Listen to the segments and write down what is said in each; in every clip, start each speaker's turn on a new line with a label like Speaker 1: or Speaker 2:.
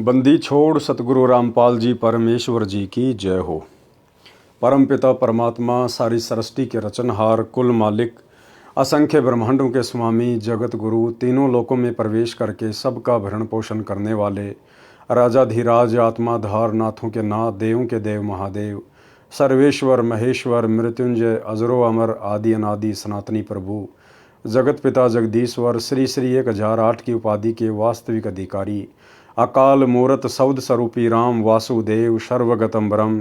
Speaker 1: बंदी छोड़ सतगुरु रामपाल जी परमेश्वर जी की जय हो। परमपिता परमात्मा सारी सृष्टि के रचनहार, कुल मालिक, असंख्य ब्रह्मांडों के स्वामी, जगत गुरु, तीनों लोकों में प्रवेश करके सबका भरण पोषण करने वाले राजाधिराज, आत्माधार, नाथों के नाथ, देवों के देव महादेव, सर्वेश्वर महेश्वर, मृत्युंजय, अजरो अमर, आदि अनादि सनातनी प्रभु, जगत पिता जगदीश्वर, श्री श्री 1008 की उपाधि के वास्तविक अधिकारी, अकाल मूरत सौद स्वरूपी राम वासुदेव, सर्वगतम ब्रह्म,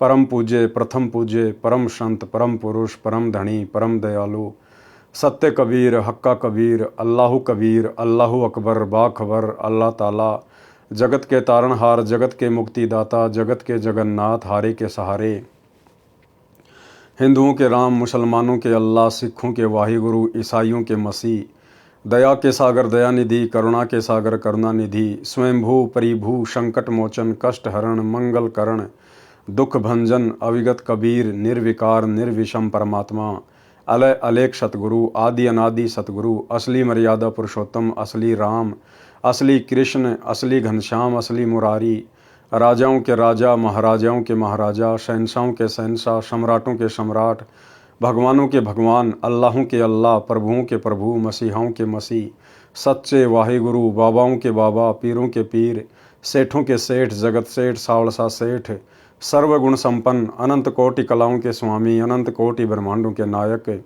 Speaker 1: परम पूज्य, प्रथम पूज्य, परम संत, परम पुरुष, परम धनी, परम दयालु, सत्य कबीर, हक्का कबीर, अल्लाह कबीर, अल्लाह अकबर, बाखबर, अल्लाह ताला, जगत के तारणहार, जगत के मुक्तिदाता, जगत के जगन्नाथ, हारे के सहारे, हिंदुओं के राम, मुसलमानों के अल्लाह, सिखों के वाहिगुरु, ईसाइयों के मसीह, दया के सागर दयानिधि, करुणा के सागर करुणानिधि, स्वयंभू परिभू, संकट मोचन, कष्ट हरण, मंगल करण, दुख भंजन, अविगत कबीर, निर्विकार निर्विषम परमात्मा, अलय अलेख सतगुरु, आदि अनादि सतगुरु, असली मर्यादा पुरुषोत्तम, असली राम, असली कृष्ण, असली घनश्याम, असली मुरारी, राजाओं के राजा, महाराजाओं के महाराजा, शहंशाहों के शहंशाह, सम्राटों के सम्राट, भगवानों के भगवान, अल्लाहों के अल्लाह, प्रभुओं के प्रभु, मसीहाओं के मसीह, सच्चे वाहिगुरु, बाबाओं के बाबा, पीरों के पीर, सेठों के सेठ, जगत सेठ, सावलसा सेठ, सर्वगुण संपन्न, अनंत कोटि कलाओं के स्वामी, अनंत कोटि ब्रह्मांडों के नायक,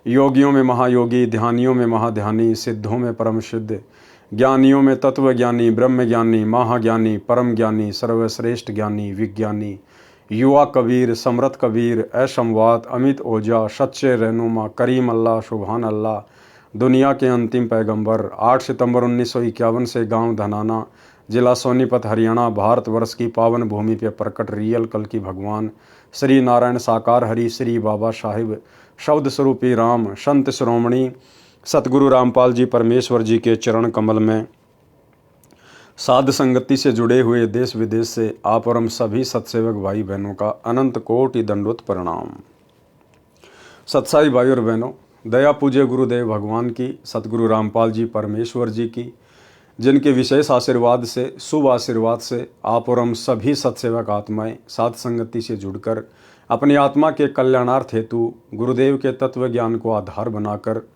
Speaker 1: योगियों में महायोगी, ध्यानियों में महाध्यानी, सिद्धों में परम सिद्ध, ज्ञानियों में तत्व ज्ञानी, ब्रह्म ज्ञानी, महाज्ञानी, परम ज्ञानी, सर्वश्रेष्ठ ज्ञानी, विज्ञानी, युवा कबीर, समरथ कबीर, ऐशमवात, अमित ओझा, सच्चे रहनुमा, करीम अल्लाह, सुबहान अल्लाह, दुनिया के अंतिम पैगंबर, 8 सितंबर 1951 से गांव धनाना, जिला सोनीपत, हरियाणा, भारतवर्ष की पावन भूमि पे प्रकट रियल कल की भगवान श्री नारायण साकार हरि, श्री बाबा साहिब, शब्द स्वरूपी राम, संत श्रोमणी सतगुरु रामपाल जी परमेश्वर जी के चरण कमल में साध संगति से जुड़े हुए देश विदेश से आप और हम सभी सत्सेवक भाई बहनों का अनंत कोटि दंडवत प्रणाम। सत्साई भाई और बहनों, दया पूज्य गुरुदेव भगवान की, सतगुरु रामपाल जी परमेश्वर जी की, जिनके विशेष आशीर्वाद से, शुभ आशीर्वाद से आप और हम सभी सत्सेवक आत्माएं साध संगति से जुड़कर अपनी आत्मा के कल्याणार्थ हेतु गुरुदेव के तत्व ज्ञान को आधार बनाकर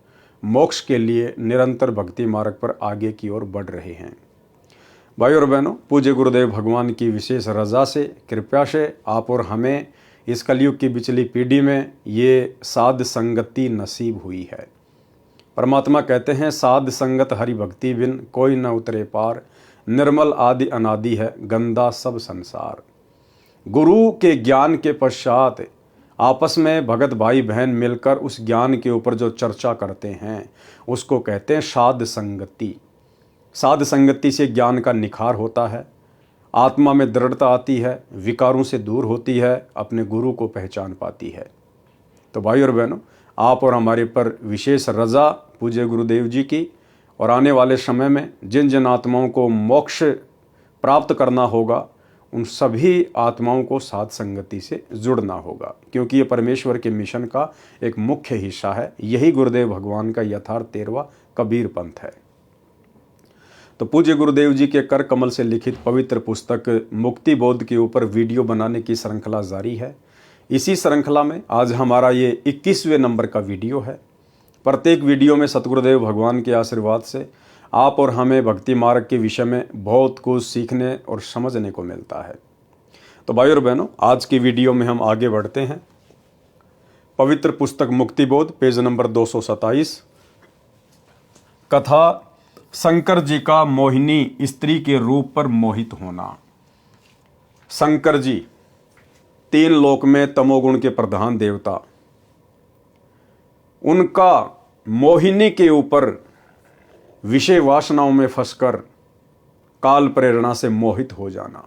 Speaker 1: मोक्ष के लिए निरंतर भक्ति मार्ग पर आगे की ओर बढ़ रहे हैं। भाई और बहनों, पूज्य गुरुदेव भगवान की विशेष रजा से, कृपा से आप और हमें इस कलयुग की बिचली पीढ़ी में ये साध संगति नसीब हुई है। परमात्मा कहते हैं, साध संगत हरि भक्ति बिन कोई न उतरे पार, निर्मल आदि अनादि है गंदा सब संसार। गुरु के ज्ञान के पश्चात आपस में भगत भाई बहन मिलकर उस ज्ञान के ऊपर जो चर्चा करते हैं उसको कहते हैं साध संगति। साध संगति से ज्ञान का निखार होता है, आत्मा में दृढ़ता आती है, विकारों से दूर होती है, अपने गुरु को पहचान पाती है। तो भाई और बहनों, आप और हमारे पर विशेष रजा पूज्य गुरुदेव जी की, और आने वाले समय में जिन जिन आत्माओं को मोक्ष प्राप्त करना होगा उन सभी आत्माओं को साध संगति से जुड़ना होगा, क्योंकि ये परमेश्वर के मिशन का एक मुख्य हिस्सा है। यही गुरुदेव भगवान का यथार्थ 13वां कबीर पंथ है। तो पूज्य गुरुदेव जी के कर कमल से लिखित पवित्र पुस्तक मुक्ति बोध के ऊपर वीडियो बनाने की श्रृंखला जारी है। इसी श्रृंखला में आज हमारा ये 21वें नंबर का वीडियो है। प्रत्येक वीडियो में सतगुरुदेव भगवान के आशीर्वाद से आप और हमें भक्ति मार्ग के विषय में बहुत कुछ सीखने और समझने को मिलता है। तो भाई और बहनों, आज की वीडियो में हम आगे बढ़ते हैं। पवित्र पुस्तक मुक्ति बोध, पेज नंबर 227, कथा शंकर जी का मोहिनी स्त्री के रूप पर मोहित होना। शंकर जी 3 लोक में तमोगुण के प्रधान देवता, उनका मोहिनी के ऊपर विषय वासनाओं में फंसकर काल प्रेरणा से मोहित हो जाना।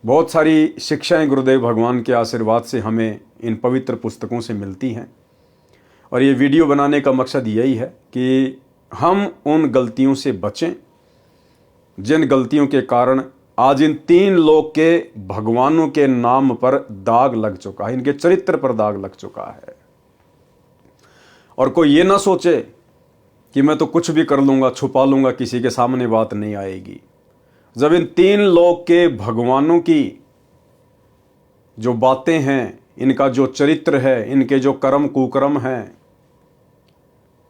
Speaker 1: बहुत सारी शिक्षाएं गुरुदेव भगवान के आशीर्वाद से हमें इन पवित्र पुस्तकों से मिलती हैं, और ये वीडियो बनाने का मकसद यही है कि हम उन गलतियों से बचें जिन गलतियों के कारण आज इन 3 लोक के भगवानों के नाम पर दाग लग चुका है, इनके चरित्र पर दाग लग चुका है। और कोई ये ना सोचे कि मैं तो कुछ भी कर लूँगा, छुपा लूँगा, किसी के सामने बात नहीं आएगी। जब इन तीन लोक के भगवानों की जो बातें हैं, इनका जो चरित्र है, इनके जो कर्म कुकर्म हैं,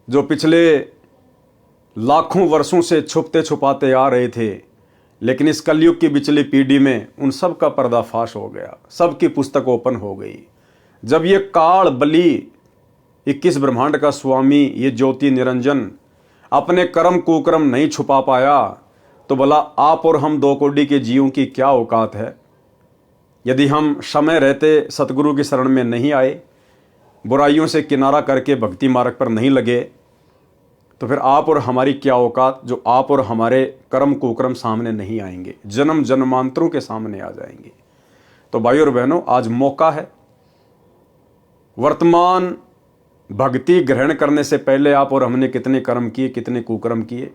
Speaker 1: जो पिछले लाखों वर्षों से छुपते छुपाते आ रहे थे, लेकिन इस कलयुग की पिछली पीढ़ी में उन सब का पर्दाफाश हो गया, सबकी पुस्तक ओपन हो गई। जब ये काल बली 21 ब्रह्मांड का स्वामी, ये ज्योति निरंजन अपने कर्म कुकर्म नहीं छुपा पाया, तो भला आप और हम 2 कौड़ी के जीवों की क्या औकात है। यदि हम समय रहते सतगुरु की शरण में नहीं आए, बुराइयों से किनारा करके भक्ति मार्ग पर नहीं लगे, तो फिर आप और हमारी क्या औकात, जो आप और हमारे कर्म कुकर्म सामने नहीं आएंगे, जन्म जन्मांतरों के सामने आ जाएंगे। तो भाई और बहनों, आज मौका है। वर्तमान भक्ति ग्रहण करने से पहले आप और हमने कितने कर्म किए, कितने कुकर्म किए,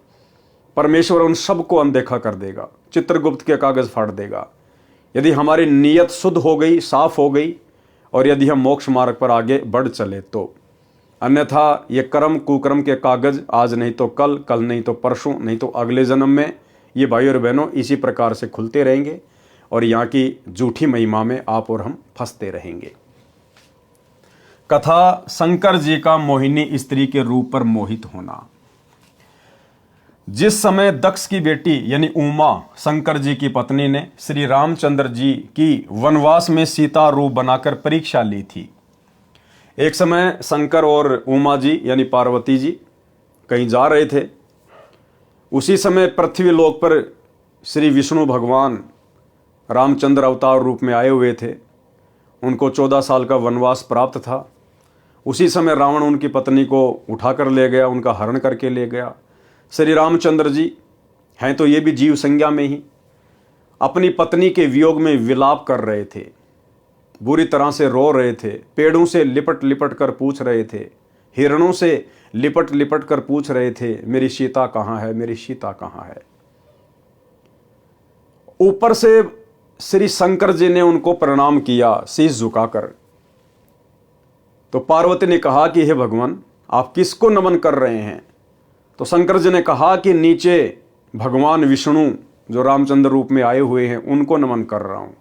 Speaker 1: परमेश्वर उन सबको अनदेखा कर देगा, चित्रगुप्त के कागज फाड़ देगा। यदि हमारी नीयत शुद्ध हो गई, साफ हो गई, और यदि हम मोक्ष मार्ग पर आगे बढ़ चले तो। अन्यथा ये कर्म कुकर्म के कागज आज नहीं तो कल, कल नहीं तो परसों, नहीं तो अगले जन्म में, ये भाई और बहनों इसी प्रकार से खुलते रहेंगे और यहाँ की झूठी महिमा में आप और हम फंसते रहेंगे। कथा शंकर जी का मोहिनी स्त्री के रूप पर मोहित होना। जिस समय दक्ष की बेटी यानी उमा, शंकर जी की पत्नी, ने श्री रामचंद्र जी की वनवास में सीता रूप बनाकर परीक्षा ली थी। एक समय शंकर और उमा जी यानी पार्वती जी कहीं जा रहे थे। उसी समय पृथ्वी लोक पर श्री विष्णु भगवान रामचंद्र अवतार रूप में आए हुए थे। उनको 14 साल का वनवास प्राप्त था। उसी समय रावण उनकी पत्नी को उठाकर ले गया, उनका हरण करके ले गया। श्री रामचंद्र जी हैं तो ये भी जीव संज्ञा में ही अपनी पत्नी के वियोग में विलाप कर रहे थे, बुरी तरह से रो रहे थे, पेड़ों से लिपट लिपट कर पूछ रहे थे, हिरणों से लिपट लिपट कर पूछ रहे थे, मेरी सीता कहाँ है, मेरी सीता कहाँ है। ऊपर से श्री शंकर जी ने उनको प्रणाम किया शीश झुकाकर। तो पार्वती ने कहा कि हे भगवान, आप किसको नमन कर रहे हैं। तो शंकर जी ने कहा कि नीचे भगवान विष्णु जो रामचंद्र रूप में आए हुए हैं उनको नमन कर रहा हूं।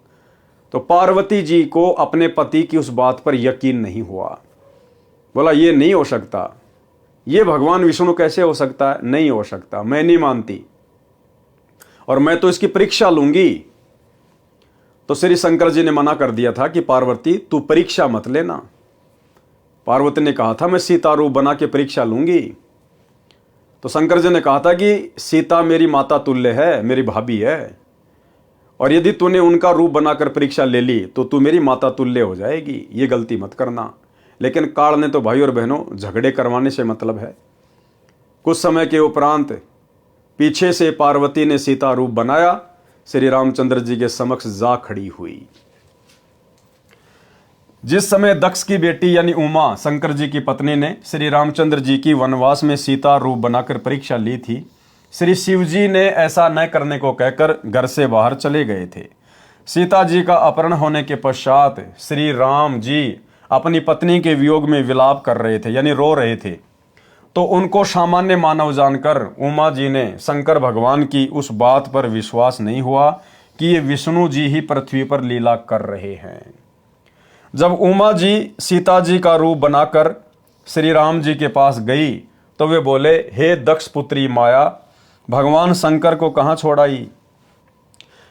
Speaker 1: तो पार्वती जी को अपने पति की उस बात पर यकीन नहीं हुआ। बोला ये नहीं हो सकता, ये भगवान विष्णु कैसे हो सकता है, नहीं हो सकता, मैं नहीं मानती और मैं तो इसकी परीक्षा लूंगी। तो श्री शंकर जी ने मना कर दिया था कि पार्वती तू परीक्षा मत लेना। पार्वती ने कहा था मैं सीता रूप बना के परीक्षा लूंगी। तो शंकर जी ने कहा था कि सीता मेरी माता तुल्य है, मेरी भाभी है, और यदि तूने उनका रूप बनाकर परीक्षा ले ली तो तू मेरी माता तुल्य हो जाएगी, ये गलती मत करना। लेकिन काल ने तो भाई और बहनों झगड़े करवाने से मतलब है। कुछ समय के उपरांत पीछे से पार्वती ने सीता रूप बनाया, श्री रामचंद्र जी के समक्ष जा खड़ी हुई। जिस समय दक्ष की बेटी यानी उमा, शंकर जी की पत्नी, ने श्री रामचंद्र जी की वनवास में सीता रूप बनाकर परीक्षा ली थी, श्री शिव जी ने ऐसा न करने को कहकर घर से बाहर चले गए थे। सीता जी का अपहरण होने के पश्चात श्री राम जी अपनी पत्नी के वियोग में विलाप कर रहे थे यानी रो रहे थे। तो उनको सामान्य मानव जानकर उमा जी ने शंकर भगवान की उस बात पर विश्वास नहीं हुआ कि ये विष्णु जी ही पृथ्वी पर लीला कर रहे हैं। जब उमा जी सीता जी का रूप बनाकर श्री राम जी के पास गई तो वे बोले, हे दक्ष पुत्री माया, भगवान शंकर को कहाँ छोड़ाई।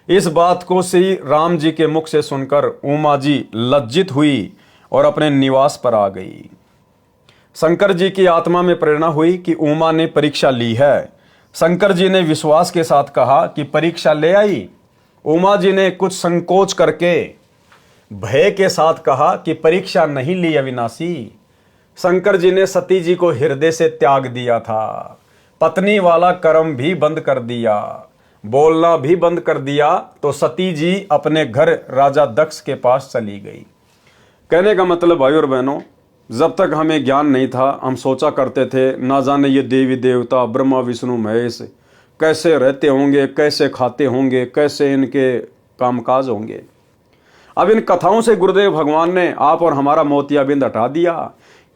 Speaker 1: इस बात को श्री राम जी के मुख से सुनकर उमा जी लज्जित हुई और अपने निवास पर आ गई। शंकर जी की आत्मा में प्रेरणा हुई कि उमा ने परीक्षा ली है। शंकर जी ने विश्वास के साथ कहा कि परीक्षा ले आई। उमा जी ने कुछ संकोच करके भय के साथ कहा कि परीक्षा नहीं ली अविनाशी। शंकर जी ने सती जी को हृदय से त्याग दिया था, पत्नी वाला कर्म भी बंद कर दिया, बोलना भी बंद कर दिया। तो सती जी अपने घर राजा दक्ष के पास चली गई। कहने का मतलब भाई और बहनों, जब तक हमें ज्ञान नहीं था हम सोचा करते थे ना जाने ये देवी देवता ब्रह्मा विष्णु महेश कैसे रहते होंगे, कैसे खाते होंगे, कैसे इनके कामकाज होंगे। अब इन कथाओं से गुरुदेव भगवान ने आप और हमारा मोतियाबिंद हटा दिया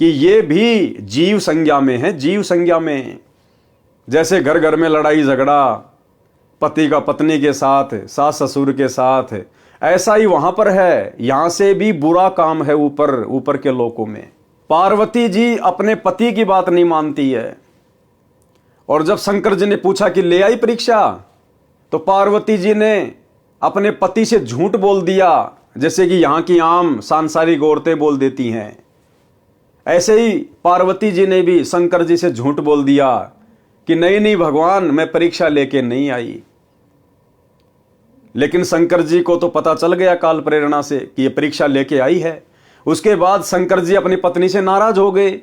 Speaker 1: कि ये भी जीव संज्ञा में है, जीव संज्ञा में। जैसे घर घर में लड़ाई झगड़ा, पति का पत्नी के साथ, सास ससुर के साथ, ऐसा ही वहां पर है। यहां से भी बुरा काम है ऊपर ऊपर के लोकों में। पार्वती जी अपने पति की बात नहीं मानती है। और जब शंकर जी ने पूछा कि ले आई परीक्षा, तो पार्वती जी ने अपने पति से झूठ बोल दिया, जैसे कि यहां की आम सांसारिक औरतें बोल देती हैं। ऐसे ही पार्वती जी ने भी शंकर जी से झूठ बोल दिया कि नहीं नहीं भगवान, मैं परीक्षा लेके नहीं आई। लेकिन शंकर जी को तो पता चल गया काल प्रेरणा से कि ये परीक्षा लेके आई है। उसके बाद शंकर जी अपनी पत्नी से नाराज हो गए,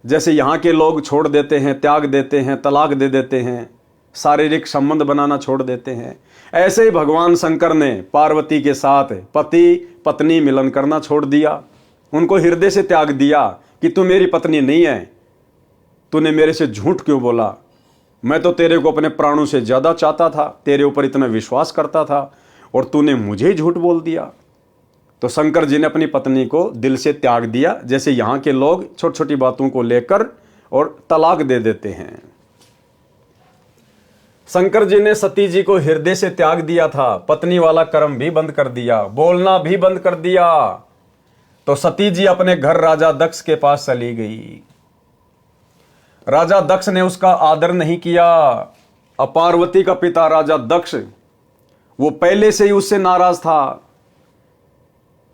Speaker 1: जैसे यहाँ के लोग छोड़ देते हैं, त्याग देते हैं, तलाक दे देते हैं, शारीरिक संबंध बनाना छोड़ देते हैं। ऐसे ही भगवान शंकर ने पार्वती के साथ पति पत्नी मिलन करना छोड़ दिया, उनको हृदय से त्याग दिया कि तू मेरी पत्नी नहीं है, तूने मेरे से झूठ क्यों बोला, मैं तो तेरे को अपने प्राणों से ज्यादा चाहता था, तेरे ऊपर इतना विश्वास करता था, और तूने मुझे ही झूठ बोल दिया। तो शंकर जी ने अपनी पत्नी को दिल से त्याग दिया, जैसे यहाँ के लोग छोटी छोटी बातों को लेकर और तलाक दे देते हैं। शंकर जी ने सती जी को हृदय से त्याग दिया था, पत्नी वाला कर्म भी बंद कर दिया, बोलना भी बंद कर दिया। तो सती जी अपने घर राजा दक्ष के पास चली गई। राजा दक्ष ने उसका आदर नहीं किया। अब पार्वती का पिता राजा दक्ष, वो पहले से ही उससे नाराज था,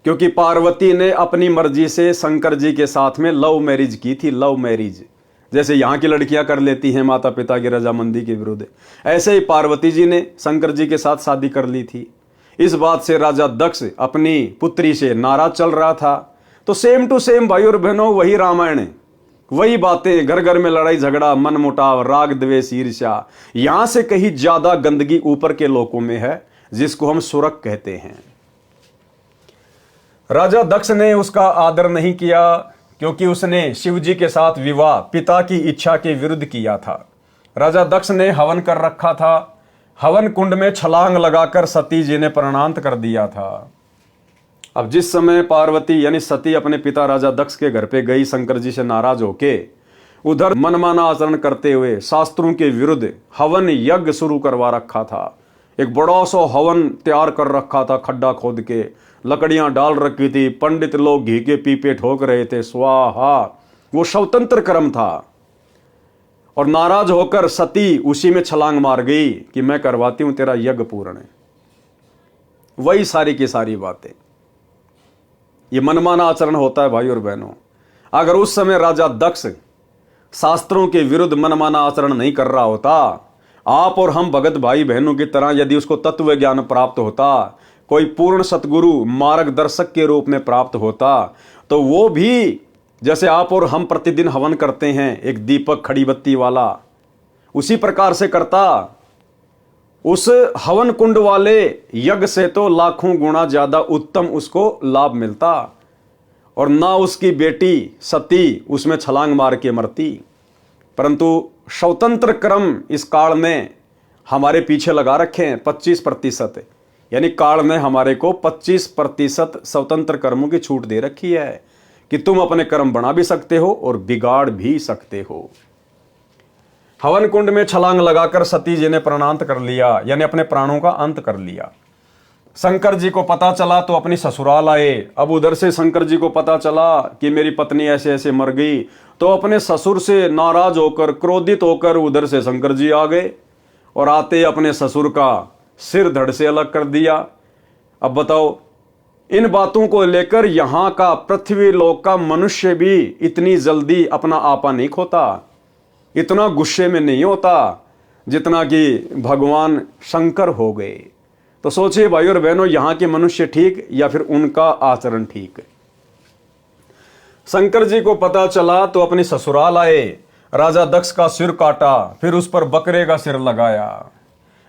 Speaker 1: क्योंकि पार्वती ने अपनी मर्जी से शंकर जी के साथ में लव मैरिज की थी। लव मैरिज जैसे यहाँ की लड़कियां कर लेती हैं माता पिता की रजामंदी के विरुद्ध, ऐसे ही पार्वती जी ने शंकर जी के साथ शादी कर ली थी। इस बात से राजा दक्ष अपनी पुत्री से नाराज चल रहा था। तो सेम टू सेम भाई और बहनों, वही रामायण, वही बातें, घर घर में लड़ाई झगड़ा, मन मुटाव, राग द्वेष, ईर्ष्या, यहां से कहीं ज्यादा गंदगी ऊपर के लोकों में है, जिसको हम सुरक कहते हैं। राजा दक्ष ने उसका आदर नहीं किया, क्योंकि उसने शिव जी के साथ विवाह पिता की इच्छा के विरुद्ध किया था। राजा दक्ष ने हवन कर रखा था, हवन कुंड में छलांग लगाकर सती जी ने प्राणांत कर दिया था। अब जिस समय पार्वती यानी सती अपने पिता राजा दक्ष के घर पे गई शंकर जी से नाराज होके, उधर मनमाना आचरण करते हुए शास्त्रों के विरुद्ध हवन यज्ञ शुरू करवा रखा था। एक बड़ा सा हवन तैयार कर रखा था, खड्डा खोद के लकड़ियां डाल रखी थी, पंडित लोग घी के पीपे ठोक रहे थे, स्वाहा, वो स्वतंत्र कर्म था। और नाराज होकर सती उसी में छलांग मार गई कि मैं करवाती हूं तेरा यज्ञ पूर्ण। वही सारी की सारी बातें, ये मनमाना आचरण होता है भाई और बहनों। अगर उस समय राजा दक्ष शास्त्रों के विरुद्ध मनमाना आचरण नहीं कर रहा होता, आप और हम भगत भाई बहनों की तरह यदि उसको तत्व ज्ञान प्राप्त होता, कोई पूर्ण सतगुरु मार्गदर्शक के रूप में प्राप्त होता, तो वो भी जैसे आप और हम प्रतिदिन हवन करते हैं एक दीपक खड़ी बत्ती वाला, उसी प्रकार से करता। उस हवन कुंड वाले यज्ञ से तो लाखों गुना ज्यादा उत्तम उसको लाभ मिलता, और ना उसकी बेटी सती उसमें छलांग मार के मरती। परंतु स्वतंत्र कर्म इस काल में हमारे पीछे लगा रखे हैं 25%, यानी काल ने हमारे को 25% स्वतंत्र कर्मों की छूट दे रखी है कि तुम अपने कर्म बना भी सकते हो और बिगाड़ भी सकते हो। हवन कुंड में छलांग लगाकर सती जी ने प्राणांत कर लिया, यानी अपने प्राणों का अंत कर लिया। शंकर जी को पता चला तो अपनी ससुराल आए। अब उधर से शंकर जी को पता चला कि मेरी पत्नी ऐसे ऐसे मर गई, तो अपने ससुर से नाराज होकर, क्रोधित होकर उधर से शंकर जी आ गए और आते अपने ससुर का सिर धड़ से अलग कर दिया। अब बताओ, इन बातों को लेकर यहां का पृथ्वी लोक का मनुष्य भी इतनी जल्दी अपना आपा नहीं खोता, इतना गुस्से में नहीं होता जितना कि भगवान शंकर हो गए। तो सोचिए भाई और बहनों, यहां के मनुष्य ठीक या फिर उनका आचरण ठीक। शंकर जी को पता चला तो अपनी ससुराल आए, राजा दक्ष का सिर काटा, फिर उस पर बकरे का सिर लगाया,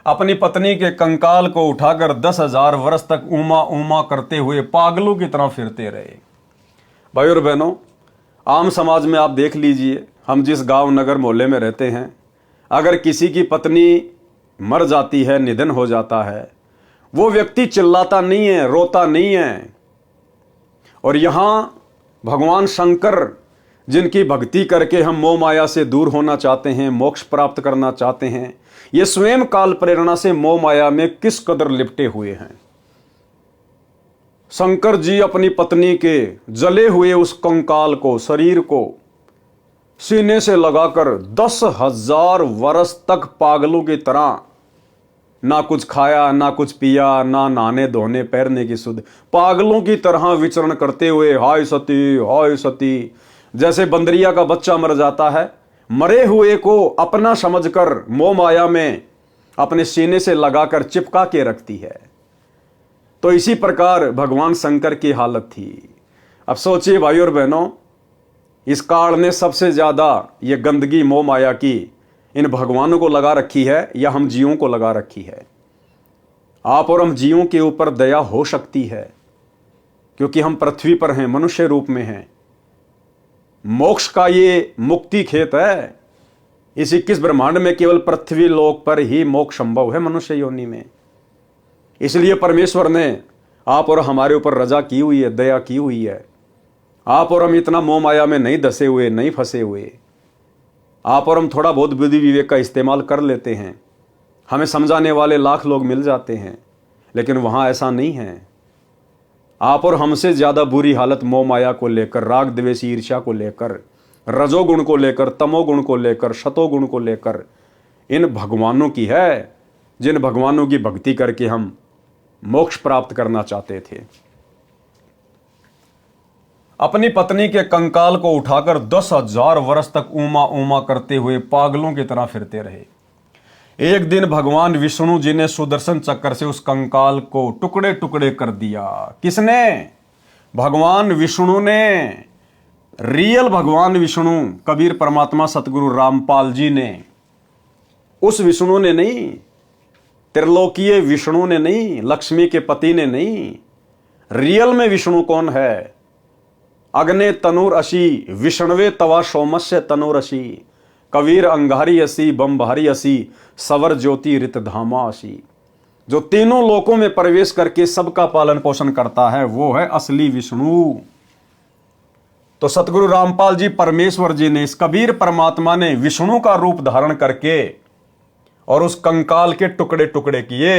Speaker 1: अपनी पत्नी के कंकाल को उठाकर 10,000 वर्ष तक उमा उमा करते हुए पागलों की तरह फिरते रहे। भाई और बहनों, आम समाज में आप देख लीजिए, हम जिस गांव नगर मोहल्ले में रहते हैं, अगर किसी की पत्नी मर जाती है, निधन हो जाता है, वो व्यक्ति चिल्लाता नहीं है, रोता नहीं है। और यहां भगवान शंकर जिनकी भक्ति करके हम मोह माया से दूर होना चाहते हैं, मोक्ष प्राप्त करना चाहते हैं, ये स्वयं काल प्रेरणा से मोह माया में किस कदर लिपटे हुए हैं। शंकर जी अपनी पत्नी के जले हुए उस कंकाल को, शरीर को सीने से लगाकर 10,000 वर्ष तक पागलों की तरह ना कुछ खाया, ना कुछ पिया, ना नहाने धोने पैरने की सुध, पागलों की तरह विचरण करते हुए हाय सती, जैसे बंदरिया का बच्चा मर जाता है, मरे हुए को अपना समझकर मोह माया में अपने सीने से लगाकर चिपका के रखती है। तो इसी प्रकार भगवान शंकर की हालत थी। अब सोचिए भाई और बहनों, इस काल ने सबसे ज्यादा ये गंदगी मोह माया की इन भगवानों को लगा रखी है या हम जीवों को लगा रखी है। आप और हम जीवों के ऊपर दया हो सकती है क्योंकि हम पृथ्वी पर हैं, मनुष्य रूप में हैं। मोक्ष का ये मुक्ति खेत है। इस 21 ब्रह्मांड में केवल पृथ्वी लोक पर ही मोक्ष संभव है, मनुष्य योनि में। इसलिए परमेश्वर ने आप और हमारे ऊपर रजा की हुई है, दया की हुई है। आप और हम इतना मोह माया में नहीं धसे हुए, नहीं फंसे हुए। आप और हम थोड़ा बहुत बुद्धि विवेक का इस्तेमाल कर लेते हैं, हमें समझाने वाले लाख लोग मिल जाते हैं, लेकिन वहां ऐसा नहीं है। आप और हमसे ज्यादा बुरी हालत मोह माया को लेकर, राग द्वेष ईर्ष्या को लेकर, रजोगुण को लेकर, तमोगुण को लेकर, शतोगुण को लेकर इन भगवानों की है, जिन भगवानों की भक्ति करके हम मोक्ष प्राप्त करना चाहते थे। अपनी पत्नी के कंकाल को उठाकर 10,000 वर्ष तक ऊमा ऊमा करते हुए पागलों की तरह फिरते रहे। एक दिन भगवान विष्णु जी ने सुदर्शन चक्र से उस कंकाल को टुकड़े टुकड़े कर दिया। किसने? भगवान विष्णु ने। रियल भगवान विष्णु, कबीर परमात्मा सतगुरु रामपाल जी ने। उस विष्णु ने नहीं, त्रिलोकीय विष्णु ने नहीं, लक्ष्मी के पति ने नहीं। रियल में विष्णु कौन है? अग्ने तनुरअसी विष्णवे तवा सोमस्य तनुरअसी, कबीर अंगारी असी बम्भारी असी, सवर ज्योति रित धामा असी। जो तीनों लोकों में प्रवेश करके सबका पालन पोषण करता है, वो है असली विष्णु। तो सतगुरु रामपाल जी परमेश्वर जी ने, इस कबीर परमात्मा ने विष्णु का रूप धारण करके और उस कंकाल के टुकड़े टुकड़े किए।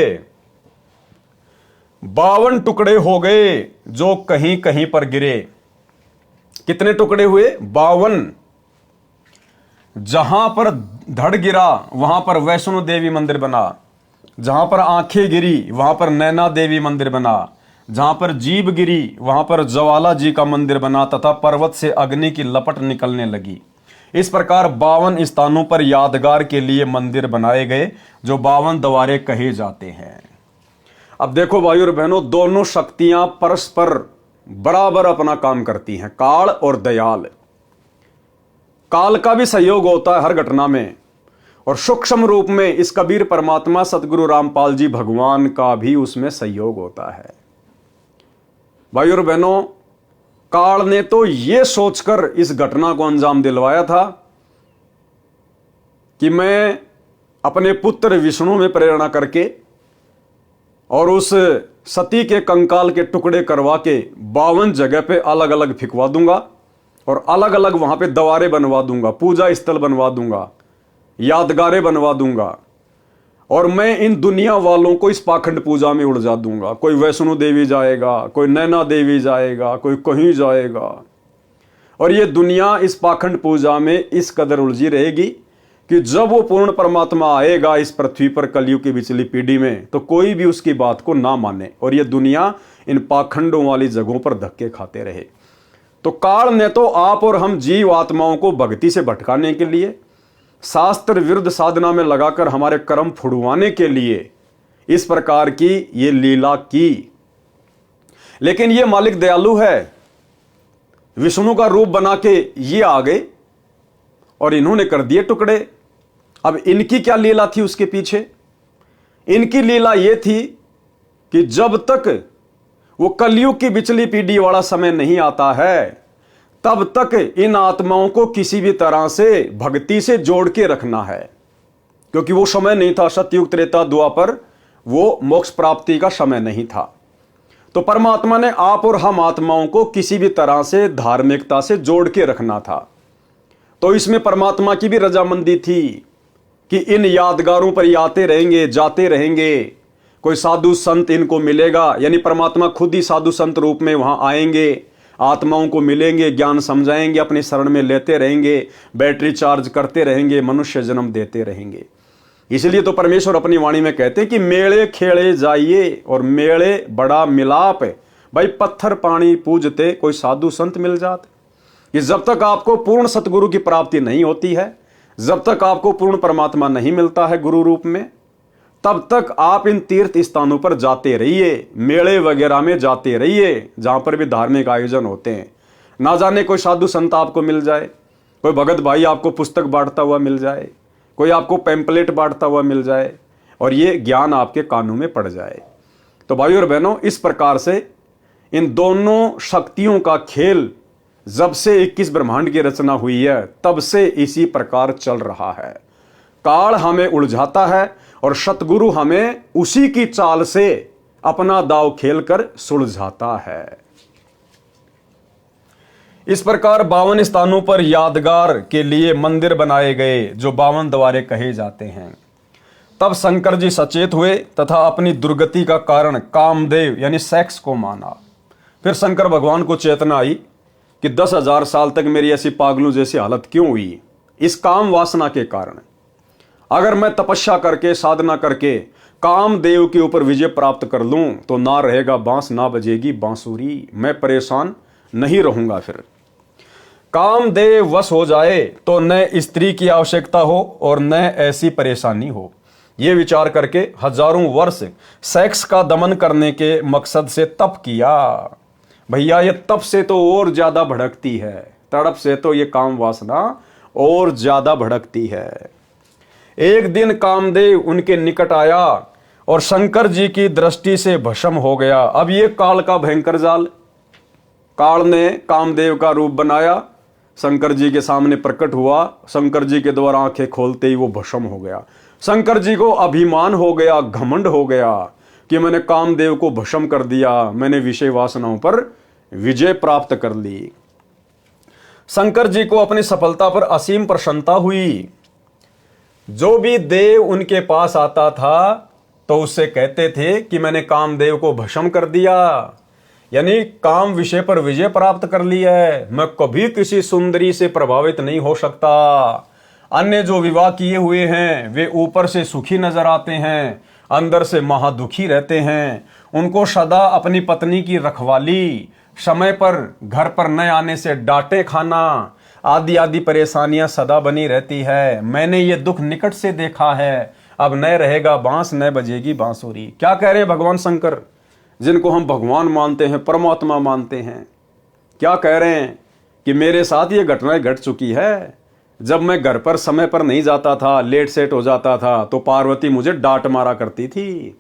Speaker 1: 52 टुकड़े हो गए जो कहीं कहीं पर गिरे। कितने टुकड़े हुए? 52। जहां पर धड़ गिरा वहां पर वैष्णो देवी मंदिर बना, जहां पर आंखें गिरी वहां पर नैना देवी मंदिर बना, जहां पर जीभ गिरी वहां पर ज्वाला जी का मंदिर बना, तथा पर्वत से अग्नि की लपट निकलने लगी। इस प्रकार 52 स्थानों पर यादगार के लिए मंदिर बनाए गए, जो 52 द्वारे कहे जाते हैं। अब देखो भाई और बहनों, दोनों शक्तियां परस्पर बराबर अपना काम करती हैं, काल और दयाल। काल का भी सहयोग होता है हर घटना में, और सूक्ष्म रूप में इस कबीर परमात्मा सतगुरु रामपाल जी भगवान का भी उसमें सहयोग होता है। भाई और बहनों, काल ने तो यह सोचकर इस घटना को अंजाम दिलवाया था कि मैं अपने पुत्र विष्णु में प्रेरणा करके और उस सती के कंकाल के टुकड़े करवा के 52 जगह पे अलग अलग फिकवा दूंगा और अलग अलग वहां पे द्वारे बनवा दूंगा, पूजा स्थल बनवा दूंगा, यादगारें बनवा दूंगा, और मैं इन दुनिया वालों को इस पाखंड पूजा में उलझा दूंगा। कोई वैष्णो देवी जाएगा, कोई नैना देवी जाएगा, कोई कहीं जाएगा, और ये दुनिया इस पाखंड पूजा में इस कदर उलझी रहेगी कि जब वो पूर्ण परमात्मा आएगा इस पृथ्वी पर कलयुग की बिचली पीढ़ी में, तो कोई भी उसकी बात को ना माने और ये दुनिया इन पाखंडों वाली जगहों पर धक्के खाते रहे। तो काल ने तो आप और हम जीव आत्माओं को भक्ति से भटकाने के लिए, शास्त्र विरुद्ध साधना में लगाकर हमारे कर्म फुड़वाने के लिए इस प्रकार की ये लीला की। लेकिन ये मालिक दयालु है, विष्णु का रूप बना के ये आ गए और इन्होंने कर दिए टुकड़े। अब इनकी क्या लीला थी उसके पीछे? इनकी लीला यह थी कि जब तक वो कलयुग की बिचली पीढ़ी वाला समय नहीं आता है, तब तक इन आत्माओं को किसी भी तरह से भक्ति से जोड़ के रखना है, क्योंकि वो समय नहीं था, सतयुग त्रेता द्वापर, वो मोक्ष प्राप्ति का समय नहीं था। तो परमात्मा ने आप और हम आत्माओं को किसी भी तरह से धार्मिकता से जोड़ के रखना था। तो इसमें परमात्मा की भी रजामंदी थी कि इन यादगारों पर ये आते रहेंगे, जाते रहेंगे, कोई साधु संत इनको मिलेगा, यानी परमात्मा खुद ही साधु संत रूप में वहां आएंगे, आत्माओं को मिलेंगे, ज्ञान समझाएंगे, अपने शरण में लेते रहेंगे, बैटरी चार्ज करते रहेंगे, मनुष्य जन्म देते रहेंगे। इसलिए तो परमेश्वर अपनी वाणी में कहते हैं कि मेले खेले जाइए, और मेले बड़ा मिलाप है भाई, पत्थर पानी पूजते कोई साधु संत मिल जाते। कि जब तक आपको पूर्ण सतगुरु की प्राप्ति नहीं होती है, जब तक आपको पूर्ण परमात्मा नहीं मिलता है गुरु रूप में, तब तक आप इन तीर्थ स्थानों पर जाते रहिए, मेले वगैरह में जाते रहिए, जहां पर भी धार्मिक आयोजन होते हैं। ना जाने कोई साधु संत आपको मिल जाए, कोई भगत भाई आपको पुस्तक बांटता हुआ मिल जाए, कोई आपको पैम्पलेट बांटता हुआ मिल जाए, और ये ज्ञान आपके कानों में पड़ जाए। तो भाइयों और बहनों, इस प्रकार से इन दोनों शक्तियों का खेल जब से 21 ब्रह्मांड की रचना हुई है, तब से इसी प्रकार चल रहा है। काल हमें उलझाता है और सतगुरु हमें उसी की चाल से अपना दाव खेलकर सुलझाता है। इस प्रकार 52 स्थानों पर यादगार के लिए मंदिर बनाए गए, जो 52 द्वारे कहे जाते हैं। तब शंकर जी सचेत हुए तथा अपनी दुर्गति का कारण कामदेव यानी सेक्स को माना। फिर शंकर भगवान को चेतना आई कि 10,000 साल तक मेरी ऐसी पागलों जैसी हालत क्यों हुई? इस काम वासना के कारण। अगर मैं तपस्या करके, साधना करके कामदेव के ऊपर विजय प्राप्त कर लूं, तो ना रहेगा बांस, ना बजेगी बांसुरी, मैं परेशान नहीं रहूंगा। फिर कामदेव वश हो जाए तो न स्त्री की आवश्यकता हो और न ऐसी परेशानी हो। यह विचार करके हजारों वर्ष सेक्स का दमन करने के मकसद से तप किया। भैया ये तप से तो और ज्यादा भड़कती है, तड़प से तो ये काम वासना और ज्यादा भड़कती है। एक दिन कामदेव उनके निकट आया और शंकर जी की दृष्टि से भस्म हो गया। अब ये काल का भयंकर जाल, काल ने कामदेव का रूप बनाया, शंकर जी के सामने प्रकट हुआ, शंकर जी के द्वारा आंखें खोलते ही वो भस्म हो गया। शंकर जी को अभिमान हो गया, घमंड हो गया कि मैंने कामदेव को भस्म कर दिया, मैंने विषय वासनाओं पर विजय प्राप्त कर ली। शंकर जी को अपनी सफलता पर असीम प्रसन्नता हुई। जो भी देव उनके पास आता था तो उससे कहते थे कि मैंने कामदेव को भस्म कर दिया, यानी काम विषय पर विजय प्राप्त कर ली है, मैं कभी किसी सुंदरी से प्रभावित नहीं हो सकता। अन्य जो विवाह किए हुए हैं वे ऊपर से सुखी नजर आते हैं, अंदर से महादुखी रहते हैं। उनको सदा अपनी पत्नी की रखवाली, समय पर घर पर न आने से डांटे खाना आदि आदि परेशानियां सदा बनी रहती है। मैंने ये दुख निकट से देखा है। अब न रहेगा बांस, न बजेगी बांसुरी। क्या कह रहे हैं भगवान शंकर, जिनको हम भगवान मानते हैं, परमात्मा मानते हैं? क्या कह रहे हैं कि मेरे साथ ये घटनाएं घट चुकी है। जब मैं घर पर समय पर नहीं जाता था, लेट सेट हो जाता था, तो पार्वती मुझे डांट मारा करती थी,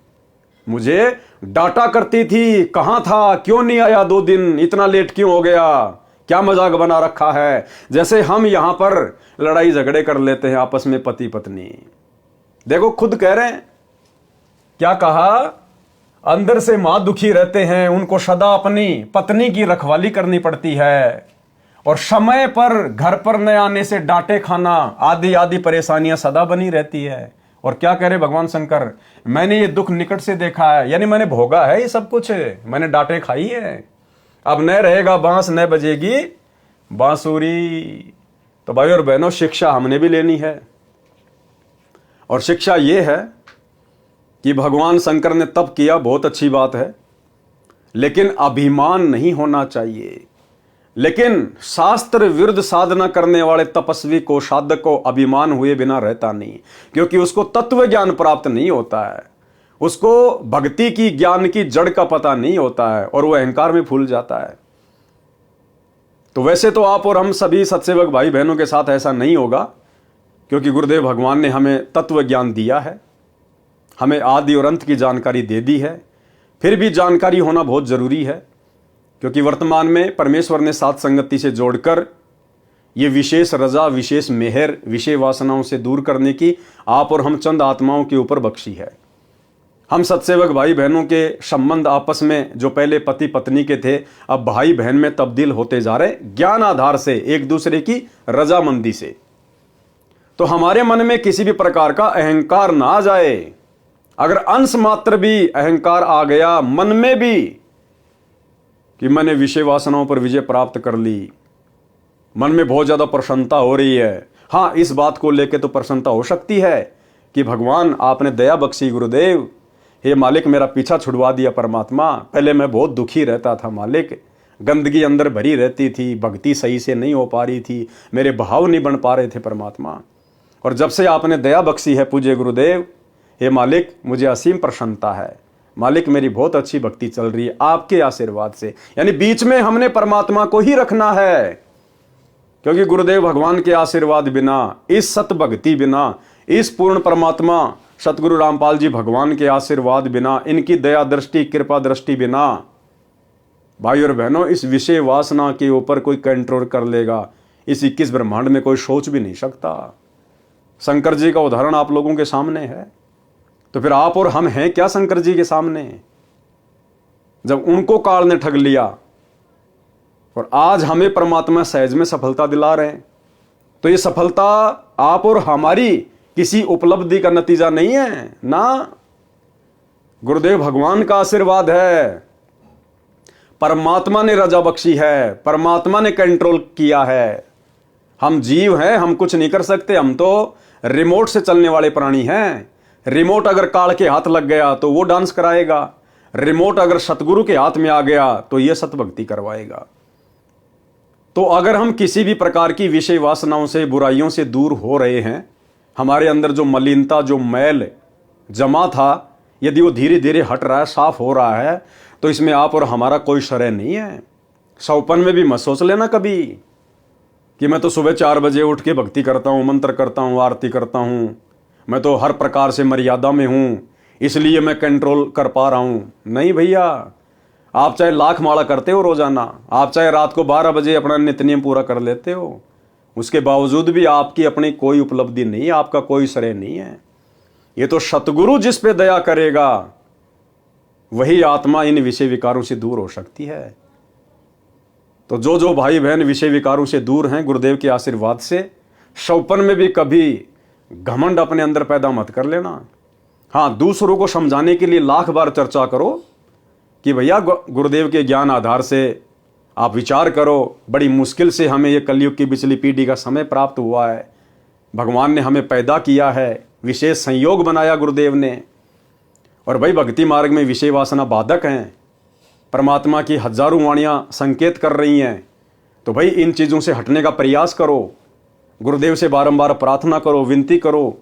Speaker 1: मुझे डांटा करती थी। कहां था, क्यों नहीं आया 2 दिन, इतना लेट क्यों हो गया, क्या मजाक बना रखा है। जैसे हम यहां पर लड़ाई झगड़े कर लेते हैं आपस में पति पत्नी। देखो खुद कह रहे हैं, क्या कहा, अंदर से मां दुखी रहते हैं, उनको सदा अपनी पत्नी की रखवाली करनी पड़ती है, और समय पर घर पर न आने से डांटे खाना आदि आदि परेशानियां सदा बनी रहती है। और क्या कह रहे भगवान शंकर, मैंने ये दुख निकट से देखा है, यानी मैंने भोगा है ये सब कुछ, मैंने डांटे खाई है। अब न रहेगा बांस, न बजेगी बांसुरी। तो भाई और बहनों, शिक्षा हमने भी लेनी है, और शिक्षा ये है कि भगवान शंकर ने तप किया, बहुत अच्छी बात है, लेकिन अभिमान नहीं होना चाहिए। लेकिन शास्त्र विरुद्ध साधना करने वाले तपस्वी को, साधक को अभिमान हुए बिना रहता नहीं, क्योंकि उसको तत्व ज्ञान प्राप्त नहीं होता है, उसको भक्ति की, ज्ञान की जड़ का पता नहीं होता है, और वह अहंकार में फूल जाता है। तो वैसे तो आप और हम सभी सत्सेवक भाई बहनों के साथ ऐसा नहीं होगा, क्योंकि गुरुदेव भगवान ने हमें तत्व ज्ञान दिया है, हमें आदि और अंत की जानकारी दे दी है। फिर भी जानकारी होना बहुत जरूरी है, क्योंकि वर्तमान में परमेश्वर ने साथ संगति से जोड़कर ये विशेष रजा, विशेष मेहर, विषय वासनाओं से दूर करने की आप और हम चंद आत्माओं के ऊपर बख्शी है। हम सत्सेवक भाई बहनों के संबंध आपस में जो पहले पति पत्नी के थे, अब भाई बहन में तब्दील होते जा रहे, ज्ञान आधार से, एक दूसरे की रजामंदी से। तो हमारे मन में किसी भी प्रकार का अहंकार ना आ जाए। अगर अंश मात्र भी अहंकार आ गया मन में भी कि मैंने विषय वासनाओं पर विजय प्राप्त कर ली, मन में बहुत ज्यादा प्रसन्नता हो रही है। हाँ, इस बात को लेकर तो प्रसन्नता हो सकती है कि भगवान आपने दया बख्शी, गुरुदेव, हे मालिक मेरा पीछा छुड़वा दिया परमात्मा। पहले मैं बहुत दुखी रहता था मालिक, गंदगी अंदर भरी रहती थी, भक्ति सही से नहीं हो पा रही थी, मेरे भाव नहीं बन पा रहे थे परमात्मा। और जब से आपने दया बख्शी है पूज्य गुरुदेव, हे मालिक मुझे असीम प्रसन्नता है। मालिक मेरी बहुत अच्छी भक्ति चल रही है आपके आशीर्वाद से। यानी बीच में हमने परमात्मा को ही रखना है, क्योंकि गुरुदेव भगवान के आशीर्वाद बिना, इस सत भक्ति बिना, इस पूर्ण परमात्मा सतगुरु रामपाल जी भगवान के आशीर्वाद बिना, इनकी दया दृष्टि कृपा दृष्टि बिना, भाई और बहनों, इस विषय वासना के ऊपर कोई कंट्रोल कर लेगा, इस 21 ब्रह्मांड में कोई सोच भी नहीं सकता। शंकर जी का उदाहरण आप लोगों के सामने है, तो फिर आप और हम हैं क्या शंकर जी के सामने? जब उनको काल ने ठग लिया और आज हमें परमात्मा सहज में सफलता दिला रहे हैं, तो ये सफलता आप और हमारी किसी उपलब्धि का नतीजा नहीं है ना, गुरुदेव भगवान का आशीर्वाद है। परमात्मा ने रजा बख्शी है, परमात्मा ने कंट्रोल किया है। हम जीव हैं, हम कुछ नहीं कर सकते, हम तो रिमोट से चलने वाले प्राणी हैं। रिमोट अगर काल के हाथ लग गया तो वो डांस कराएगा, रिमोट अगर सतगुरु के हाथ में आ गया तो ये सतभक्ति करवाएगा। तो अगर हम किसी भी प्रकार की विषय वासनाओं से, बुराइयों से दूर हो रहे हैं, हमारे अंदर जो मलिनता, जो मैल जमा था, यदि वो धीरे धीरे हट रहा है, साफ हो रहा है, तो इसमें आप और हमारा कोई श्रेय नहीं है। सौपन में भी मत सोच लेना कभी कि मैं तो सुबह 4 बजे उठ के भक्ति करता हूँ, मंत्र करता हूँ, आरती करता हूँ, मैं तो हर प्रकार से मर्यादा में हूँ, इसलिए मैं कंट्रोल कर पा रहा हूँ। नहीं भैया, आप चाहे लाख माला करते हो रोजाना, आप चाहे रात को 12 बजे अपना नित्य नियम पूरा कर लेते हो, उसके बावजूद भी आपकी अपनी कोई उपलब्धि नहीं है, आपका कोई श्रेय नहीं है। ये तो सतगुरु जिस पे दया करेगा वही आत्मा इन विषय विकारों से दूर हो सकती है। तो जो जो भाई बहन विषय विकारों से दूर हैं, गुरुदेव के आशीर्वाद से, सौपन में भी कभी घमंड अपने अंदर पैदा मत कर लेना। हाँ, दूसरों को समझाने के लिए लाख बार चर्चा करो कि भैया गुरुदेव के ज्ञान आधार से आप विचार करो, बड़ी मुश्किल से हमें ये कलयुग की पिछली पीढ़ी का समय प्राप्त हुआ है, भगवान ने हमें पैदा किया है, विशेष संयोग बनाया गुरुदेव ने। और भाई भक्ति मार्ग में विषय वासना बाधक हैं, परमात्मा की हजारों वाणियां संकेत कर रही हैं। तो भाई इन चीज़ों से हटने का प्रयास करो, गुरुदेव से बारंबार प्रार्थना करो, विनती करो,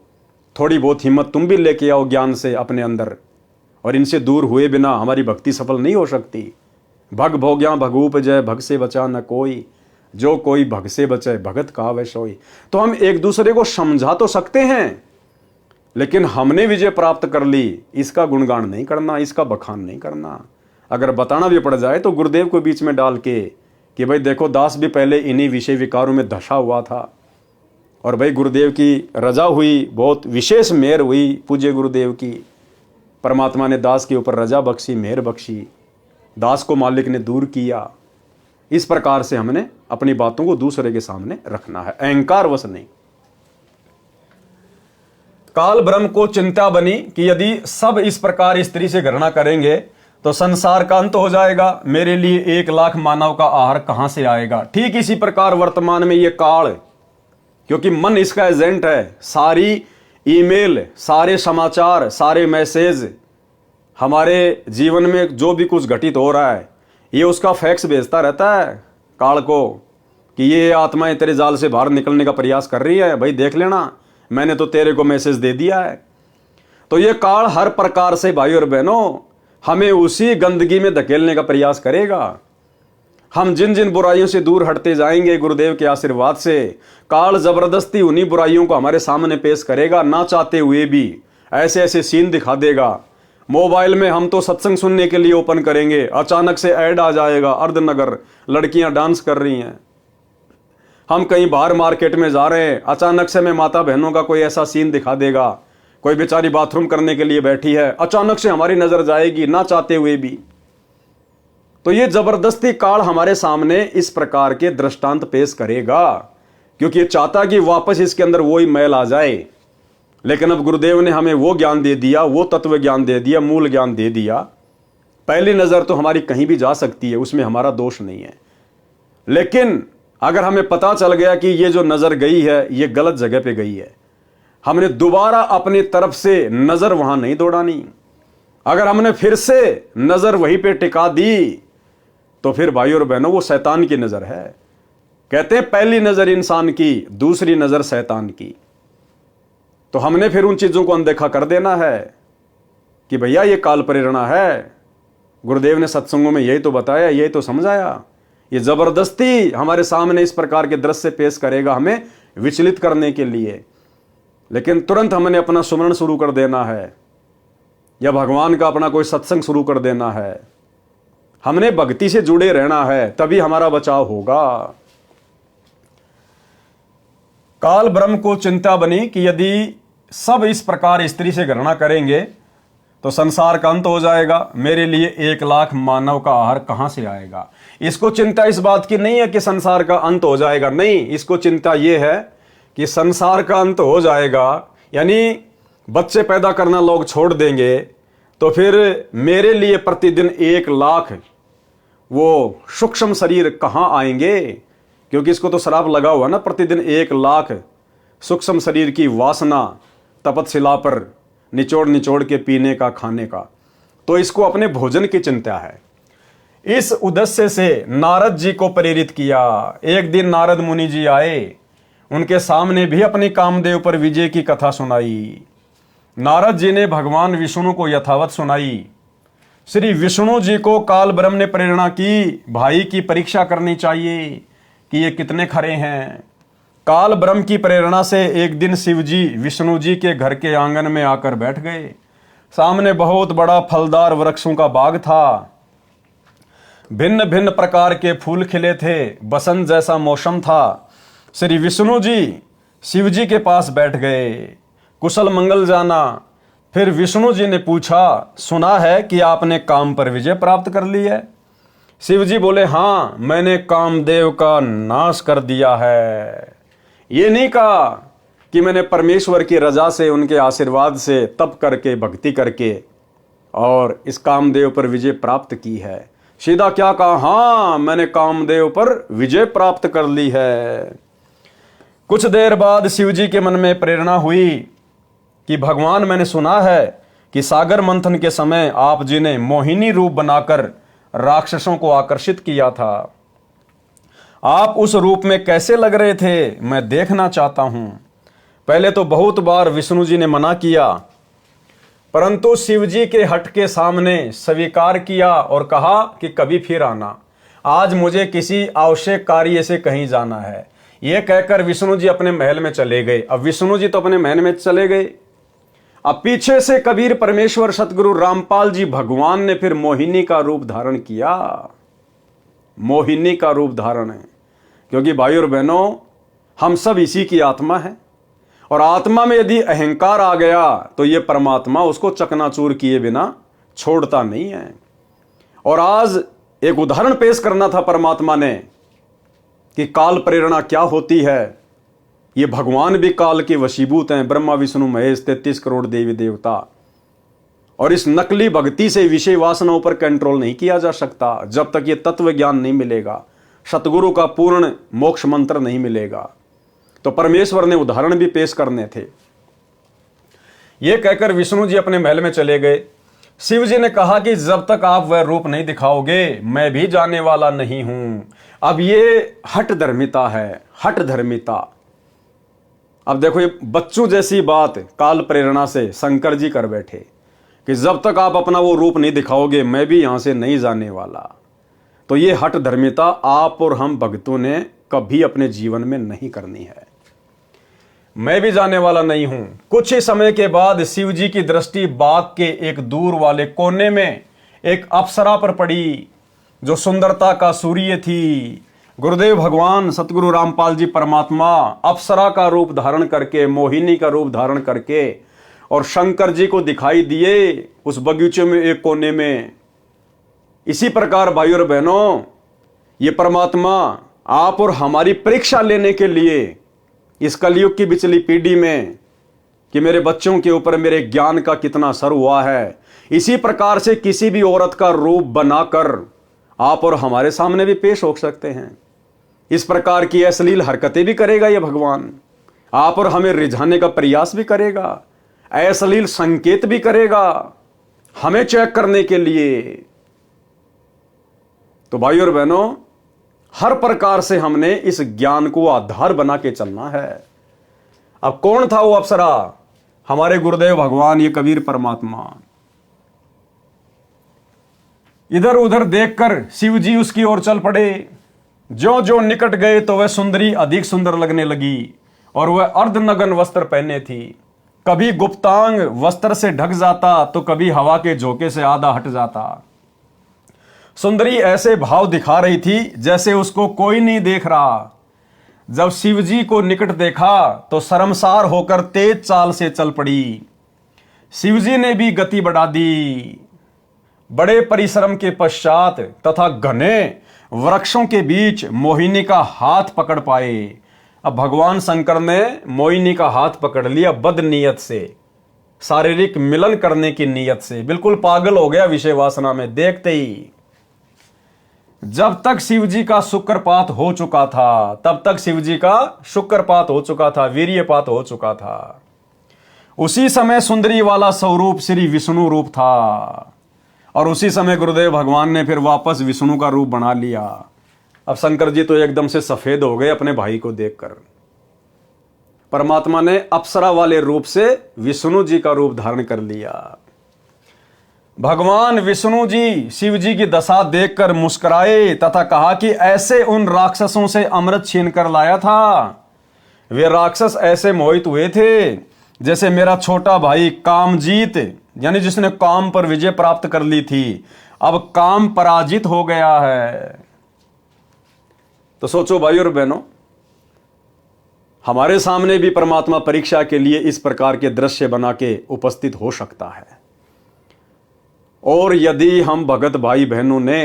Speaker 1: थोड़ी बहुत हिम्मत तुम भी लेके आओ ज्ञान से अपने अंदर। और इनसे दूर हुए बिना हमारी भक्ति सफल नहीं हो सकती। भग भोग्या भगूप जय, भग से बचा न कोई, जो कोई भग से बचे भगत कहावै सोई। तो हम एक दूसरे को समझा तो सकते हैं, लेकिन हमने विजय प्राप्त कर ली, इसका गुणगान नहीं करना, इसका बखान नहीं करना। अगर बताना भी पड़ जाए तो गुरुदेव को बीच में डाल के कि भाई देखो, दास भी पहले इन्हीं विषय विकारों में धसा हुआ था, और भाई गुरुदेव की रजा हुई, बहुत विशेष मेहर हुई पूज्य गुरुदेव की, परमात्मा ने दास के ऊपर रजा बख्शी, मेहर बख्शी, दास को मालिक ने दूर किया। इस प्रकार से हमने अपनी बातों को दूसरे के सामने रखना है, अहंकार वश नहीं। काल ब्रह्म को चिंता बनी कि यदि सब इस प्रकार स्त्री से घृणा करेंगे तो संसार का अंत हो जाएगा, मेरे लिए 1 लाख मानव का आहार कहां से आएगा। ठीक इसी प्रकार वर्तमान में ये काल, क्योंकि मन इसका एजेंट है, सारी ईमेल, सारे समाचार, सारे मैसेज, हमारे जीवन में जो भी कुछ घटित हो रहा है, ये उसका फैक्स भेजता रहता है काल को कि ये आत्माएं तेरे जाल से बाहर निकलने का प्रयास कर रही है, भाई देख लेना, मैंने तो तेरे को मैसेज दे दिया है। तो ये काल हर प्रकार से भाई और बहनों हमें उसी गंदगी में धकेलने का प्रयास करेगा। हम जिन जिन बुराइयों से दूर हटते जाएंगे गुरुदेव के आशीर्वाद से, काल जबरदस्ती उन्हीं बुराइयों को हमारे सामने पेश करेगा, ना चाहते हुए भी ऐसे ऐसे सीन दिखा देगा। मोबाइल में हम तो सत्संग सुनने के लिए ओपन करेंगे, अचानक से ऐड आ जाएगा, अर्धनगर लड़कियां डांस कर रही हैं। हम कहीं बाहर मार्केट में जा रहे हैं, अचानक से मैं माता बहनों का कोई ऐसा सीन दिखा देगा कोई बेचारी बाथरूम करने के लिए बैठी है, अचानक से हमारी नजर जाएगी ना चाहते हुए भी। तो ये जबरदस्ती काल हमारे सामने इस प्रकार के दृष्टांत पेश करेगा, क्योंकि ये चाहता कि वापस इसके अंदर वही मैल आ जाए। लेकिन अब गुरुदेव ने हमें वो ज्ञान दे दिया, वो तत्व ज्ञान दे दिया, मूल ज्ञान दे दिया। पहली नजर तो हमारी कहीं भी जा सकती है, उसमें हमारा दोष नहीं है। लेकिन अगर हमें पता चल गया कि ये जो नजर गई है ये गलत जगह पे गई है, हमने दोबारा अपनी तरफ से नजर वहां नहीं दौड़ानी। अगर हमने फिर से नजर वहीं पे टिका दी तो फिर भाई और बहनों वो शैतान की नजर है। कहते हैं पहली नजर इंसान की, दूसरी नजर शैतान की। तो हमने फिर उन चीजों को अनदेखा कर देना है कि भैया ये काल प्रेरणा है। गुरुदेव ने सत्संगों में यही तो बताया, यही तो समझाया। ये जबरदस्ती हमारे सामने इस प्रकार के दृश्य पेश करेगा हमें विचलित करने के लिए। लेकिन तुरंत हमने अपना सुमरण शुरू कर देना है या भगवान का अपना कोई सत्संग शुरू कर देना है। हमने भक्ति से जुड़े रहना है, तभी हमारा बचाव होगा। काल ब्रह्म को चिंता बनी कि यदि सब इस प्रकार स्त्री से गणना करेंगे तो संसार का अंत हो जाएगा। मेरे लिए 1 लाख मानव का आहार कहां से आएगा। इसको चिंता इस बात की नहीं है कि संसार का अंत हो जाएगा, नहीं, इसको चिंता यह है कि संसार का अंत हो जाएगा, यानी बच्चे पैदा करना लोग छोड़ देंगे, तो फिर मेरे लिए प्रतिदिन 1 लाख वो सूक्ष्म शरीर कहां आएंगे। क्योंकि इसको तो श्राप लगा हुआ ना, प्रतिदिन 1 लाख सूक्ष्म शरीर की वासना तपतशिला पर निचोड़ निचोड़ के पीने का, खाने का। तो इसको अपने भोजन की चिंता है। इस उद्देश्य से नारद जी को प्रेरित किया। एक दिन नारद मुनि जी आए, उनके सामने भी अपनी कामदेव पर विजय की कथा सुनाई। नारद जी ने भगवान विष्णु को यथावत सुनाई। श्री विष्णु जी को काल ब्रह्म ने प्रेरणा की, भाई की परीक्षा करनी चाहिए कि ये कितने खरे हैं। काल ब्रह्म की प्रेरणा से एक दिन शिव जी विष्णु जी के घर के आंगन में आकर बैठ गए। सामने बहुत बड़ा फलदार वृक्षों का बाग था। भिन्न भिन्न प्रकार के फूल खिले थे, बसंत जैसा मौसम था। श्री विष्णु जी शिव जी के पास बैठ गए, कुशल मंगल जाना। फिर विष्णु जी ने पूछा, सुना है कि आपने काम पर विजय प्राप्त कर ली है। शिव जी बोले, हाँ, मैंने कामदेव का नाश कर दिया है। ये नहीं कहा कि मैंने परमेश्वर की रजा से, उनके आशीर्वाद से तप करके, भक्ति करके और इस कामदेव पर विजय प्राप्त की है। सीधा क्या कहा, हाँ, मैंने कामदेव पर विजय प्राप्त कर ली है। कुछ देर बाद शिव जी के मन में प्रेरणा हुई कि भगवान, मैंने सुना है कि सागर मंथन के समय आप जी ने मोहिनी रूप बनाकर राक्षसों को आकर्षित किया था। आप उस रूप में कैसे लग रहे थे, मैं देखना चाहता हूं। पहले तो बहुत बार विष्णु जी ने मना किया, परंतु शिव जी के हट के सामने स्वीकार किया और कहा कि कभी फिर आना, आज मुझे किसी आवश्यक कार्य से कहीं जाना है। यह कहकर विष्णु जी अपने महल में चले गए। अब विष्णु जी तो अपने महल में चले गए, अब पीछे से कबीर परमेश्वर सतगुरु रामपाल जी भगवान ने फिर मोहिनी का रूप धारण किया। मोहिनी का रूप धारण है, क्योंकि भाई और बहनों, हम सब इसी की आत्मा है और आत्मा में यदि अहंकार आ गया तो ये परमात्मा उसको चकनाचूर किए बिना छोड़ता नहीं है। और आज एक उदाहरण पेश करना था परमात्मा ने कि काल प्रेरणा क्या होती है। ये भगवान भी काल के वशीभूत हैं, ब्रह्मा विष्णु महेश 33 करोड़ देवी देवता। और इस नकली भक्ति से विषय वासनाओं पर कंट्रोल नहीं किया जा सकता जब तक ये तत्व ज्ञान नहीं मिलेगा, सतगुरु का पूर्ण मोक्ष मंत्र नहीं मिलेगा। तो परमेश्वर ने उदाहरण भी पेश करने थे। ये कहकर विष्णु जी अपने महल में चले गए। शिव जी ने कहा कि जब तक आप वह रूप नहीं दिखाओगे मैं भी जाने वाला नहीं हूं। अब ये हठ धर्मिता है, हठ धर्मिता। अब देखो, ये बच्चों जैसी बात काल प्रेरणा से शंकर जी कर बैठे कि जब तक आप अपना वो रूप नहीं दिखाओगे मैं भी यहां से नहीं जाने वाला। तो ये हठ धर्मिता आप और हम भक्तों ने कभी अपने जीवन में नहीं करनी है। मैं भी जाने वाला नहीं हूं। कुछ ही समय के बाद शिव जी की दृष्टि बाग के एक दूर वाले कोने में एक अप्सरा पर पड़ी जो सुंदरता का सूर्य थी। गुरुदेव भगवान सतगुरु रामपाल जी परमात्मा अप्सरा का रूप धारण करके, मोहिनी का रूप धारण करके और शंकर जी को दिखाई दिए उस बगीचे में एक कोने में। इसी प्रकार भाइयों और बहनों, ये परमात्मा आप और हमारी परीक्षा लेने के लिए इस कलयुग की बिचली पीढ़ी में कि मेरे बच्चों के ऊपर मेरे ज्ञान का कितना असर हुआ है, इसी प्रकार से किसी भी औरत का रूप बनाकर आप और हमारे सामने भी पेश हो सकते हैं। इस प्रकार की अश्लील हरकतें भी करेगा ये भगवान, आप और हमें रिझाने का प्रयास भी करेगा, अश्लील संकेत भी करेगा हमें चेक करने के लिए। तो भाइयों और बहनों, हर प्रकार से हमने इस ज्ञान को आधार बना के चलना है। अब कौन था वो अप्सरा? हमारे गुरुदेव भगवान, ये कबीर परमात्मा। इधर उधर देखकर शिव जी उसकी ओर चल पड़े। जो जो निकट गए तो वह सुंदरी अधिक सुंदर लगने लगी और वह अर्धनग्न वस्त्र पहने थी। कभी गुप्तांग वस्त्र से ढक जाता तो कभी हवा के झोंके से आधा हट जाता। सुंदरी ऐसे भाव दिखा रही थी जैसे उसको कोई नहीं देख रहा। जब शिवजी को निकट देखा तो शर्मसार होकर तेज चाल से चल पड़ी। शिवजी ने भी गति बढ़ा दी। बड़े परिश्रम के पश्चात तथा घने वृक्षों के बीच मोहिनी का हाथ पकड़ पाए। अब भगवान शंकर ने मोहिनी का हाथ पकड़ लिया बद नीयत से, शारीरिक मिलन करने की नीयत से। बिल्कुल पागल हो गया विषय वासना में देखते ही। जब तक शिवजी का शुक्रपात हो चुका था, तब तक शिवजी का शुक्रपात हो चुका था, वीर्यपात हो चुका था। उसी समय सुंदरी वाला स्वरूप श्री विष्णु रूप था और उसी समय गुरुदेव भगवान ने फिर वापस विष्णु का रूप बना लिया। अब शंकर जी तो एकदम से सफेद हो गए अपने भाई को देखकर। परमात्मा ने अप्सरा वाले रूप से विष्णु जी का रूप धारण कर लिया। भगवान विष्णु जी शिव जी की दशा देखकर मुस्कुराए तथा कहा कि ऐसे उन राक्षसों से अमृत छीन कर लाया था। वे राक्षस ऐसे मोहित हुए थे जैसे मेरा छोटा भाई कामजीत, यानी जिसने काम पर विजय प्राप्त कर ली थी, अब काम पराजित हो गया है। तो सोचो भाई और बहनों, हमारे सामने भी परमात्मा परीक्षा के लिए इस प्रकार के दृश्य बना के उपस्थित हो सकता है। और यदि हम भगत भाई बहनों ने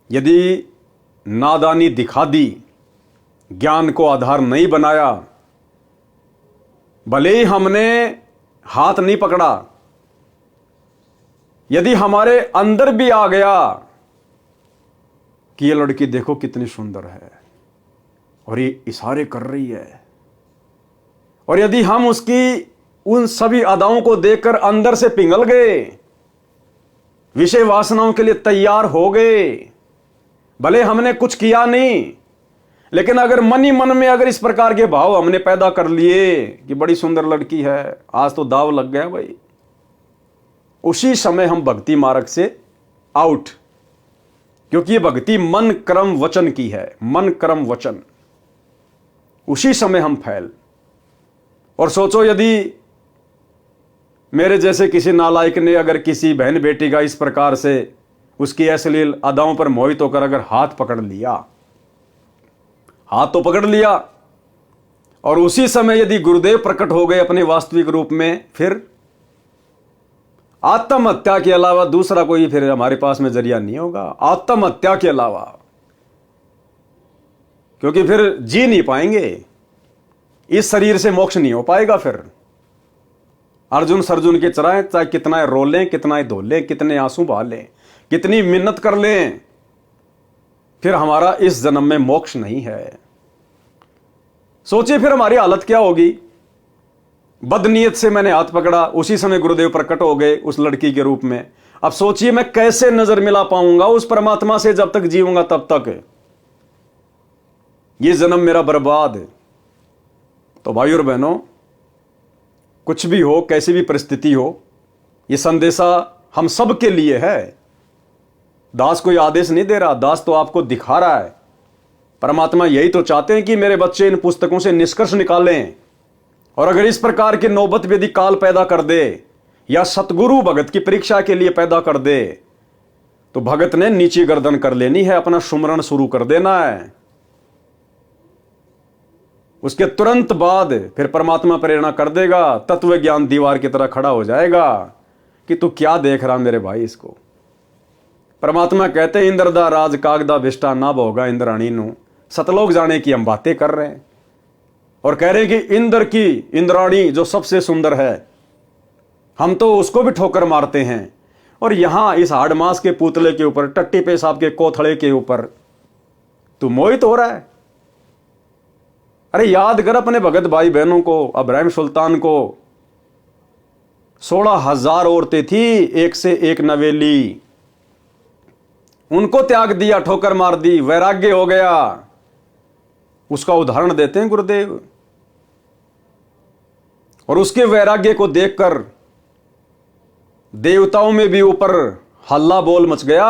Speaker 1: यदि नादानी दिखा दी, ज्ञान को आधार नहीं बनाया, भले ही हमने हाथ नहीं पकड़ा, यदि हमारे अंदर भी आ गया कि ये लड़की देखो कितनी सुंदर है और ये इशारे कर रही है, और यदि हम उसकी उन सभी अदाओं को देखकर अंदर से पिघल गए, विषय वासनाओं के लिए तैयार हो गए, भले हमने कुछ किया नहीं, लेकिन अगर मन ही मन में अगर इस प्रकार के भाव हमने पैदा कर लिए कि बड़ी सुंदर लड़की है, आज तो दाव लग गया भाई, उसी समय हम भक्ति मार्ग से आउट। क्योंकि ये भक्ति मन कर्म वचन की है, मन कर्म वचन, उसी समय हम फैल। और सोचो यदि मेरे जैसे किसी नालायक ने अगर किसी बहन बेटी का इस प्रकार से उसकी अश्लील अदाओं पर मोहित होकर अगर हाथ पकड़ लिया, हाथ तो पकड़ लिया, और उसी समय यदि गुरुदेव प्रकट हो गए अपने वास्तविक रूप में, फिर आत्महत्या के अलावा दूसरा कोई फिर हमारे पास में जरिया नहीं होगा, आत्महत्या के अलावा। क्योंकि फिर जी नहीं पाएंगे, इस शरीर से मोक्ष नहीं हो पाएगा। फिर अर्जुन सर्जुन के चराएं, चाहे कितना रोलें, कितना धोलें, कितने आंसू बहा लें, कितनी मिन्नत कर लें, फिर हमारा इस जन्म में मोक्ष नहीं है। सोचिए फिर हमारी हालत क्या होगी। बदनीयत से मैंने हाथ पकड़ा, उसी समय गुरुदेव प्रकट हो गए उस लड़की के रूप में। अब सोचिए मैं कैसे नजर मिला पाऊंगा उस परमात्मा से, जब तक जीऊंगा तब तक ये जन्म मेरा बर्बाद है। तो भाई और बहनों, कुछ भी हो, कैसी भी परिस्थिति हो, ये संदेशा हम सब के लिए है। दास कोई आदेश नहीं दे रहा, दास तो आपको दिखा रहा है। परमात्मा यही तो चाहते हैं कि मेरे बच्चे इन पुस्तकों से निष्कर्ष निकालें, और अगर इस प्रकार की नौबत यदि काल पैदा कर दे या सतगुरु भगत की परीक्षा के लिए पैदा कर दे, तो भगत ने नीची गर्दन कर लेनी है, अपना सुमरण शुरू कर देना है। उसके तुरंत बाद फिर परमात्मा प्रेरणा कर देगा, तत्व ज्ञान दीवार की तरह खड़ा हो जाएगा कि तू क्या देख रहा मेरे भाई इसको। परमात्मा कहते हैं इंद्र दा राज कागदा भिष्टा ना भोगा इंद्राणी नु। सतलोक जाने की हम बातें कर रहे हैं और कह रहे हैं कि इंद्र की इंद्राणी जो सबसे सुंदर है, हम तो उसको भी ठोकर मारते हैं। और यहां इस हाड़ मास के पुतले के ऊपर, टट्टी पेशाब के कोथड़े के ऊपर तू मोहित हो रहा है। अरे याद कर अपने भगत भाई बहनों को, अब्राहिम सुल्तान को 16,000 औरतें थी, एक से एक नवेली, उनको त्याग दिया, ठोकर मार दी, वैराग्य हो गया। उसका उदाहरण देते हैं गुरुदेव। और उसके वैराग्य को देखकर देवताओं में भी ऊपर हल्ला बोल मच गया।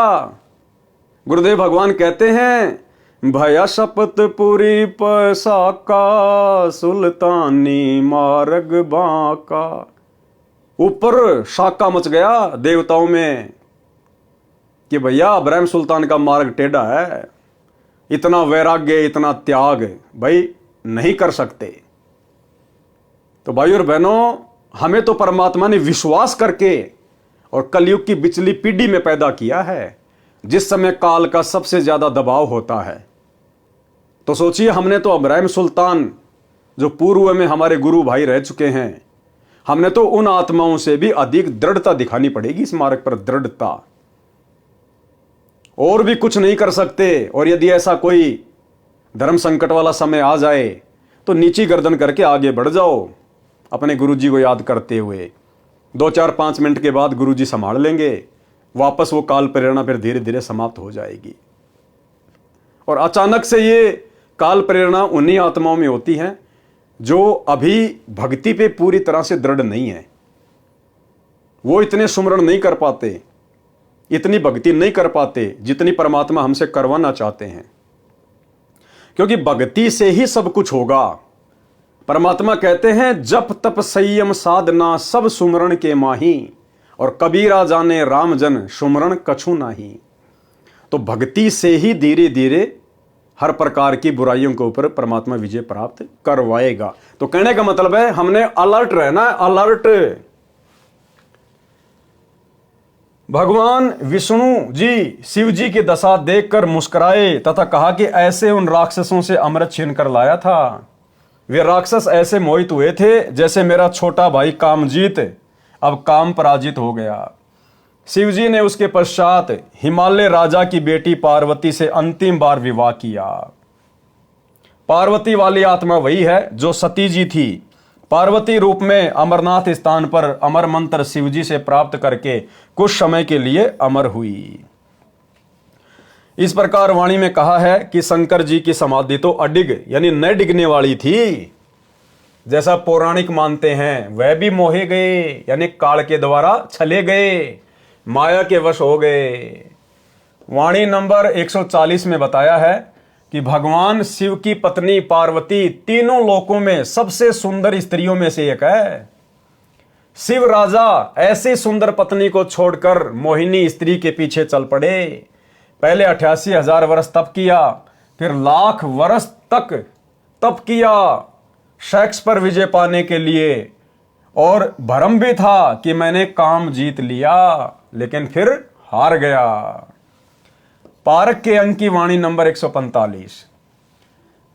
Speaker 1: गुरुदेव भगवान कहते हैं भया शपथ पूरी पैसा का सुल्तानी मार्ग बाका। ऊपर शाका मच गया देवताओं में कि भैया इब्राहिम सुल्तान का मार्ग टेढ़ा है, इतना वैराग्य, इतना त्याग भाई नहीं कर सकते। तो भाई और बहनों, हमें तो परमात्मा ने विश्वास करके और कलयुग की बिचली पीढ़ी में पैदा किया है, जिस समय काल का सबसे ज्यादा दबाव होता है। तो सोचिए, हमने तो इब्राहिम सुल्तान जो पूर्व में हमारे गुरु भाई रह चुके हैं, हमने तो उन आत्माओं से भी अधिक दृढ़ता दिखानी पड़ेगी इस मार्ग पर, दृढ़ता। और भी कुछ नहीं कर सकते। और यदि ऐसा कोई धर्म संकट वाला समय आ जाए तो नीची गर्दन करके आगे बढ़ जाओ, अपने गुरुजी को याद करते हुए। 2-4-5 मिनट के बाद गुरुजी संभाल लेंगे, वापस वो काल प्रेरणा फिर धीरे धीरे समाप्त हो जाएगी। और अचानक से ये काल प्रेरणा उन्हीं आत्माओं में होती है जो अभी भक्ति पे पूरी तरह से दृढ़ नहीं है। वो इतने सुमरण नहीं कर पाते, इतनी भक्ति नहीं कर पाते जितनी परमात्मा हमसे करवाना चाहते हैं, क्योंकि भक्ति से ही सब कुछ होगा। परमात्मा कहते हैं जप तप संयम साधना सब सुमरण के माही, और कबीरा जाने राम जन सुमरण कछु नाही। तो भक्ति से ही धीरे धीरे हर प्रकार की बुराइयों के ऊपर परमात्मा विजय प्राप्त करवाएगा। तो कहने का मतलब है हमने अलर्ट रहना है, अलर्ट। भगवान विष्णु जी शिव जी की दशा देखकर मुस्कुराए तथा कहा कि ऐसे उन राक्षसों से अमृत छीन कर लाया था। वे राक्षस ऐसे मोहित हुए थे जैसे मेरा छोटा भाई कामजीत अब काम पराजित हो गया। शिव जी ने उसके पश्चात हिमालय राजा की बेटी पार्वती से अंतिम बार विवाह किया। पार्वती वाली आत्मा वही है जो सती जी थी। पार्वती रूप में अमरनाथ स्थान पर अमर मंत्र शिवजी से प्राप्त करके कुछ समय के लिए अमर हुई। इस प्रकार वाणी में कहा है कि शंकर जी की समाधि तो अडिग यानी न डिगने वाली थी, जैसा पौराणिक मानते हैं। वह भी मोहे गए यानी काल के द्वारा छले गए, माया के वश हो गए। वाणी नंबर 140 में बताया है कि भगवान शिव की पत्नी पार्वती तीनों लोकों में सबसे सुंदर स्त्रियों में से एक है। शिव राजा ऐसी सुंदर पत्नी को छोड़कर मोहिनी स्त्री के पीछे चल पड़े। पहले 88,000 वर्ष तप किया, फिर लाख वर्ष तक तप किया सेक्स पर विजय पाने के लिए, और भ्रम भी था कि मैंने काम जीत लिया, लेकिन फिर हार गया। पारक के अंक की वाणी नंबर 145।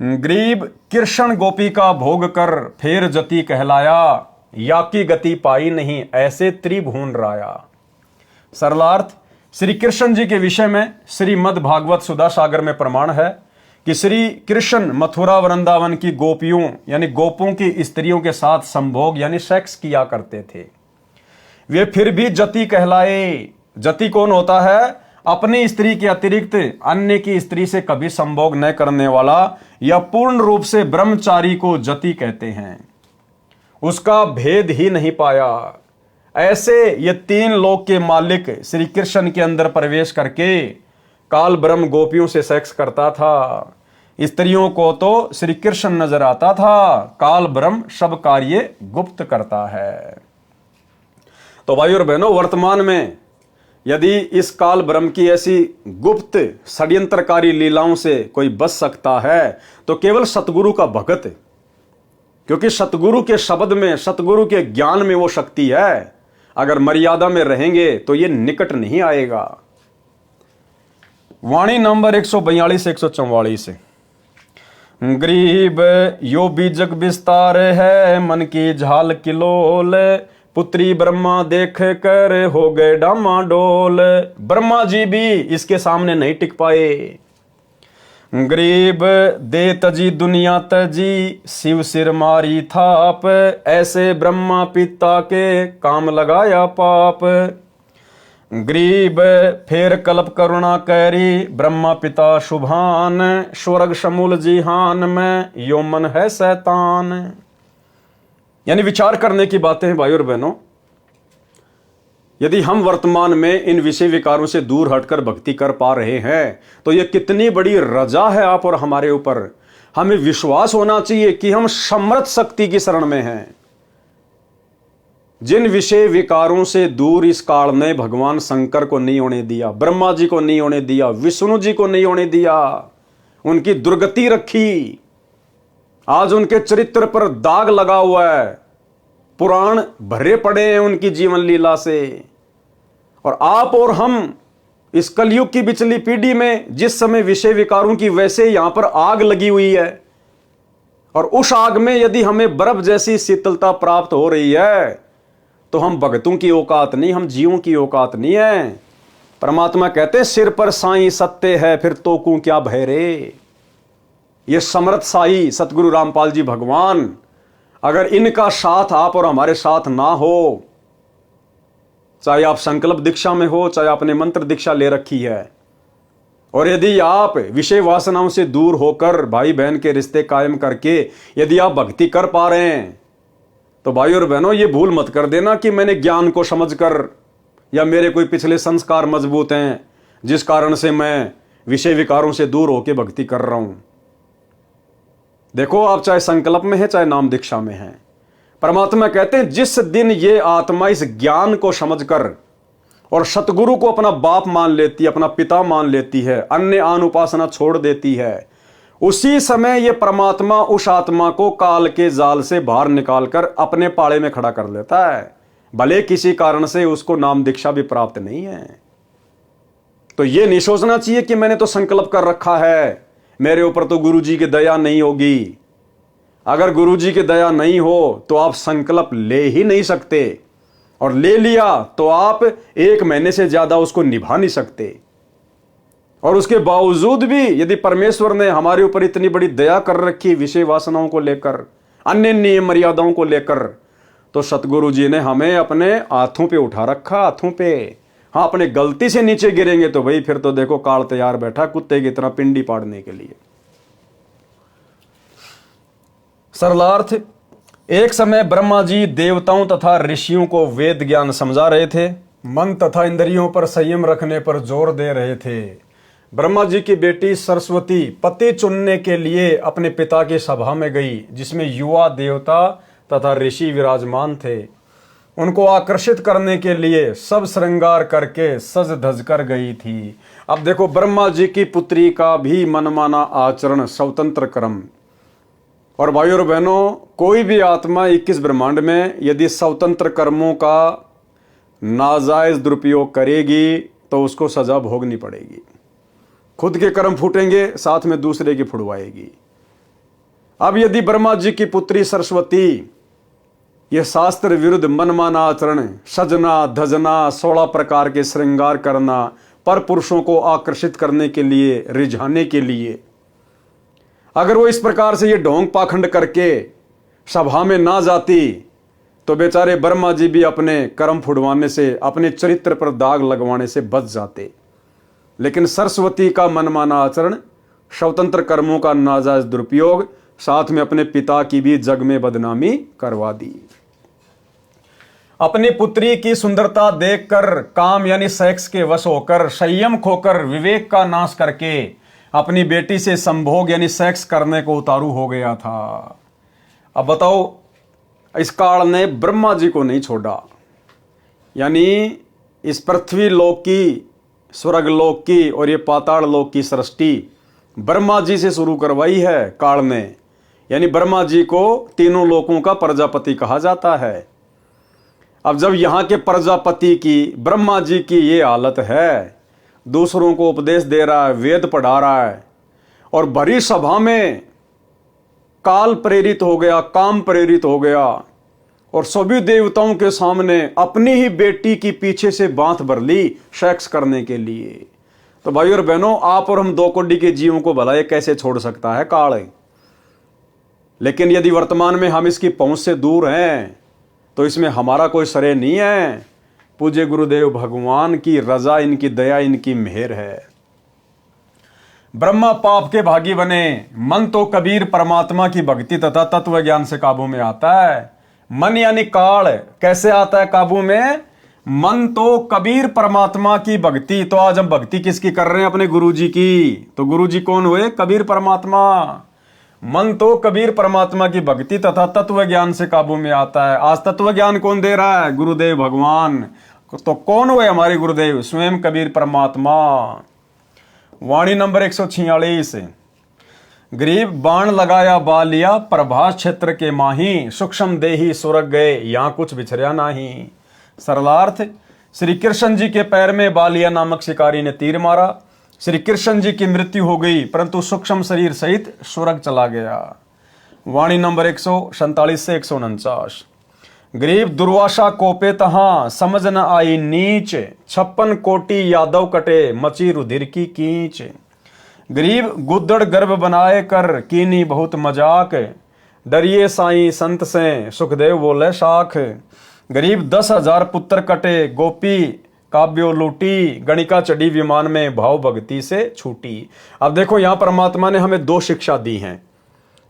Speaker 1: गरीब कृष्ण गोपी का भोग कर फेर जति कहलाया, या की गति पाई नहीं ऐसे त्रिभुवन राया। सरलार्थ, श्री कृष्ण जी के विषय में श्रीमद् भागवत सुधा सागर में प्रमाण है कि श्री कृष्ण मथुरा वृंदावन की गोपियों यानी गोपों की स्त्रियों के साथ संभोग यानी सेक्स किया करते थे। वे फिर भी जति कहलाए। जति कौन होता है? अपनी स्त्री के अतिरिक्त अन्य की स्त्री से कभी संभोग न करने वाला या पूर्ण रूप से ब्रह्मचारी को जति कहते हैं। उसका भेद ही नहीं पाया। ऐसे ये 3 लोक के मालिक श्री कृष्ण के अंदर प्रवेश करके काल ब्रह्म गोपियों से सेक्स करता था। स्त्रियों को तो श्री कृष्ण नजर आता था, काल ब्रह्म सब कार्य गुप्त करता है। तो भाई और बहनों, वर्तमान में यदि इस काल ब्रह्म की ऐसी गुप्त षड्यंत्रकारी लीलाओं से कोई बच सकता है तो केवल सतगुरु का भगत क्योंकि सतगुरु के शब्द में, सतगुरु के ज्ञान में वो शक्ति है। अगर मर्यादा में रहेंगे तो ये निकट नहीं आएगा। वाणी नंबर 142 से 144। गरीब यो बीजक विस्तार है, मन की झाल किलोल, पुत्री ब्रह्मा देख कर हो गए डामाडोल। ब्रह्मा जी भी इसके सामने नहीं टिक पाए। गरीब दे तजी दुनिया तजी, शिव सिर मारी थाप, ऐसे ब्रह्मा पिता के काम लगाया पाप। गरीब फेर कल्प करुणा कैरी, ब्रह्मा पिता शुभान, स्वर्ग शमूल जिहान में यो मन है शैतान। यानी विचार करने की बातें हैं भाई और बहनों। यदि हम वर्तमान में इन विषय विकारों से दूर हटकर भक्ति कर पा रहे हैं तो यह कितनी बड़ी रजा है आप और हमारे ऊपर। हमें विश्वास होना चाहिए कि हम समर्थ शक्ति की शरण में हैं। जिन विषय विकारों से दूर इस काल ने भगवान शंकर को नहीं होने दिया, ब्रह्मा जी को नहीं होने दिया, विष्णु जी को नहीं होने दिया, उनकी दुर्गति रखी। आज उनके चरित्र पर दाग लगा हुआ है, पुराण भरे पड़े हैं उनकी जीवन लीला से। और आप और हम इस कलयुग की पिछली पीढ़ी में जिस समय विषय विकारों की वैसे यहां पर आग लगी हुई है, और उस आग में यदि हमें बर्फ जैसी शीतलता प्राप्त हो रही है तो हम भगतों की औकात नहीं, हम जीवों की औकात नहीं है। परमात्मा कहते सिर पर साईं सत्य है, फिर तोकू क्या भय रे। ये समर्थ साई सतगुरु रामपाल जी भगवान, अगर इनका साथ आप और हमारे साथ ना हो, चाहे आप संकल्प दीक्षा में हो, चाहे आपने मंत्र दीक्षा ले रखी है, और यदि आप विषय वासनाओं से दूर होकर भाई बहन के रिश्ते कायम करके यदि आप भक्ति कर पा रहे हैं, तो भाई और बहनों ये भूल मत कर देना कि मैंने ज्ञान को समझकर या मेरे कोई पिछले संस्कार मजबूत हैं जिस कारण से मैं विषय विकारों से दूर होकर भक्ति कर रहा हूं। देखो, आप चाहे संकल्प में है चाहे नाम दीक्षा में है, परमात्मा कहते हैं जिस दिन ये आत्मा इस ज्ञान को समझकर और सतगुरु को अपना बाप मान लेती है, अपना पिता मान लेती है, अन्य आन उपासना छोड़ देती है, उसी समय ये परमात्मा उस आत्मा को काल के जाल से बाहर निकालकर अपने पाड़े में खड़ा कर लेता है, भले किसी कारण से उसको नाम दीक्षा भी प्राप्त नहीं है। तो ये नहीं सोचना चाहिए कि मैंने तो संकल्प कर रखा है, मेरे ऊपर तो गुरु जी की दया नहीं होगी। अगर गुरु जी की दया नहीं हो तो आप संकल्प ले ही नहीं सकते, और ले लिया तो आप 1 महीने से ज्यादा उसको निभा नहीं सकते। और उसके बावजूद भी यदि परमेश्वर ने हमारे ऊपर इतनी बड़ी दया कर रखी विषय वासनाओं को लेकर, अन्य नियम मर्यादाओं को लेकर, तो सतगुरु जी ने हमें अपने हाथों पे उठा रखा, हाथों पे। हाँ, अपने गलती से नीचे गिरेंगे तो भाई फिर तो देखो काल तैयार बैठा कुत्ते की तरह पिंडी पाड़ने के लिए। सरलार्थ, एक समय ब्रह्मा जी देवताओं तथा ऋषियों को वेद ज्ञान समझा रहे थे, मन तथा इंद्रियों पर संयम रखने पर जोर दे रहे थे। ब्रह्मा जी की बेटी सरस्वती पति चुनने के लिए अपने पिता की सभा में गई, जिसमें युवा देवता तथा ऋषि विराजमान थे। उनको आकर्षित करने के लिए सब श्रृंगार करके सज धज कर गई थी। अब देखो, ब्रह्मा जी की पुत्री का भी मनमाना आचरण, स्वतंत्र कर्म। और भाई और बहनों, कोई भी आत्मा 21 ब्रह्मांड में यदि स्वतंत्र कर्मों का नाजायज दुरुपयोग करेगी तो उसको सजा भोगनी पड़ेगी। खुद के कर्म फूटेंगे, साथ में दूसरे की फुड़वाएगी। अब यदि ब्रह्मा जी की पुत्री सरस्वती यह शास्त्र विरुद्ध मनमाना आचरण, सजना धजना, 16 प्रकार के श्रृंगार करना, पर पुरुषों को आकर्षित करने के लिए, रिझाने के लिए, अगर वो इस प्रकार से ये ढोंग पाखंड करके सभा में ना जाती तो बेचारे ब्रह्मा जी भी अपने कर्म फुड़वाने से, अपने चरित्र पर दाग लगवाने से बच जाते। लेकिन सरस्वती का मनमाना आचरण, स्वतंत्र कर्मों का नाजायज दुरुपयोग, साथ में अपने पिता की भी जग में बदनामी करवा दी। अपनी पुत्री की सुंदरता देखकर काम यानी सेक्स के वश होकर, संयम खोकर, विवेक का नाश करके अपनी बेटी से संभोग यानी सेक्स करने को उतारू हो गया था। अब बताओ, इस काल ने ब्रह्मा जी को नहीं छोड़ा, यानी इस पृथ्वी लोक की, स्वर्ग लोक की और ये पाताल लोक की सृष्टि ब्रह्मा जी से शुरू करवाई है काल ने। यानी ब्रह्मा जी को तीनों लोकों का प्रजापति कहा जाता है। अब जब यहां के प्रजापति की, ब्रह्मा जी की ये हालत है, दूसरों को उपदेश दे रहा है, वेद पढ़ा रहा है, और भरी सभा में काल प्रेरित हो गया, काम प्रेरित हो गया, और सभी देवताओं के सामने अपनी ही बेटी की पीछे से बांध भर ली सेक्स करने के लिए। तो भाई और बहनों, आप और हम दो कोटि के जीवों को भला ये कैसे छोड़ सकता है काल। लेकिन यदि वर्तमान में हम इसकी पहुंच से दूर हैं तो इसमें हमारा कोई श्रेय नहीं है। पूज्य गुरुदेव भगवान की रजा, इनकी दया, इनकी मेहर है। ब्रह्मा पाप के भागी बने, मन तो कबीर परमात्मा की भक्ति तथा तत्व ज्ञान से काबू में आता है। मन यानी काल कैसे आता है काबू में? मन तो कबीर परमात्मा की भक्ति। तो आज हम भक्ति किसकी कर रहे हैं? अपने गुरुजी की। तो गुरुजी कौन हुए? कबीर परमात्मा। मन तो कबीर परमात्मा की भक्ति तथा तत्व ज्ञान से काबू में आता है। आज तत्व ज्ञान कौन दे रहा है? गुरुदेव भगवान। तो कौन हुए हमारे गुरुदेव? स्वयं कबीर परमात्मा। वाणी नंबर 146। गरीब बाण लगाया बालिया, प्रभास क्षेत्र के माही, सूक्ष्म देही सुरग गए, यहां कुछ बिछरिया नाही। सरलार्थ, श्री कृष्ण जी के पैर में बालिया नामक शिकारी ने तीर मारा। श्री कृष्ण जी की मृत्यु हो गई, परंतु सूक्ष्म शरीर सहित स्वर्ग चला गया। वाणी नंबर 147 से 149। गरीब दुर्वासा कोपे तहां, समझ न आई नीच, 56 कोटि यादव कटे, मची रुधिर की कीच। गरीब गुद्दड़ गर्भ बनाए कर, कीनी बहुत मजाक, डरिए साईं संत से, सुखदेव बोले शाख। गरीब 10,000 पुत्र कटे, गोपी काव्यो लूटी, गणिका चढ़ी विमान में, भाव भक्ति से छूटी। अब देखो यहां परमात्मा ने हमें 2 शिक्षा दी हैं।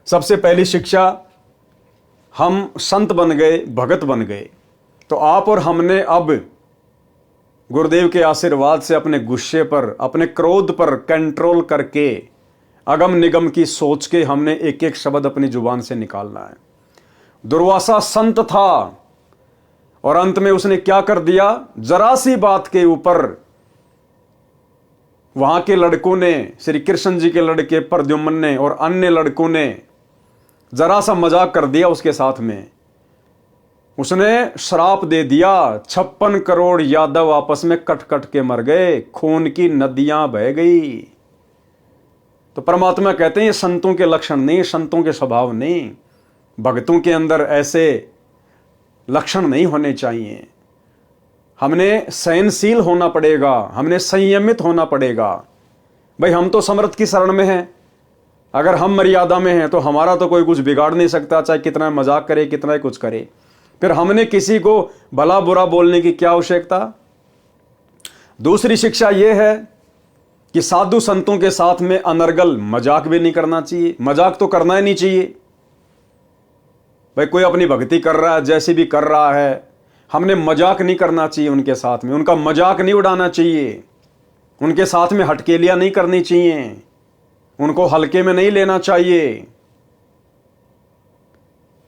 Speaker 1: सबसे पहली शिक्षा, हम संत बन गए, भगत बन गए। तो आप और हमने अब गुरुदेव के आशीर्वाद से अपने गुस्से पर, अपने क्रोध पर कंट्रोल करके, अगम निगम की सोच के हमने एक एक शब्द अपनी जुबान से निकालना है। दुर्वासा संत था और अंत में उसने क्या कर दिया? जरा सी बात के ऊपर वहां के लड़कों ने, श्री कृष्ण जी के लड़के प्रद्युम्न ने और अन्य लड़कों ने जरा सा मजाक कर दिया उसके साथ में। उसने श्राप दे दिया। 56 करोड़ यादव आपस में कट कट के मर गए, खून की नदियां बह गई। तो परमात्मा कहते हैं ये संतों के लक्षण नहीं, संतों के स्वभाव नहीं, भक्तों के अंदर ऐसे लक्षण नहीं होने चाहिए। हमने सहनशील होना पड़ेगा, हमने संयमित होना पड़ेगा। भाई हम तो समर्थ की शरण में हैं, अगर हम मर्यादा में हैं तो हमारा तो कोई कुछ बिगाड़ नहीं सकता, चाहे कितना मजाक करे, कितना कुछ करे। फिर हमने किसी को भला बुरा बोलने की क्या आवश्यकता? दूसरी शिक्षा यह है कि साधु संतों के साथ में अनर्गल मजाक भी नहीं करना चाहिए। मजाक तो करना ही नहीं चाहिए। भाई कोई अपनी भक्ति कर रहा है, जैसे भी कर रहा है, हमने मजाक नहीं करना चाहिए उनके साथ में, उनका मजाक नहीं उड़ाना चाहिए, उनके साथ में हटकेलियां नहीं करनी चाहिए, उनको हल्के में नहीं लेना चाहिए।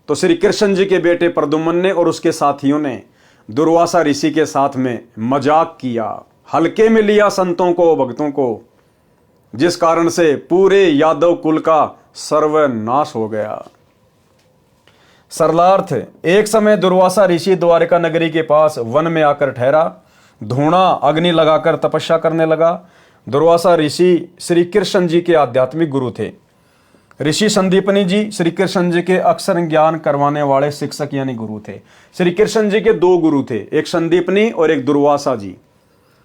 Speaker 1: तो श्री कृष्ण जी के बेटे प्रद्युम्न ने और उसके साथियों ने दुर्वासा ऋषि के साथ में मजाक किया, हल्के में लिया संतों को, भक्तों को, जिस कारण से पूरे यादव कुल का सर्वनाश हो गया। सरलार्थ, एक समय दुर्वासा ऋषि द्वारिका नगरी के पास वन में आकर ठहरा, धूणा अग्नि लगाकर तपस्या करने लगा। दुर्वासा ऋषि श्री कृष्ण जी के आध्यात्मिक गुरु थे। ऋषि संदीपनी जी श्री कृष्ण जी के अक्षर ज्ञान करवाने वाले शिक्षक यानी गुरु थे। श्री कृष्ण जी के 2 गुरु थे, एक संदीपनी और एक दुर्वासा जी।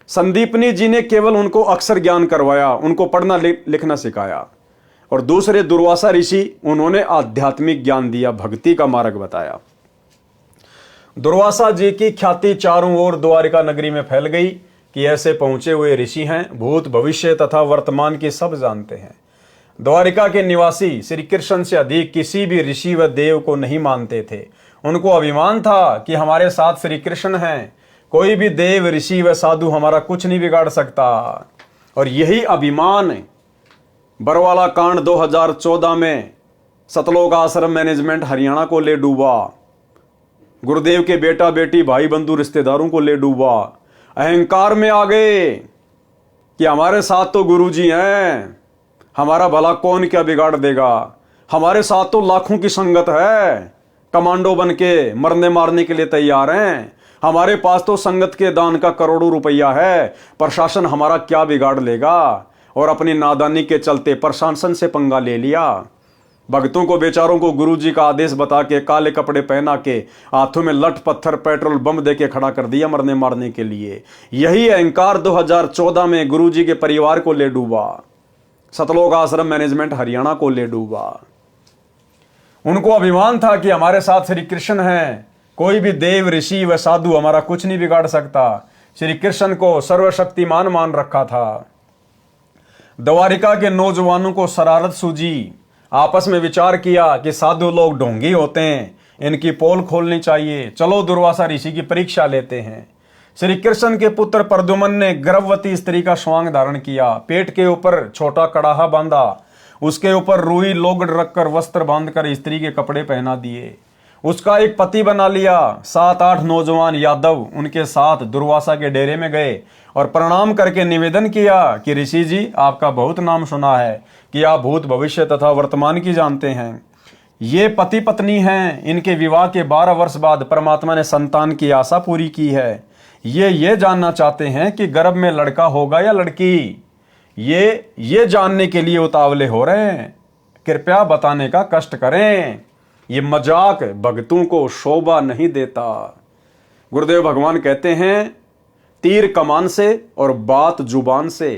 Speaker 1: संदीपनी जी ने केवल उनको अक्षर ज्ञान करवाया, उनको पढ़ना लिखना सिखाया, और दूसरे दुर्वासा ऋषि, उन्होंने आध्यात्मिक ज्ञान दिया, भक्ति का मार्ग बताया। दुर्वासा जी की ख्याति चारों ओर द्वारिका नगरी में फैल गई कि ऐसे पहुंचे हुए ऋषि हैं, भूत भविष्य तथा वर्तमान की सब जानते हैं। द्वारिका के निवासी श्री कृष्ण से अधिक किसी भी ऋषि व देव को नहीं मानते थे। उनको अभिमान था कि हमारे साथ श्री कृष्ण हैं, कोई भी देव ऋषि व साधु हमारा कुछ नहीं बिगाड़ सकता। और यही अभिमान बरवाला कांड 2014 में सतलोक आश्रम मैनेजमेंट हरियाणा को ले डूबा, गुरुदेव के बेटा बेटी भाई बंधु रिश्तेदारों को ले डूबा। अहंकार में आ गए कि हमारे साथ तो गुरुजी हैं, हमारा भला कौन क्या बिगाड़ देगा। हमारे साथ तो लाखों की संगत है, कमांडो बन के मरने मारने के लिए तैयार हैं। हमारे पास तो संगत के दान का करोड़ों रुपया है, प्रशासन हमारा क्या बिगाड़ लेगा। और अपनी नादानी के चलते प्रशासन से पंगा ले लिया। भक्तों को बेचारों को गुरुजी का आदेश बता के काले कपड़े पहना के हाथों में लठ पत्थर पेट्रोल बम दे के खड़ा कर दिया मरने मारने के लिए। यही अहंकार 2014 में गुरुजी के परिवार को ले डूबा, सतलोक आश्रम मैनेजमेंट हरियाणा को ले डूबा। उनको अभिमान था कि हमारे साथ श्री कृष्ण हैं, कोई भी देव ऋषि व साधु हमारा कुछ नहीं बिगाड़ सकता। श्री कृष्ण को सर्वशक्तिमान मान रखा था। द्वारिका के नौजवानों को शरारत सूझी, आपस में विचार किया कि साधु लोग ढोंगी होते हैं, इनकी पोल खोलनी चाहिए, चलो दुर्वासा ऋषि की परीक्षा लेते हैं। श्री कृष्ण के पुत्र प्रद्युम्न ने गर्भवती स्त्री का स्वांग धारण किया, पेट के ऊपर छोटा कड़ाहा बांधा, उसके ऊपर रुई लोगड़ रखकर वस्त्र बांधकर स्त्री के कपड़े पहना दिए, उसका एक पति बना लिया। 7-8 नौजवान यादव उनके साथ दुर्वासा के डेरे में गए और प्रणाम करके निवेदन किया कि ऋषि जी, आपका बहुत नाम सुना है कि आप भूत भविष्य तथा वर्तमान की जानते हैं। ये पति पत्नी हैं, इनके विवाह के 12 वर्ष बाद परमात्मा ने संतान की आशा पूरी की है। ये जानना चाहते हैं कि गर्भ में लड़का होगा या लड़की। ये जानने के लिए उतावले हो रहे हैं, कृपया बताने का कष्ट करें। ये मजाक भक्तों को शोभा नहीं देता। गुरुदेव भगवान कहते हैं, तीर कमान से और बात जुबान से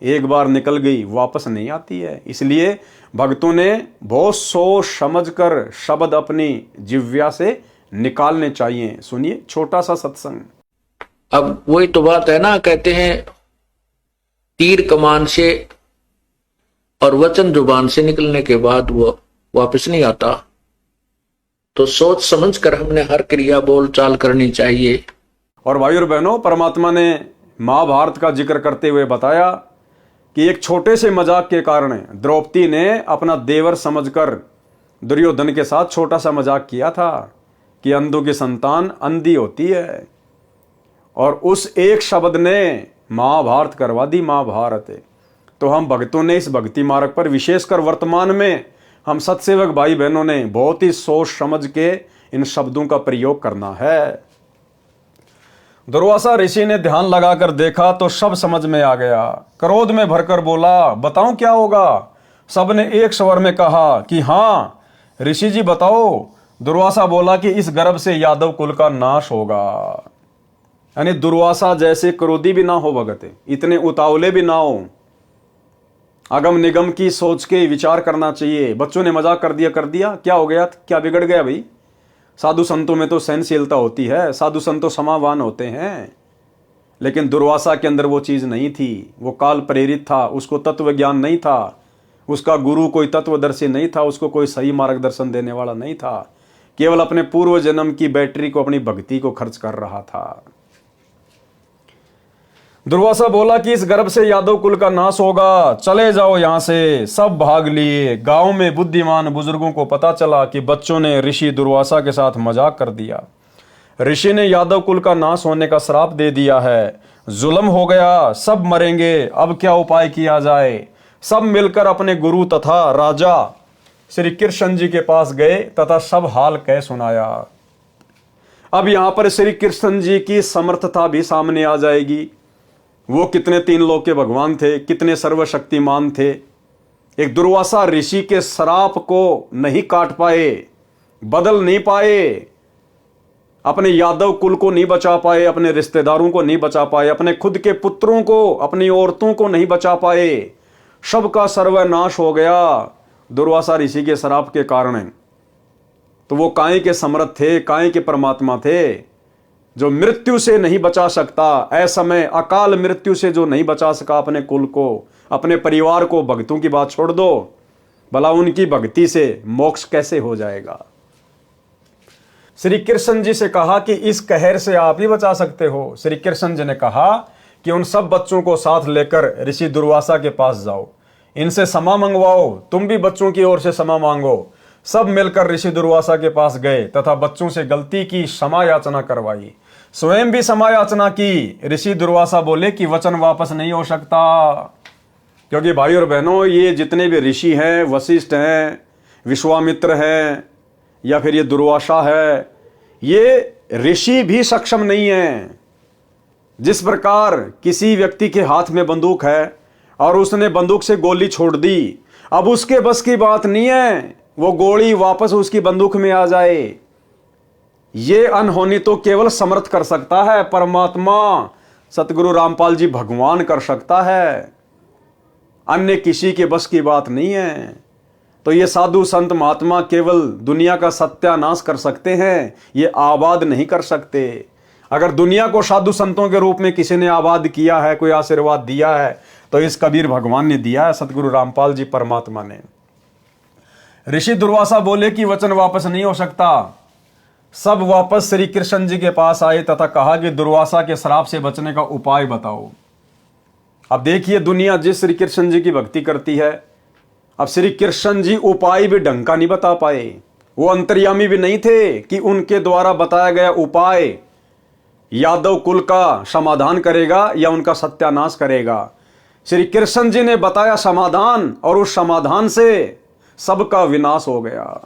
Speaker 1: एक बार निकल गई वापस नहीं आती है। इसलिए भक्तों ने बहुत सोच समझकर शब्द अपनी जिह्वा से निकालने चाहिए। सुनिए छोटा सा सत्संग।
Speaker 2: अब वही तो बात है ना, कहते हैं तीर कमान से और वचन जुबान से निकलने के बाद वो वापस नहीं आता। तो सोच समझ कर हमने हर क्रिया बोल चाल करनी चाहिए।
Speaker 1: और भाई और बहनों, परमात्मा ने महाभारत का जिक्र करते हुए बताया कि एक छोटे से मजाक के कारण द्रौपदी ने अपना देवर समझकर दुर्योधन के साथ छोटा सा मजाक किया था कि अंधों की संतान अंधी होती है। और उस एक शब्द ने महाभारत करवा दी महाभारत। तो हम भक्तों ने इस भक्ति मार्ग पर, विशेषकर वर्तमान में हम सत्सेवक भाई बहनों ने बहुत ही सोच समझ के इन शब्दों का प्रयोग करना है। दुर्वासा ऋषि ने ध्यान लगाकर देखा तो सब समझ में आ गया। क्रोध में भरकर बोला, बताऊं क्या होगा। सबने एक स्वर में कहा कि हाँ ऋषि जी बताओ। दुर्वासा बोला कि इस गर्भ से यादव कुल का नाश होगा। यानी दुर्वासा जैसे क्रोधी भी ना हो भगत, इतने उतावले भी ना हो, अगम निगम की सोच के विचार करना चाहिए। बच्चों ने मजाक कर दिया, क्या हो गया, क्या बिगड़ गया भाई। साधु संतों में तो सहनशीलता होती है, साधु संत तो समावान होते हैं। लेकिन दुर्वासा के अंदर वो चीज नहीं थी। वो काल प्रेरित था, उसको तत्व ज्ञान नहीं था, उसका गुरु कोई तत्वदर्शी नहीं था, उसको कोई सही मार्गदर्शन देने वाला नहीं था। केवल अपने पूर्व जन्म की बैटरी को, अपनी भक्ति को खर्च कर रहा था। दुर्वासा बोला कि इस गर्भ से यादव कुल का नाश होगा, चले जाओ यहां से। सब भाग लिए। गांव में बुद्धिमान बुजुर्गों को पता चला कि बच्चों ने ऋषि दुर्वासा के साथ मजाक कर दिया। ऋषि ने यादव कुल का नाश होने का श्राप दे दिया है, जुल्म हो गया, सब मरेंगे, अब क्या उपाय किया जाए। सब मिलकर अपने गुरु तथा राजा श्री कृष्ण जी के पास गए तथा सब हाल कह सुनाया। अब यहां पर श्री कृष्ण जी की समर्थता भी सामने आ जाएगी। वो कितने 3 लोक के भगवान थे, कितने सर्वशक्तिमान थे। एक दुर्वासा ऋषि के श्राप को नहीं काट पाए, बदल नहीं पाए, अपने यादव कुल को नहीं बचा पाए, अपने रिश्तेदारों को नहीं बचा पाए, अपने खुद के पुत्रों को, अपनी औरतों को नहीं बचा पाए। सबका सर्वनाश हो गया दुर्वासा ऋषि के श्राप के कारण। तो वो काहे के समर्थ थे, काहे के परमात्मा थे, जो मृत्यु से नहीं बचा सकता। असमय अकाल मृत्यु से जो नहीं बचा सका अपने कुल को, अपने परिवार को, भक्तों की बात छोड़ दो, भला उनकी भक्ति से मोक्ष कैसे हो जाएगा। श्री कृष्ण जी से कहा कि इस कहर से आप ही बचा सकते हो। श्री कृष्ण जी ने कहा कि उन सब बच्चों को साथ लेकर ऋषि दुर्वासा के पास जाओ, इनसे क्षमा मंगवाओ, तुम भी बच्चों की ओर से क्षमा मांगो। सब मिलकर ऋषि दुर्वासा के पास गए तथा बच्चों से गलती की क्षमा याचना करवाई, स्वयं भी क्षमा याचना की। ऋषि दुर्वासा बोले कि वचन वापस नहीं हो सकता, क्योंकि भाई और बहनों ये जितने भी ऋषि हैं, वशिष्ठ हैं, विश्वामित्र है या फिर ये दुर्वासा है, ये ऋषि भी सक्षम नहीं है। जिस प्रकार किसी व्यक्ति के हाथ में बंदूक है और उसने बंदूक से गोली छोड़ दी, अब उसके बस की बात नहीं है वो गोली वापस उसकी बंदूक में आ जाए। ये अनहोनी तो केवल समर्थ कर सकता है, परमात्मा सतगुरु रामपाल जी भगवान कर सकता है, अन्य किसी के बस की बात नहीं है। तो ये साधु संत महात्मा केवल दुनिया का सत्यानाश कर सकते हैं, ये आबाद नहीं कर सकते। अगर दुनिया को साधु संतों के रूप में किसी ने आबाद किया है, कोई आशीर्वाद दिया है, तो इस कबीर भगवान ने दिया है, सतगुरु रामपाल जी परमात्मा ने। ऋषि दुर्वासा बोले कि वचन वापस नहीं हो सकता। सब वापस श्री कृष्ण जी के पास आए तथा कहा कि दुर्वासा के श्राप से बचने का उपाय बताओ। अब देखिए, दुनिया जिस श्री कृष्ण जी की भक्ति करती है, अब श्री कृष्ण जी उपाय भी ढंग का नहीं बता पाए। वो अंतर्यामी भी नहीं थे कि उनके द्वारा बताया गया उपाय यादव कुल का समाधान करेगा या उनका सत्यानाश करेगा। श्री कृष्ण जी ने बताया समाधान, और उस समाधान से सबका विनाश हो गया।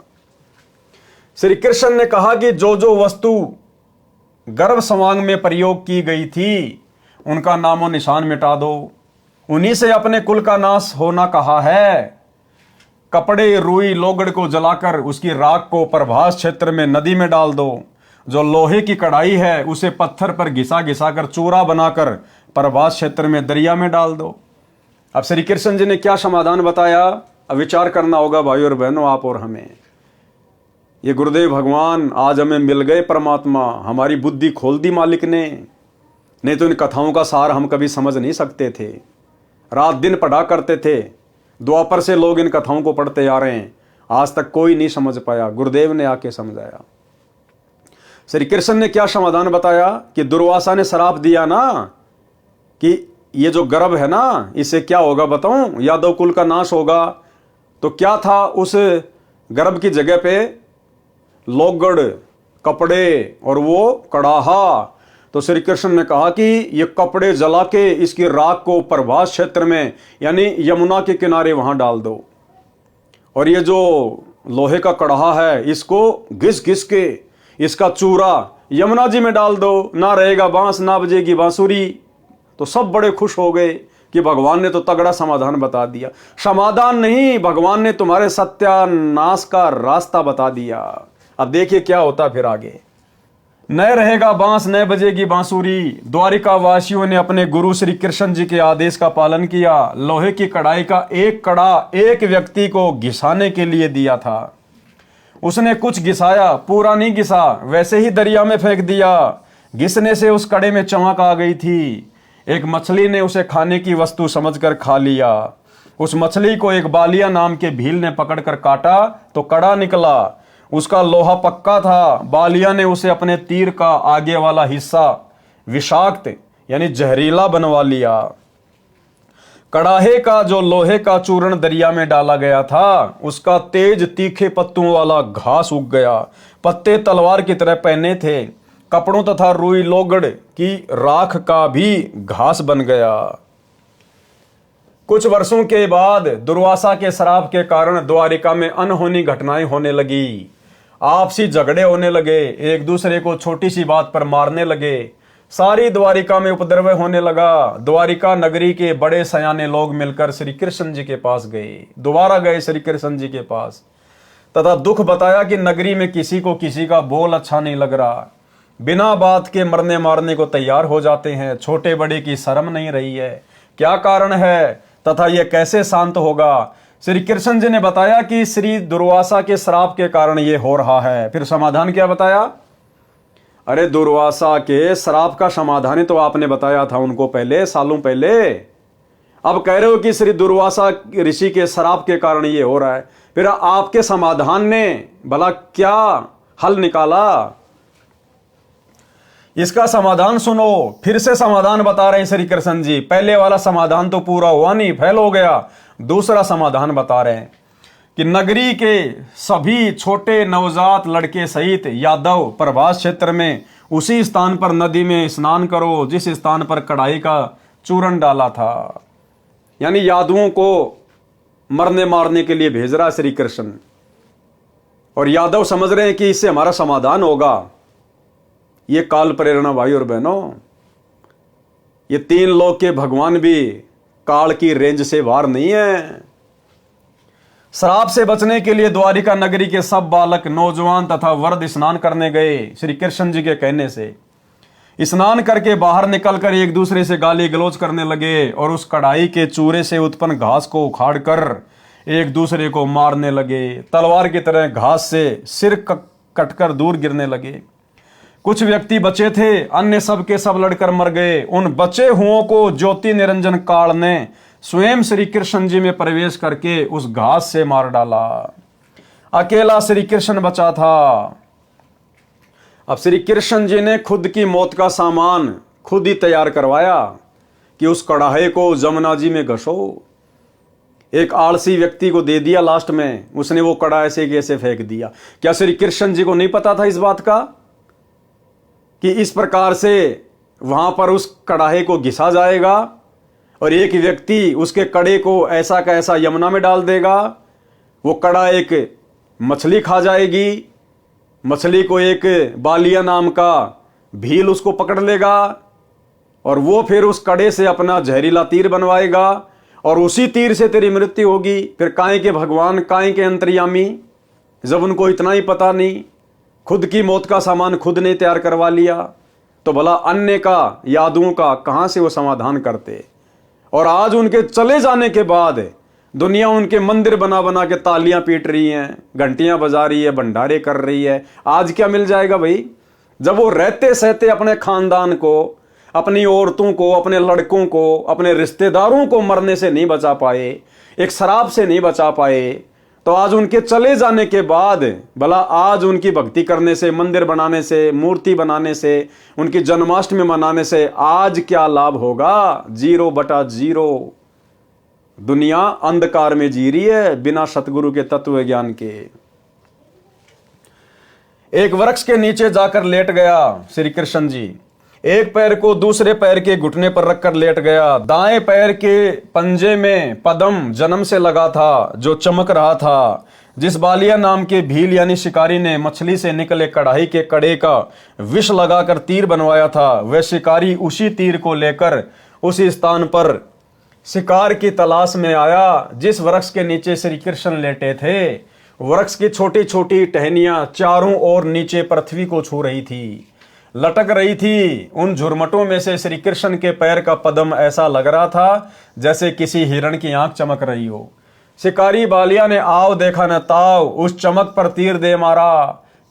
Speaker 1: श्री कृष्ण ने कहा कि जो जो वस्तु गर्भ समांग में प्रयोग की गई थी उनका नामो निशान मिटा दो, उन्हीं से अपने कुल का नाश होना कहा है। कपड़े रुई लोगड़ को जलाकर उसकी राख को प्रभास क्षेत्र में नदी में डाल दो। जो लोहे की कढ़ाई है उसे पत्थर पर घिसा घिसा कर चूरा बनाकर प्रभास क्षेत्र में दरिया में डाल दो। अब श्री कृष्ण जी ने क्या समाधान बताया, अब विचार करना होगा भाई और बहनों, आप और हमें। ये गुरुदेव भगवान आज हमें मिल गए, परमात्मा हमारी बुद्धि खोल दी मालिक ने, नहीं तो इन कथाओं का सार हम कभी समझ नहीं सकते थे। रात दिन पढ़ा करते थे, द्वापर से लोग इन कथाओं को पढ़ते आ रहे हैं, आज तक कोई नहीं समझ पाया, गुरुदेव ने आके समझाया। श्री कृष्ण ने क्या समाधान बताया कि दुर्वासा ने श्राप दिया ना कि ये जो गर्भ है ना, इससे क्या होगा बताऊं, यादव कुल का नाश होगा। तो क्या था उस गर्भ की जगह पे, लोगड़, कपड़े और वो कड़ाहा। तो श्री कृष्ण ने कहा कि ये कपड़े जला के इसकी राख को प्रभास क्षेत्र में यानी यमुना के किनारे वहां डाल दो, और ये जो लोहे का कड़ाहा है इसको घिस घिस के इसका चूरा यमुना जी में डाल दो, ना रहेगा बांस ना बजेगी बांसुरी। तो सब बड़े खुश हो गए कि भगवान ने तो तगड़ा समाधान बता दिया। समाधान नहीं, भगवान ने तुम्हारे सत्यानाश का रास्ता बता दिया। अब देखिए क्या होता फिर आगे, न रहेगा बांस न बजेगी बांसुरी। द्वारिका वासियों ने अपने गुरु श्री कृष्ण जी के आदेश का पालन किया। लोहे की कढ़ाई का एक कड़ा एक व्यक्ति को घिसाने के लिए दिया था, उसने कुछ घिसाया, पूरा नहीं घिसा, वैसे ही दरिया में फेंक दिया। घिसने से उस कड़े में चमक आ गई थी। एक मछली ने उसे खाने की वस्तु समझकर खा लिया। उस मछली को एक बालिया नाम के भील ने पकड़कर काटा तो कड़ा निकला। उसका लोहा पक्का था। बालिया ने उसे अपने तीर का आगे वाला हिस्सा विषाक्त यानी जहरीला बनवा लिया। कड़ाहे का जो लोहे का चूर्ण दरिया में डाला गया था, उसका तेज तीखे पत्तों वाला घास उग गया। पत्ते तलवार की तरह पहने थे। कपड़ों तथा रुई लोगड़ की राख का भी घास बन गया। कुछ वर्षों के बाद दुर्वासा के श्राप के कारण द्वारिका में अनहोनी घटनाएं होने लगी। आपसी झगड़े होने लगे, एक दूसरे को छोटी सी बात पर मारने लगे। सारी द्वारिका में उपद्रव होने लगा। द्वारिका नगरी के बड़े सयाने लोग मिलकर श्री कृष्ण जी के पास गए, दोबारा गए श्री कृष्ण जी के पास, तथा दुख बताया कि नगरी में किसी को किसी का बोल अच्छा नहीं लग रहा। बिना बात के मरने मारने को तैयार हो जाते हैं। छोटे बड़े की शर्म नहीं रही है। क्या कारण है तथा यह कैसे शांत होगा? श्री कृष्ण जी ने बताया कि श्री दुर्वासा के श्राप के कारण यह हो रहा है। फिर समाधान क्या बताया? अरे दुर्वासा के श्राप का समाधान ही तो आपने बताया था उनको पहले, सालों पहले। अब कह रहे हो कि श्री दुर्वासा ऋषि के श्राप के कारण ये हो रहा है। फिर आपके समाधान ने भला क्या हल निकाला? इसका समाधान सुनो। फिर से समाधान बता रहे श्री कृष्ण जी। पहले वाला समाधान तो पूरा हुआ नहीं, फेल हो गया। दूसरा समाधान बता रहे हैं कि नगरी के सभी छोटे नवजात लड़के सहित यादव प्रभास क्षेत्र में उसी स्थान पर नदी में स्नान करो जिस स्थान पर कढ़ाई का चूर्ण डाला था। यानी यादवों को मरने मारने के लिए भेज रहा श्री कृष्ण। और यादव समझ रहे हैं कि इससे हमारा समाधान होगा। ये काल प्रेरणा भाई और बहनों, ये 3 लोक के भगवान भी काल की रेंज से बाहर नहीं है। श्राप से बचने के लिए द्वारिका नगरी के सब बालक, नौजवान तथा वृद्ध स्नान करने गए। श्री कृष्ण जी के कहने से स्नान करके बाहर निकलकर एक दूसरे से गाली गलौज करने लगे और उस कढ़ाई के चूरे से उत्पन्न घास को उखाड़कर एक दूसरे को मारने लगे। तलवार की तरह घास से सिर कटकर दूर गिरने लगे। कुछ व्यक्ति बचे थे, अन्य सब के सब लड़कर मर गए। उन बचे हुओं को ज्योति निरंजन काल ने स्वयं श्री कृष्ण जी में प्रवेश करके उस घास से मार डाला। अकेला श्री कृष्ण बचा था। अब श्री कृष्ण जी ने खुद की मौत का सामान खुद ही तैयार करवाया कि उस कढ़ाई को जमुना जी में घसो। एक आलसी व्यक्ति को दे दिया, लास्ट में उसने वो कढ़ाई से कैसे फेंक दिया। क्या श्री कृष्ण जी को नहीं पता था इस बात का कि इस प्रकार से वहां पर उस कढ़ाई को घिसा जाएगा और एक व्यक्ति उसके कड़े को ऐसा का ऐसा यमुना में डाल देगा। वो कड़ा एक मछली खा जाएगी, मछली को एक बालिया नाम का भील उसको पकड़ लेगा और वो फिर उस कड़े से अपना जहरीला तीर बनवाएगा और उसी तीर से तेरी मृत्यु होगी। फिर काहे के भगवान, काहे के अंतर्यामी, जब उनको इतना ही पता नहीं, खुद की मौत का सामान खुद ने तैयार करवा लिया, तो भला अन्य का, यादुओं का कहां से वो समाधान करते। और आज उनके चले जाने के बाद दुनिया उनके मंदिर बना बना के तालियां पीट रही हैं, घंटियां बजा रही है, भंडारे कर रही है। आज क्या मिल जाएगा भाई, जब वो रहते सहते अपने खानदान को, अपनी औरतों को, अपने लड़कों को, अपने रिश्तेदारों को मरने से नहीं बचा पाए, एक शराब से नहीं बचा पाए, तो आज उनके चले जाने के बाद भला आज उनकी भक्ति करने से, मंदिर बनाने से, मूर्ति बनाने से, उनकी जन्माष्टमी मनाने से आज क्या लाभ होगा? 0/0। दुनिया अंधकार में जी रही है बिना सतगुरु के तत्व ज्ञान के। एक वृक्ष के नीचे जाकर लेट गया श्री कृष्ण जी। एक पैर को दूसरे पैर के घुटने पर रखकर लेट गया। दाएं पैर के पंजे में पद्म जन्म से लगा था जो चमक रहा था। जिस बालिया नाम के भील यानी शिकारी ने मछली से निकले कढ़ाई के कड़े का विष लगाकर तीर बनवाया था, वह शिकारी उसी तीर को लेकर उसी स्थान पर शिकार की तलाश में आया जिस वृक्ष के नीचे श्री कृष्ण लेटे थे। वृक्ष की छोटी छोटी टहनियां चारों ओर नीचे पृथ्वी को छू रही थी, लटक रही थी। उन झुरमटों में से श्री कृष्ण के पैर का पद्म ऐसा लग रहा था जैसे किसी हिरण की आंख चमक रही हो। शिकारी बालिया ने आव देखा न ताव, उस चमक पर तीर दे मारा।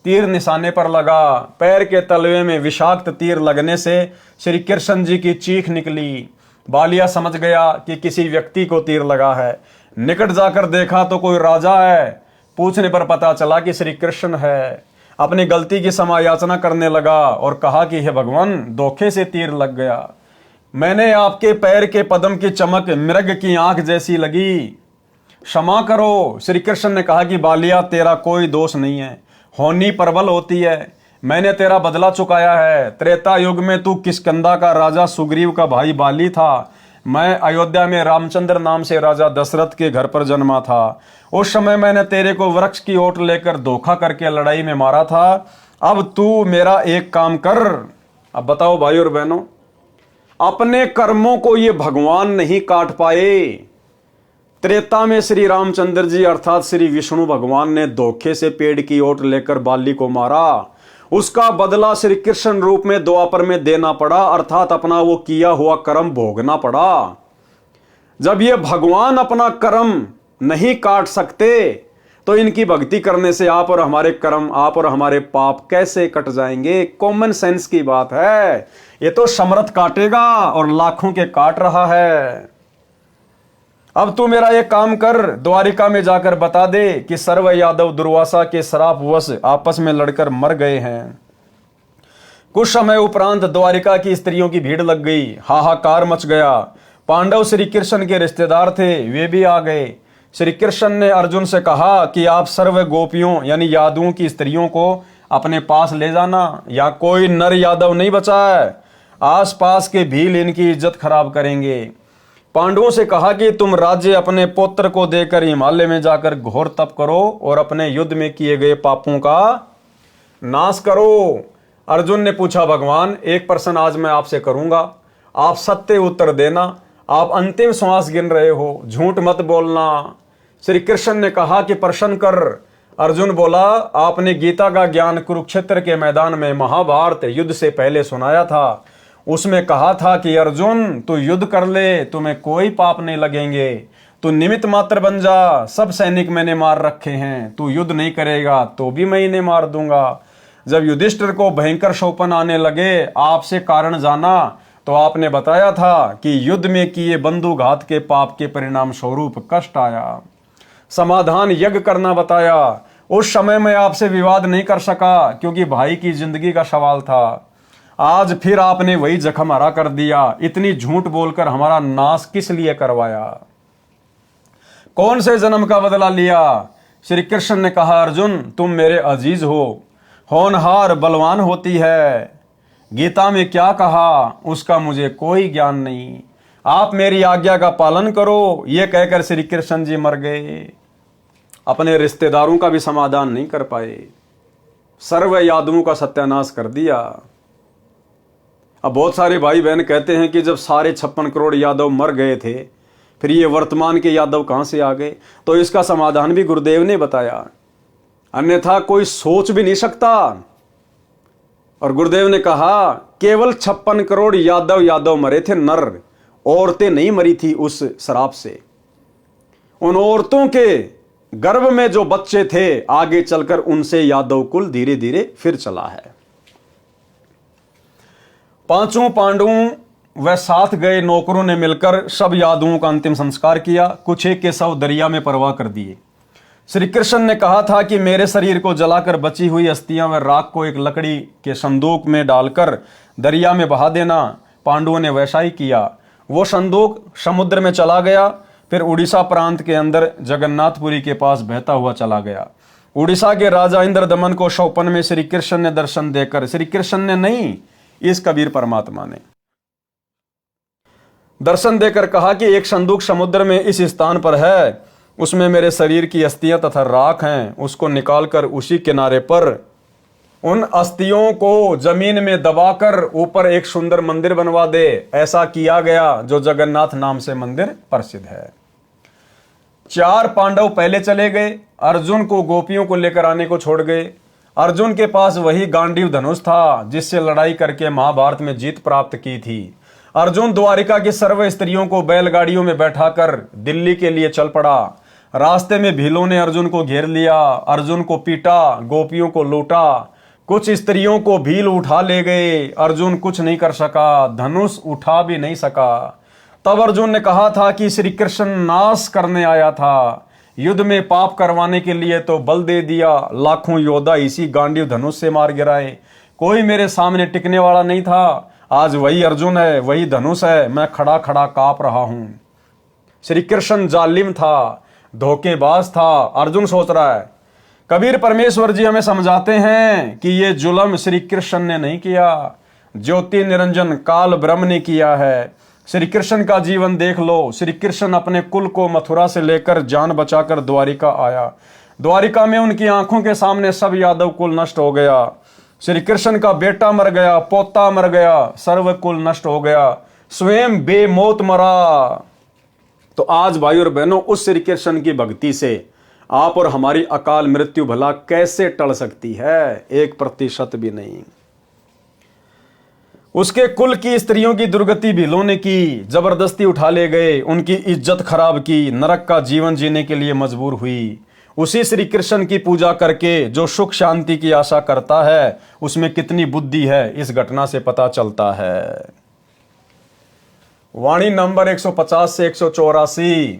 Speaker 1: तीर निशाने पर लगा। पैर के तलवे में विषाक्त तीर लगने से श्री कृष्ण जी की चीख निकली। बालिया समझ गया कि किसी व्यक्ति को तीर लगा है। निकट जाकर देखा तो कोई राजा है। पूछने पर पता चला कि श्री कृष्ण है। अपनी गलती की समायाचना करने लगा और कहा कि हे भगवान, धोखे से तीर लग गया। मैंने आपके पैर के पद्म की चमक मृग की आंख जैसी लगी, क्षमा करो। श्री कृष्ण ने कहा कि बालिया, तेरा कोई दोष नहीं है, होनी प्रबल होती है। मैंने तेरा बदला चुकाया है। त्रेता युग में तू किष्किंधा का राजा सुग्रीव का भाई बाली था। मैं अयोध्या में रामचंद्र नाम से राजा दशरथ के घर पर जन्मा था। उस समय मैंने तेरे को वृक्ष की ओट लेकर धोखा करके लड़ाई में मारा था। अब तू मेरा एक काम कर। अब बताओ भाई और बहनों, अपने कर्मों को ये भगवान नहीं काट पाए। त्रेता में श्री रामचंद्र जी अर्थात श्री विष्णु भगवान ने धोखे से पेड़ की ओट लेकर बाली को मारा। उसका बदला श्री कृष्ण रूप में द्वापर में देना पड़ा, अर्थात अपना वो किया हुआ कर्म भोगना पड़ा। जब ये भगवान अपना कर्म नहीं काट सकते तो इनकी भक्ति करने से आप और हमारे कर्म, आप और हमारे पाप कैसे कट जाएंगे? कॉमन सेंस की बात है। ये तो समर्थ काटेगा और लाखों के काट रहा है। अब तू मेरा एक काम कर, द्वारिका में जाकर बता दे कि सर्व यादव दुर्वासा के श्रापवश आपस में लड़कर मर गए हैं। कुछ समय उपरांत द्वारिका की स्त्रियों की भीड़ लग गई, हाहाकार मच गया। पांडव श्री कृष्ण के रिश्तेदार थे, वे भी आ गए। श्री कृष्ण ने अर्जुन से कहा कि आप सर्व गोपियों यानी यादवों की स्त्रियों को अपने पास ले जाना, या कोई नर यादव नहीं बचा है। आसपास के भील इनकी इज्जत खराब करेंगे। पांडवों से कहा कि तुम राज्य अपने पुत्र को देकर हिमालय में जाकर घोर तप करो और अपने युद्ध में किए गए पापों का नाश करो। अर्जुन ने पूछा, भगवान एक प्रश्न आज मैं आपसे करूंगा, आप सत्य उत्तर देना। आप अंतिम श्वास गिन रहे हो, झूठ मत बोलना। श्री कृष्ण ने कहा कि प्रश्न कर। अर्जुन बोला, आपने गीता का ज्ञान कुरुक्षेत्र के मैदान में महाभारत युद्ध से पहले सुनाया था। उसमें कहा था कि अर्जुन तू युद्ध कर ले, तुम्हें कोई पाप नहीं लगेंगे, तू निमित्त मात्र बन जा, सब सैनिक मैंने मार रखे हैं, तू युद्ध नहीं करेगा तो भी मैं इन्हें मार दूंगा। जब युधिष्ठिर को भयंकर शोपन आने लगे, आपसे कारण जाना तो आपने बताया था कि युद्ध में किए बंधुघात के पाप के परिणाम स्वरूप कष्ट आया। समाधान यज्ञ करना बताया। उस समय मैं आपसे विवाद नहीं कर सका क्योंकि भाई की जिंदगी का सवाल था। आज फिर आपने वही जख्म हरा कर दिया। इतनी झूठ बोलकर हमारा नाश किस लिए करवाया? कौन से जन्म का बदला लिया? श्री कृष्ण ने कहा, अर्जुन तुम मेरे अजीज हो, होनहार बलवान होती है। गीता में क्या कहा उसका मुझे कोई ज्ञान नहीं, आप मेरी आज्ञा का पालन करो। ये कहकर श्री कृष्ण जी मर गए। अपने रिश्तेदारों का भी समाधान नहीं कर पाए, सर्व यादवों का सत्यानाश कर दिया। अब बहुत सारे भाई बहन कहते हैं कि जब सारे 56 करोड़ यादव मर गए थे, फिर ये वर्तमान के यादव कहां से आ गए? तो इसका समाधान भी गुरुदेव ने बताया, अन्यथा कोई सोच भी नहीं सकता। और गुरुदेव ने कहा केवल 56 करोड़ यादव मरे थे नर, औरतें नहीं मरी थी उस शराब से। उन औरतों के गर्भ में जो बच्चे थे, आगे चलकर उनसे यादव कुल धीरे धीरे फिर चला है। पांचों पांडवों व साथ गए नौकरों ने मिलकर सब यादवों का अंतिम संस्कार किया। कुछ एक के शव दरिया में परवाह कर दिए। श्री कृष्ण ने कहा था कि मेरे शरीर को जलाकर बची हुई अस्थियां व राख को एक लकड़ी के संदूक में डालकर दरिया में बहा देना। पांडवों ने वैसा ही किया। वो संदूक समुद्र में चला गया, फिर उड़ीसा प्रांत के अंदर जगन्नाथपुरी के पास बहता हुआ चला गया। उड़ीसा के राजा इंद्रदमन को शौपन में श्री कृष्ण ने दर्शन देकर, श्री कृष्ण ने नहीं, इस कबीर परमात्मा ने दर्शन देकर कहा कि एक संदूक समुद्र में इस स्थान पर है, उसमें मेरे शरीर की अस्थियां तथा राख हैं, उसको निकालकर उसी किनारे पर उन अस्थियों को जमीन में दबाकर ऊपर एक सुंदर मंदिर बनवा दे। ऐसा किया गया, जो जगन्नाथ नाम से मंदिर प्रसिद्ध है। 4 पांडव पहले चले गए, अर्जुन को गोपियों को लेकर आने को छोड़ गए। अर्जुन के पास वही गांडीव धनुष था जिससे लड़ाई करके महाभारत में जीत प्राप्त की थी। अर्जुन द्वारिका की सर्व स्त्रियों को बैलगाड़ियों में बैठाकर दिल्ली के लिए चल पड़ा। रास्ते में भीलों ने अर्जुन को घेर लिया, अर्जुन को पीटा, गोपियों को लूटा, कुछ स्त्रियों को भील उठा ले गए। अर्जुन कुछ नहीं कर सका, धनुष उठा भी नहीं सका। तब अर्जुन ने कहा था कि श्री कृष्ण नाश करने आया था, युद्ध में पाप करवाने के लिए तो बल दे दिया। लाखों योद्धा इसी गांडीव धनुष से मार गिराए, कोई मेरे सामने टिकने वाला नहीं था। आज वही अर्जुन है, वही धनुष है, मैं खड़ा खड़ा कांप रहा हूं। श्री कृष्ण जालिम था, धोखेबाज था, अर्जुन सोच रहा है। कबीर परमेश्वर जी हमें समझाते हैं कि ये जुल्म श्री कृष्ण ने नहीं किया, ज्योति निरंजन काल ब्रह्म ने किया है। श्री कृष्ण का जीवन देख लो। श्री कृष्ण अपने कुल को मथुरा से लेकर जान बचाकर द्वारिका आया। द्वारिका में उनकी आंखों के सामने सब यादव कुल नष्ट हो गया। श्री कृष्ण का बेटा मर गया, पोता मर गया, सर्व कुल नष्ट हो गया, स्वयं बेमौत मरा। तो आज भाई और बहनों, उस श्री कृष्ण की भक्ति से आप और हमारी अकाल मृत्यु भला कैसे टल सकती है? 1% भी नहीं। उसके कुल की स्त्रियों की दुर्गति भीलों ने की, जबरदस्ती उठा ले गए, उनकी इज्जत खराब की, नरक का जीवन जीने के लिए मजबूर हुई। उसी श्री कृष्ण की पूजा करके जो सुख शांति की आशा करता है, उसमें कितनी बुद्धि है इस घटना से पता चलता है। वाणी नंबर 150 से 184।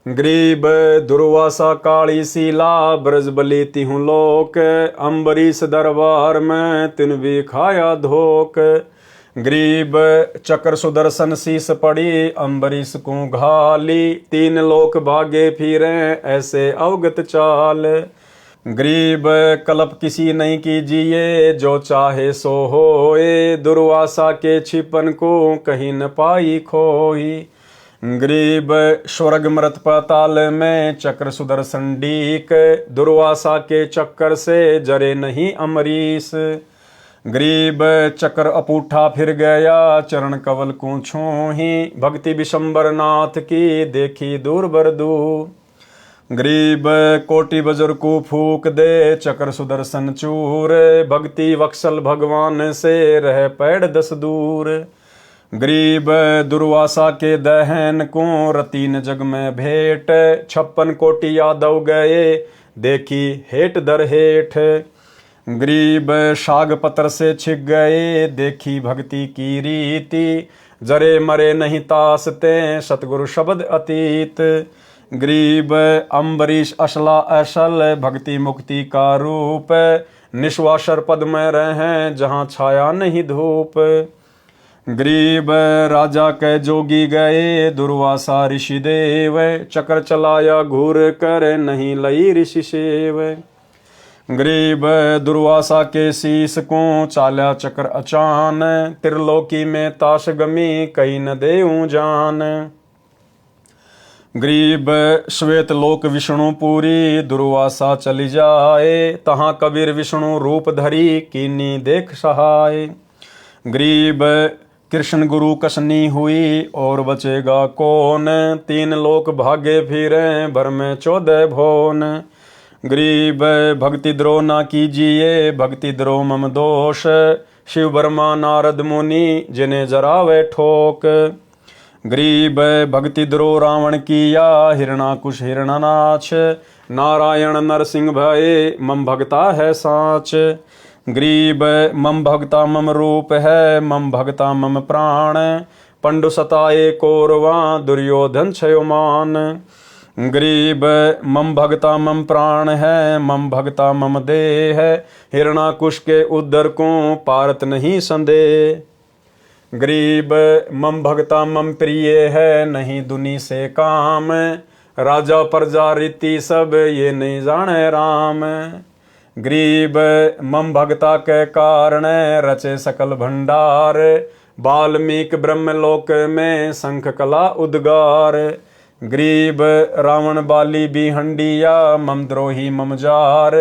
Speaker 1: ग्रीब दुर्वासा काली सीला ब्रज बली तिहु लोक, अम्बरीश दरबार में तिन भी खाया धोक। ग्रीब चक्र सुदर्शन शीस पड़ी, अम्बरीश को घाली, 3 लोक भागे फिरे ऐसे अवगत चाल। ग्रीब कलप किसी नहीं कीजिए, जो चाहे सो होए, दुर्वासा के छिपन को कहीं न पाई खोई। गरीब स्वर्ग मृत पाताल में चक्र सुदर्शन डीक, दुर्वासा के चक्कर से जरे नहीं अमरीश। गरीब चक्र अपूठा फिर गया चरण कवल को छूही, भक्ति विशंबर नाथ की देखी दूर बरदू। गरीब कोटि बजर को फूक दे चक्र सुदर्शन चूर, भक्ति वत्सल भगवान से रह पैड़ 10 दूर। गरीब दुर्वासा के दहन को रतीन जग में भेंट, 56 कोटि यादव गए देखी हेठ दर हेठ। गरीब शाग पत्र से छिक गए देखी भक्ति की रीति, जरे मरे नहीं तासते सतगुरु शब्द अतीत। गरीब अम्बरीश असला असल भक्ति मुक्ति का रूप, निश्वासर पद में रहे जहाँ छाया नहीं धूप। गरीब राजा के जोगी गए दुर्वासा ऋषि देव, चक्र चलाया घूर कर नहीं लई ऋषि सेव। गरीब दुर्वासा के शीस को चाल्या चक्र अचान, त्रिलोकी में ताश गमी कहीं न देऊं जान। गरीब श्वेत लोक विष्णु पूरी दुर्वासा चली जाए, तहाँ कबीर विष्णु रूप धरी कीनी देख सहाय। गरीब कृष्ण गुरु कसनी हुई और बचेगा कौन, 3 लोक भागे फिरे भर में 14 भुवन। गरीब भक्ति द्रोह ना कीजिए भक्ति द्रोह मम दोष, शिव ब्रह्मा नारद मुनि जिन्हें जरावे ठोक। गरीब भक्ति द्रोह रावण किया हिरणाकुश हिरणानाच, नारायण नरसिंह भये मम भगता है साच। गरीब मम भगता मम रूप है मम भगता मम प्राण, पंडु सताए कौरवा दुर्योधन क्षयमान। गरीब मम भगता मम प्राण है मम भगता मम देह, हिरणाकुश के उदर को पारत नहीं संदेह। गरीब मम भगता मम प्रिय है नहीं दुनी से काम, राजा प्रजा रीति सब ये नहीं जाने राम। गरीब मम भगता के कारण रचे सकल भंडार, वाल्मीक ब्रह्मलोक में शंख कला उद्गार। गरीब रावण बाली भी हंडिया मम द्रोही मम जार,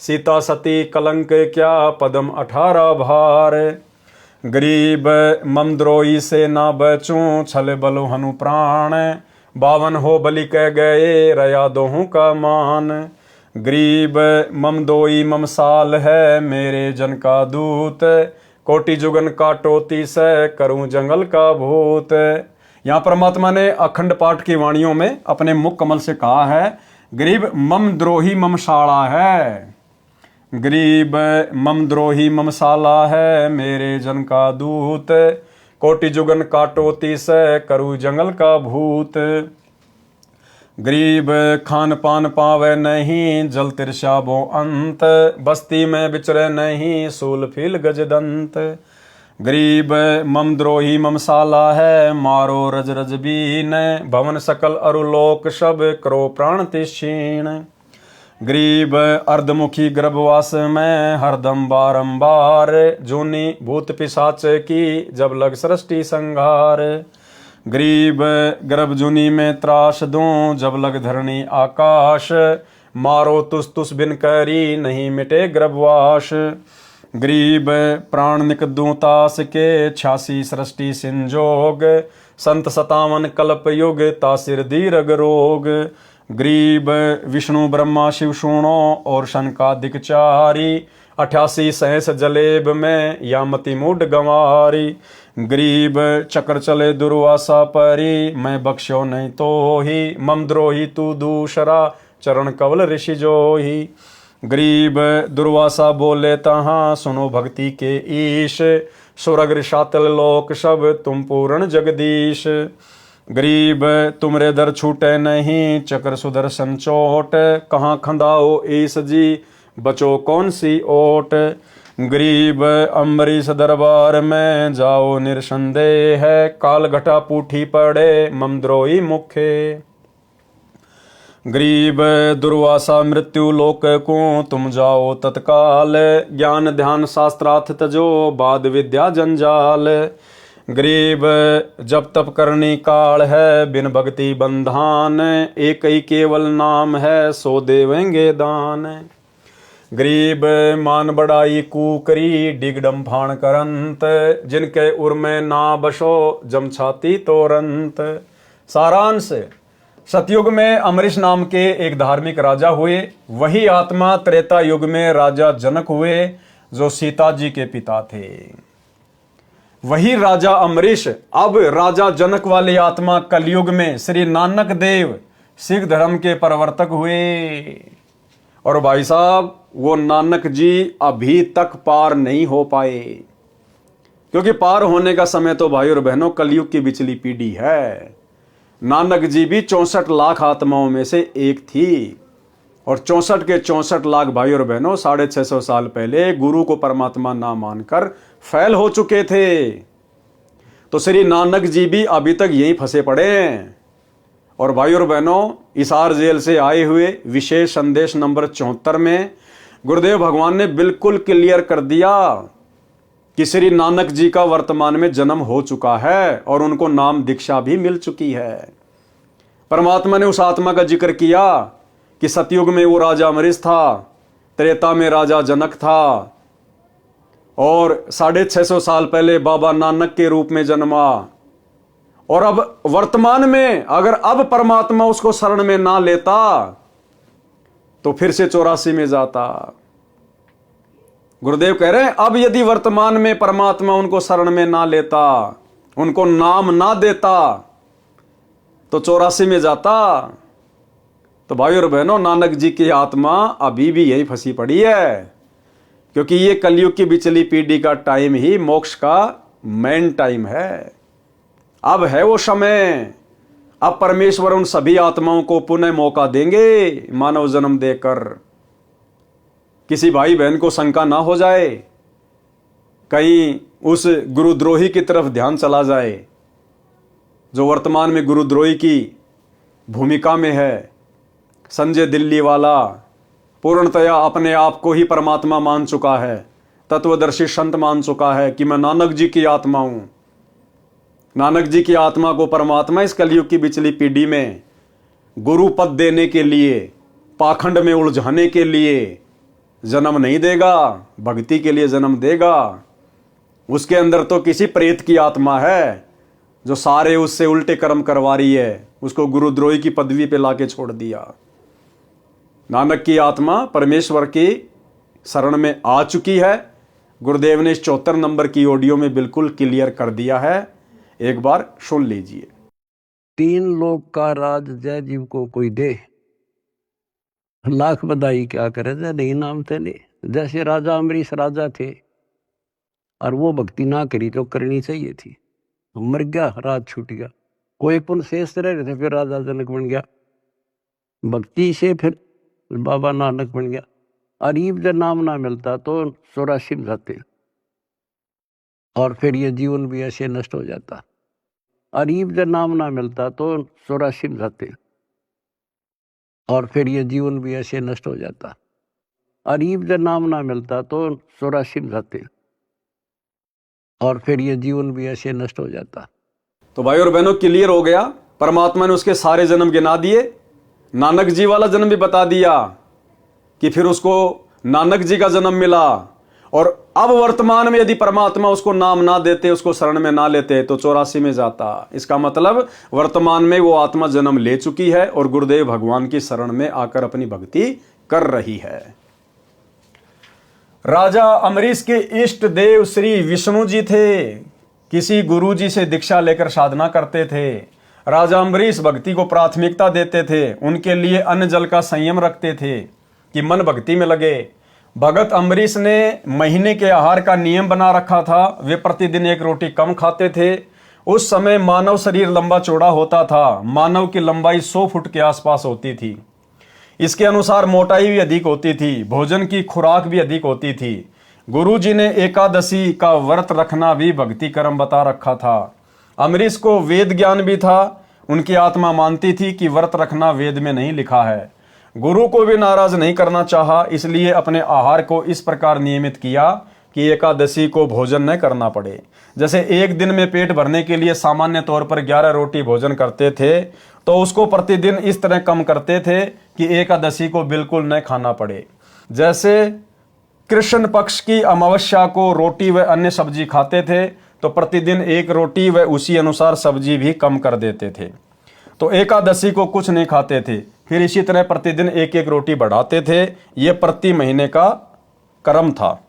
Speaker 1: सीता सती कलंक क्या पदम 18 भार। गरीब मम द्रोही से ना बचूं छल बलो हनु प्राण, 52 हो बलि कह गए रया दोहू का मान। गरीब मम दोई मम साल है मेरे जन का दूत, कोटि जुगन काटोती से करूं जंगल का भूत। यहाँ परमात्मा ने अखंड पाठ की वाणियों में अपने मुख कमल से कहा है, गरीब मम द्रोही मम साला है। गरीब मम द्रोही मम साला है मेरे जन का दूत, कोटि जुगन काटोती से करूं जंगल का भूत। गरीब खान पान पावे नहीं जल तिरशाबो अंत, बस्ती में बिचरे नहीं सूल फील गजदंत। गरीब मम द्रोही मम साला है मारो रज रज बीन, भवन सकल अरुलोक सब करो प्राण तिक्षीण। गरीब अर्धमुखी गर्भवास में हरदम बारंबार, जूनी भूत पिशाच की जब लग सृष्टि संहार। गरीब गर्भ जूनी में त्रास दूं जब लग धरणी आकाश, मारो तुस तुस बिन करी नहीं मिटे गर्भवास। गरीब प्राण निक दूं तास के 86 सृष्टि संजोग, संत 57 कल्प युग तासिर दीर्घ रोग। गरीब विष्णु ब्रह्मा शिव सुनो और शनकादिक चारी, 88 सहस जलेब में यामति मूड गंवारी। गरीब चक्र चले दुर्वासा परी, मैं बख्शो नहीं तो ही मम द्रोही तू दूसरा चरण कवल ऋषि जोही। गरीब दुर्वासा बोले तहाँ सुनो भक्ति के ईश, सुरग शातल लोक सब तुम पूर्ण जगदीश। गरीब तुमरे दर छूटे नहीं चक्र सुदर्शन चोट, कहाँ खंदाओ ईस जी बचो कौन सी ओट। गरीब अम्बरीश दरबार में जाओ निरसंदेह, काल घटा पूठी पड़े मम द्रोही मुखे। गरीब दुर्वासा मृत्यु लोक को तुम जाओ तत्काल, ज्ञान ध्यान शास्त्रार्थ तजो बाद विद्या जंजाल। गरीब जब तप करनी काल है, बिन भक्ति बंधान, एक ही केवल नाम है, सो देवेंगे दान। गरीब मान बड़ाई कूकरी, डिग डम्फाण करंत, जिनके उर में ना बसो, जम छाती तोरंत। सारांश, सतयुग में अमरीश नाम के एक धार्मिक राजा हुए। वही आत्मा त्रेता युग में राजा जनक हुए, जो सीता जी के पिता थे। वही राजा अमरीश अब राजा जनक वाली आत्मा कलयुग में श्री नानक देव सिख धर्म के प्रवर्तक हुए। और भाई साहब, वो नानक जी अभी तक पार नहीं हो पाए, क्योंकि पार होने का समय तो भाई और बहनों कलयुग की बिचली पीढ़ी है। नानक जी भी 64 लाख आत्माओं में से एक थी, और 64 के 64 लाख भाई और बहनों 650 साल पहले गुरु को परमात्मा ना मानकर फैल हो चुके थे। तो श्री नानक जी भी अभी तक यहीं फंसे पड़े हैं। और भाई और बहनों, हिसार जेल से आए हुए विशेष संदेश नंबर 74 में गुरुदेव भगवान ने बिल्कुल क्लियर कर दिया कि श्री नानक जी का वर्तमान में जन्म हो चुका है और उनको नाम दीक्षा भी मिल चुकी है। परमात्मा ने उस आत्मा का जिक्र किया कि सतयुग में वो राजा अमरीश था, त्रेता में राजा जनक था, और 650 साल पहले बाबा नानक के रूप में जन्मा। और अब वर्तमान में अगर अब परमात्मा उसको शरण में ना लेता तो फिर से 84 में जाता। गुरुदेव कह रहे हैं अब यदि वर्तमान में परमात्मा उनको शरण में ना लेता, उनको नाम ना देता, तो 84 में जाता। तो भाई और बहनों, नानक जी की आत्मा अभी भी यही फंसी पड़ी है, क्योंकि ये कलयुग की बिचली पीढ़ी का टाइम ही मोक्ष का मेन टाइम है। अब है वो समय, अब परमेश्वर उन सभी आत्माओं को पुनः मौका देंगे मानव जन्म देकर। किसी भाई बहन को शंका ना हो जाए, कहीं उस गुरुद्रोही की तरफ ध्यान चला जाए जो वर्तमान में गुरुद्रोही की भूमिका में है। संजय दिल्ली वाला पूर्णतया अपने आप को ही परमात्मा मान चुका है, तत्वदर्शी संत मान चुका है कि मैं नानक जी की आत्मा हूं। नानक जी की आत्मा को परमात्मा इस कलयुग की बिचली पीढ़ी में गुरु पद देने के लिए, पाखंड में उलझाने के लिए जन्म नहीं देगा, भक्ति के लिए जन्म देगा। उसके अंदर तो किसी प्रेत की आत्मा है जो सारे उससे उल्टे कर्म करवा रही है, उसको गुरुद्रोही की पदवी पे लाके छोड़ दिया। नानक की आत्मा परमेश्वर की शरण में आ चुकी है। गुरुदेव ने इस 74 नंबर की ऑडियो में बिल्कुल क्लियर कर दिया है, एक बार सुन लीजिए।
Speaker 3: 3 लोक का राज जय जीव को कोई दे, लाख बधाई क्या करे जय नहीं नाम ते ले। जैसे राजा अमरीश राजा थे और वो भक्ति ना करी तो करनी चाहिए थी, मर गया, राज छूट गया। कोई पुण्य शेष रह रहे थे, फिर राजा जनक बन गया, भक्ति से फिर बाबा नानक बन गया। अरीब जब नाम ना मिलता तो 84 में जाते, और फिर ये जीवन भी ऐसे नष्ट हो जाता। अरीब जब नाम ना मिलता तो 84 में जाते, और फिर ये जीवन भी ऐसे नष्ट हो जाता। अरीब जब नाम ना मिलता तो 84 में जाते, और फिर ये जीवन भी ऐसे नष्ट हो जाता।
Speaker 1: तो भाई और बहनों, क्लियर हो गया। परमात्मा ने उसके सारे जन्म गिना दिए, नानक जी वाला जन्म भी बता दिया कि फिर उसको नानक जी का जन्म मिला। और अब वर्तमान में यदि परमात्मा उसको नाम ना देते, उसको शरण में ना लेते, तो 84 में जाता। इसका मतलब वर्तमान में वो आत्मा जन्म ले चुकी है और गुरुदेव भगवान की शरण में आकर अपनी भक्ति कर रही है। राजा अमरीश के इष्ट देव श्री विष्णु जी थे, किसी गुरु जी से दीक्षा लेकर साधना करते थे। राजा अमरीश भक्ति को प्राथमिकता देते थे, उनके लिए अन्न जल का संयम रखते थे कि मन भक्ति में लगे। भगत अमरीश ने महीने के आहार का नियम बना रखा था, वे प्रतिदिन 1 रोटी कम खाते थे। उस समय मानव शरीर लंबा चौड़ा होता था, मानव की लंबाई 100 फुट के आसपास होती थी। इसके अनुसार मोटाई भी अधिक होती थी, भोजन की खुराक भी अधिक होती थी। गुरु जी ने एकादशी का व्रत रखना भी भक्ति कर्म बता रखा था। अमरीश को वेद ज्ञान भी था, उनकी आत्मा मानती थी कि व्रत रखना वेद में नहीं लिखा है। गुरु को भी नाराज नहीं करना चाहा, इसलिए अपने आहार को इस प्रकार नियमित किया कि एकादशी को भोजन न करना पड़े। जैसे एक दिन में पेट भरने के लिए सामान्य तौर पर 11 रोटी भोजन करते थे, तो उसको प्रतिदिन इस तरह कम करते थे कि एकादशी को बिल्कुल न खाना पड़े। जैसे कृष्ण पक्ष की अमावस्या को रोटी व अन्य सब्जी खाते थे, तो प्रतिदिन 1 रोटी व उसी अनुसार सब्जी भी कम कर देते थे। तो एकादशी को कुछ नहीं खाते थे, फिर इसी तरह प्रतिदिन 1-1 रोटी बढ़ाते थे। यह प्रति महीने का क्रम था।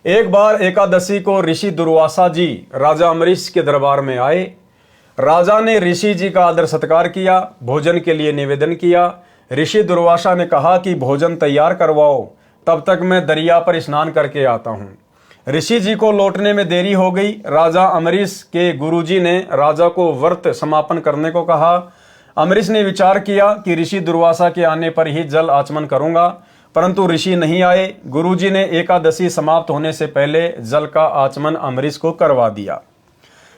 Speaker 1: एक बार एकादशी को ऋषि दुर्वासा जी राजा अम्बरीश के दरबार में आए। राजा ने ऋषि जी का आदर सत्कार किया, भोजन के लिए निवेदन किया। ऋषि दुर्वासा ने कहा कि भोजन तैयार करवाओ, तब तक मैं दरिया पर स्नान करके आता हूँ। ऋषि जी को लौटने में देरी हो गई। राजा अम्बरीश के गुरुजी ने राजा को व्रत समापन करने को कहा। अम्बरीश ने विचार किया कि ऋषि दुर्वासा के आने पर ही जल आचमन करूंगा, परंतु ऋषि नहीं आए। गुरुजी ने एकादशी समाप्त होने से पहले जल का आचमन अम्बरीश को करवा दिया।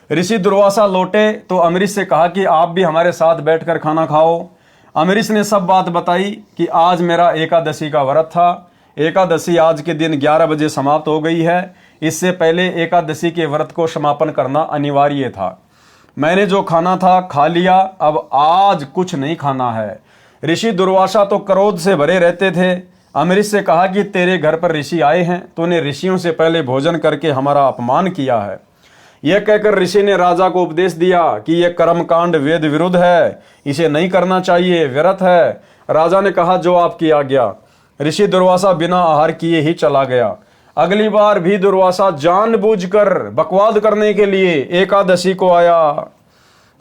Speaker 1: ऋषि दुर्वासा लौटे तो अम्बरीश से कहा कि आप भी हमारे साथ बैठकर खाना खाओ। अम्बरीश ने सब बात बताई कि आज मेरा एकादशी का व्रत था। एकादशी आज के दिन 11 बजे समाप्त हो गई है। इससे पहले एकादशी के व्रत को समापन करना अनिवार्य था। मैंने जो खाना था खा लिया, अब आज कुछ नहीं खाना है। ऋषि दुर्वासा तो क्रोध से भरे रहते थे। अम्बरीश से कहा कि तेरे घर पर ऋषि आए हैं, तूने ऋषियों से पहले भोजन करके हमारा अपमान किया है। यह कहकर ऋषि ने राजा को उपदेश दिया कि यह कर्मकांड वेद विरुद्ध है, इसे नहीं करना चाहिए, व्यर्थ है। राजा ने कहा जो आपकी आज्ञा। ऋषि दुर्वासा बिना आहार किए ही चला गया। अगली बार भी दुर्वासा जानबूझकर बकवाद करने के लिए एकादशी को आया।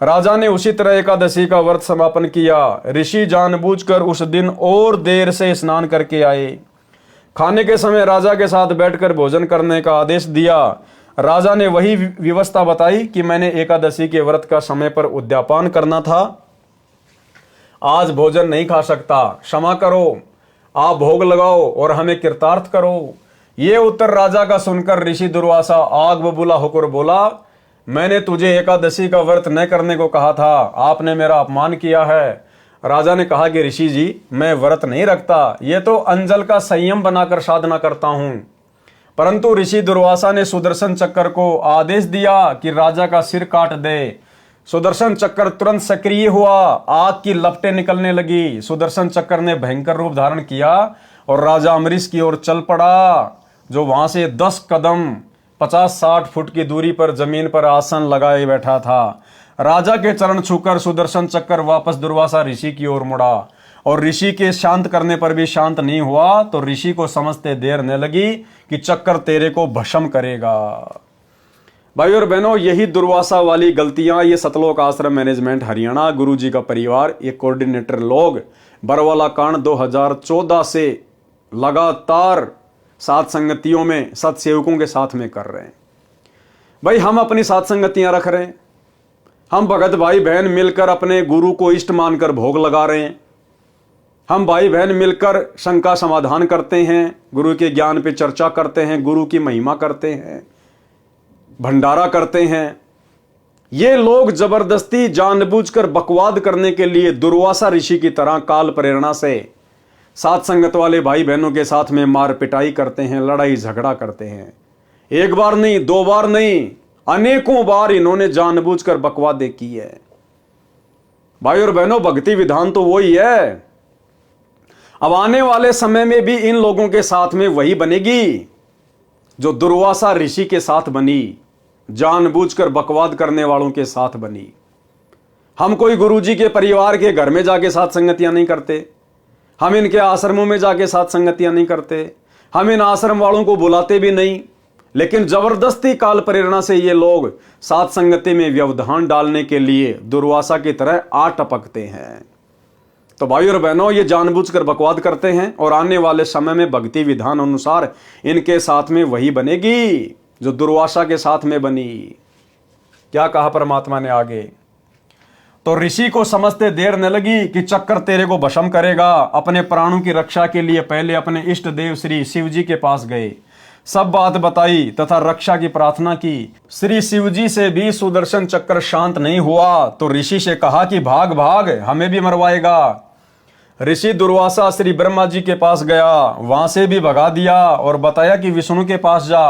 Speaker 1: राजा ने उसी तरह एकादशी का व्रत समापन किया। ऋषि जानबूझकर उस दिन और देर से स्नान करके आए। खाने के समय राजा के साथ बैठकर भोजन करने का आदेश दिया। राजा ने वही व्यवस्था बताई कि मैंने एकादशी के व्रत का समय पर उद्यापन करना था, आज भोजन नहीं खा सकता, क्षमा करो, आप भोग लगाओ और हमें कृतार्थ करो। ये उत्तर राजा का सुनकर ऋषि दुर्वासा आग बबूला होकर बोला, मैंने तुझे एकादशी का व्रत न करने को कहा था, आपने मेरा अपमान किया है। राजा ने कहा कि ऋषि जी, मैं व्रत नहीं रखता, ये तो अंजल का संयम बनाकर साधना करता हूं। परंतु ऋषि दुर्वासा ने सुदर्शन चक्र को आदेश दिया कि राजा का सिर काट दे। सुदर्शन चक्र तुरंत सक्रिय हुआ, आग की लपटें निकलने लगी। सुदर्शन चक्र ने भयंकर रूप धारण किया और राजा अम्बरीश की ओर चल पड़ा, जो वहां से 10 कदम 50-60 फुट की दूरी पर जमीन पर आसन लगाए बैठा था। राजा के चरण छूकर सुदर्शन चक्र वापस दुर्वासा ऋषि की ओर मुड़ा और ऋषि के शांत करने पर भी शांत नहीं हुआ, तो ऋषि को समझते देर न लगी कि चक्र तेरे को भस्म करेगा। भाई और बहनों, यही दुर्वासा वाली गलतियां ये सतलोक आश्रम मैनेजमेंट हरियाणा गुरुजी का परिवार, ये कोऑर्डिनेटर लोग बरवाला कांड 2014 से लगातार सात संगतियों में सत्सेवकों के साथ में कर रहे हैं। भाई हम अपनी सात संगतियां रख रहे हैं, हम भगत भाई बहन मिलकर अपने गुरु को इष्ट मानकर भोग लगा रहे हैं, हम भाई बहन मिलकर शंका समाधान करते हैं, गुरु के ज्ञान पे चर्चा करते हैं, गुरु की महिमा करते हैं, भंडारा करते हैं। ये लोग जबरदस्ती जानबूझकर बकवाद करने के लिए दुर्वासा ऋषि की तरह काल प्रेरणा से सात संगत वाले भाई बहनों के साथ में मार पिटाई करते हैं, लड़ाई झगड़ा करते हैं। एक बार नहीं, 2 बार नहीं, अनेकों बार इन्होंने जानबूझकर बकवादें की है। भाई और बहनों, भक्ति विधान तो वही है। अब आने वाले समय में भी इन लोगों के साथ में वही बनेगी जो दुर्वासा ऋषि के साथ बनी, जानबूझकर बकवाद करने वालों के साथ बनी। हम कोई गुरुजी के परिवार के घर में जाके साथ संगतियां नहीं करते, हम इनके आश्रमों में जाके साथ संगतियां नहीं करते, हम इन आश्रम वालों को बुलाते भी नहीं, लेकिन जबरदस्ती काल प्रेरणा से ये लोग साथ संगति में व्यवधान डालने के लिए दुर्वासा की तरह आ टपकते हैं। तो भाई और बहनों, ये जानबूझकर बकवाद करते हैं और आने वाले समय में भक्ति विधान अनुसार इनके साथ में वही बनेगी जो दुर्वासा के साथ में बनी। क्या कहा परमात्मा ने आगे? तो ऋषि को समझते देर न लगी कि चक्कर तेरे को भस्म करेगा। अपने प्राणों की रक्षा के लिए पहले अपने इष्ट देव श्री शिव जी के पास गए, सब बात बताई तथा रक्षा की प्रार्थना की। श्री शिव जी से भी सुदर्शन चक्र शांत नहीं हुआ, तो ऋषि से कहा कि भाग भाग, हमें भी मरवाएगा। ऋषि दुर्वासा श्री ब्रह्मा जी के पास गया, वहां से भी भगा दिया और बताया कि विष्णु के पास जा,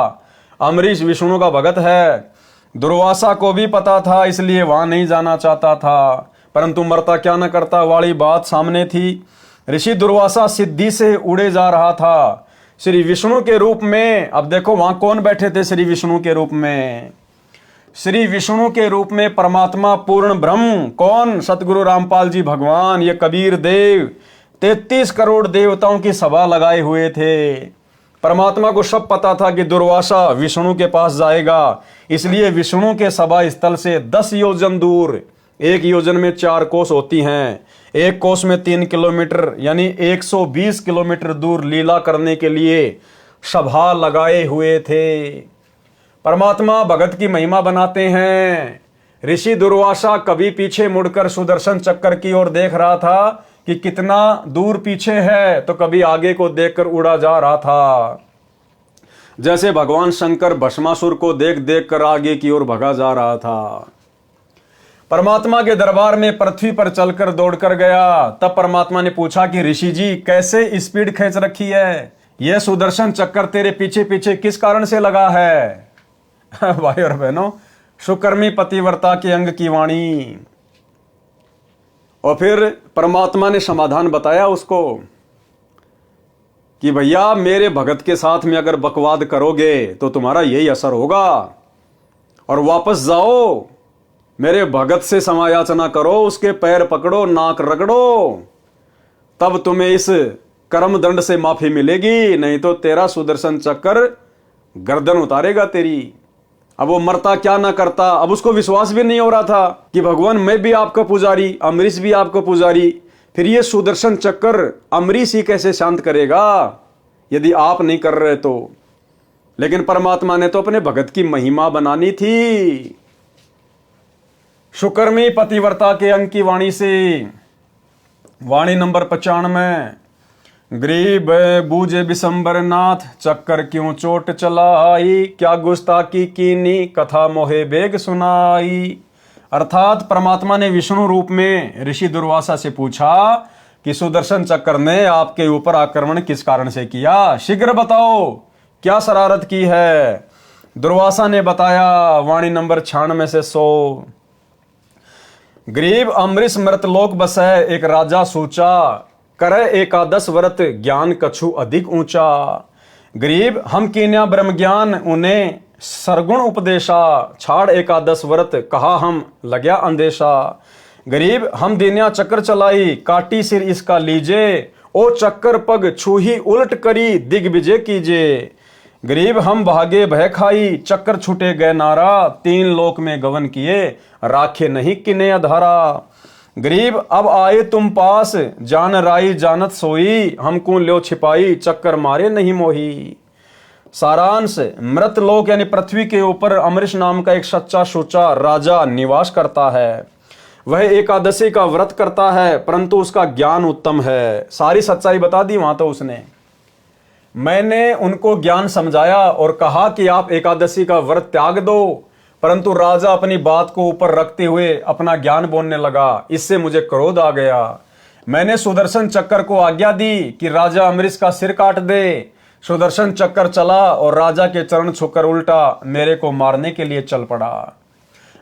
Speaker 1: अम्बरीश विष्णु का भगत है। दुर्वासा को भी पता था, इसलिए वहां नहीं जाना चाहता था, परंतु मरता क्या न करता वाली बात सामने थी। ऋषि दुर्वासा सिद्धि से उड़े जा रहा था श्री विष्णु के रूप में। अब देखो वहां कौन बैठे थे श्री विष्णु के रूप में? श्री विष्णु के रूप में परमात्मा पूर्ण ब्रह्म, कौन? सतगुरु रामपाल जी भगवान, ये कबीर देव 33 करोड़ देवताओं की सभा लगाए हुए थे। परमात्मा को सब पता था कि दुर्वासा विष्णु के पास जाएगा, इसलिए विष्णु के सभा स्थल से 10 योजन दूर, एक योजन में 4 कोस होती हैं, एक कोस में 3 किलोमीटर यानी 120 किलोमीटर दूर लीला करने के लिए सभा लगाए हुए थे। परमात्मा भगत की महिमा बनाते हैं। ऋषि दुर्वासा कभी पीछे मुड़कर सुदर्शन चक्कर की ओर देख रहा था कि कितना दूर पीछे है, तो कभी आगे को देखकर उड़ा जा रहा था। जैसे भगवान शंकर भस्मासुर को देख देख कर आगे की ओर भगा जा रहा था। परमात्मा के दरबार में पृथ्वी पर चलकर दौड़कर गया। तब परमात्मा ने पूछा कि ऋषि जी कैसे स्पीड खींच रखी है, यह सुदर्शन चक्कर तेरे पीछे पीछे किस कारण से लगा है? भाई और बहनों, सुकर्मी पतिव्रता के अंग की वाणी। और फिर परमात्मा ने समाधान बताया उसको कि भैया मेरे भगत के साथ में अगर बकवाद करोगे तो तुम्हारा यही असर होगा, और वापस जाओ, मेरे भगत से समायाचना करो, उसके पैर पकड़ो, नाक रगड़ो, तब तुम्हें इस कर्म दंड से माफी मिलेगी, नहीं तो तेरा सुदर्शन चक्कर गर्दन उतारेगा तेरी। अब वो मरता क्या ना करता, अब उसको विश्वास भी नहीं हो रहा था कि भगवान मैं भी आपका पुजारी, अम्बरीश भी आपका पुजारी, फिर ये सुदर्शन चक्कर अम्बरीश ही कैसे शांत करेगा यदि आप नहीं कर रहे तो। लेकिन परमात्मा ने तो अपने भगत की महिमा बनानी थी। सुकर्मी पतिव्रता के अंग की वाणी से, वाणी नंबर 95। गरीब बूझे बिशंबर नाथ, चक्कर क्यों चोट चलाई, क्या गुस्ताखी कीनी, कथा मोहे बेग सुनाई। अर्थात परमात्मा ने विष्णु रूप में ऋषि दुर्वासा से पूछा कि सुदर्शन चक्कर ने आपके ऊपर आक्रमण किस कारण से किया, शीघ्र बताओ क्या शरारत की है। दुर्वासा ने बताया, वाणी नंबर 96 से 100। गरीब अम्बरीश मृतलोक बसै, एक राजा सूचा, करे एकादश व्रत, ज्ञान कछु अधिक ऊंचा। गरीब हम कीन्या ब्रह्म ज्ञान, उन्हें सरगुण उपदेशा, छाड़ एकादश व्रत, कहा हम लग्या अंदेशा। गरीब हम दीन्या चक्कर चलाई, काटी सिर इसका लीजे, ओ चक्कर पग छूही उलट करी, दिग्विजय कीजे। गरीब हम भागे भय खाई, चक्कर छूटे गए नारा, 3 लोक में गवन किए, राखे नहीं किने अधारा। गरीब अब आए तुम पास, जान राई जानत सोई, हमको ल्यो छिपाई, चक्कर मारे नहीं मोही। सारांश, मृत लोक यानी पृथ्वी के ऊपर अम्बरीश नाम का एक सच्चा सोचा राजा निवास करता है। वह एकादशी का व्रत करता है, परंतु उसका ज्ञान उत्तम है। सारी सच्चाई बता दी वहां तो उसने। मैंने उनको ज्ञान समझाया और कहा कि आप एकादशी का व्रत त्याग दो, परंतु राजा अपनी बात को ऊपर रखते हुए अपना ज्ञान बोलने लगा। इससे मुझे क्रोध आ गया। मैंने सुदर्शन चक्कर को आज्ञा दी कि राजा अम्बरीश का सिर काट दे। सुदर्शन चक्कर चला और राजा के चरण छूकर उल्टा मेरे को मारने के लिए चल पड़ा।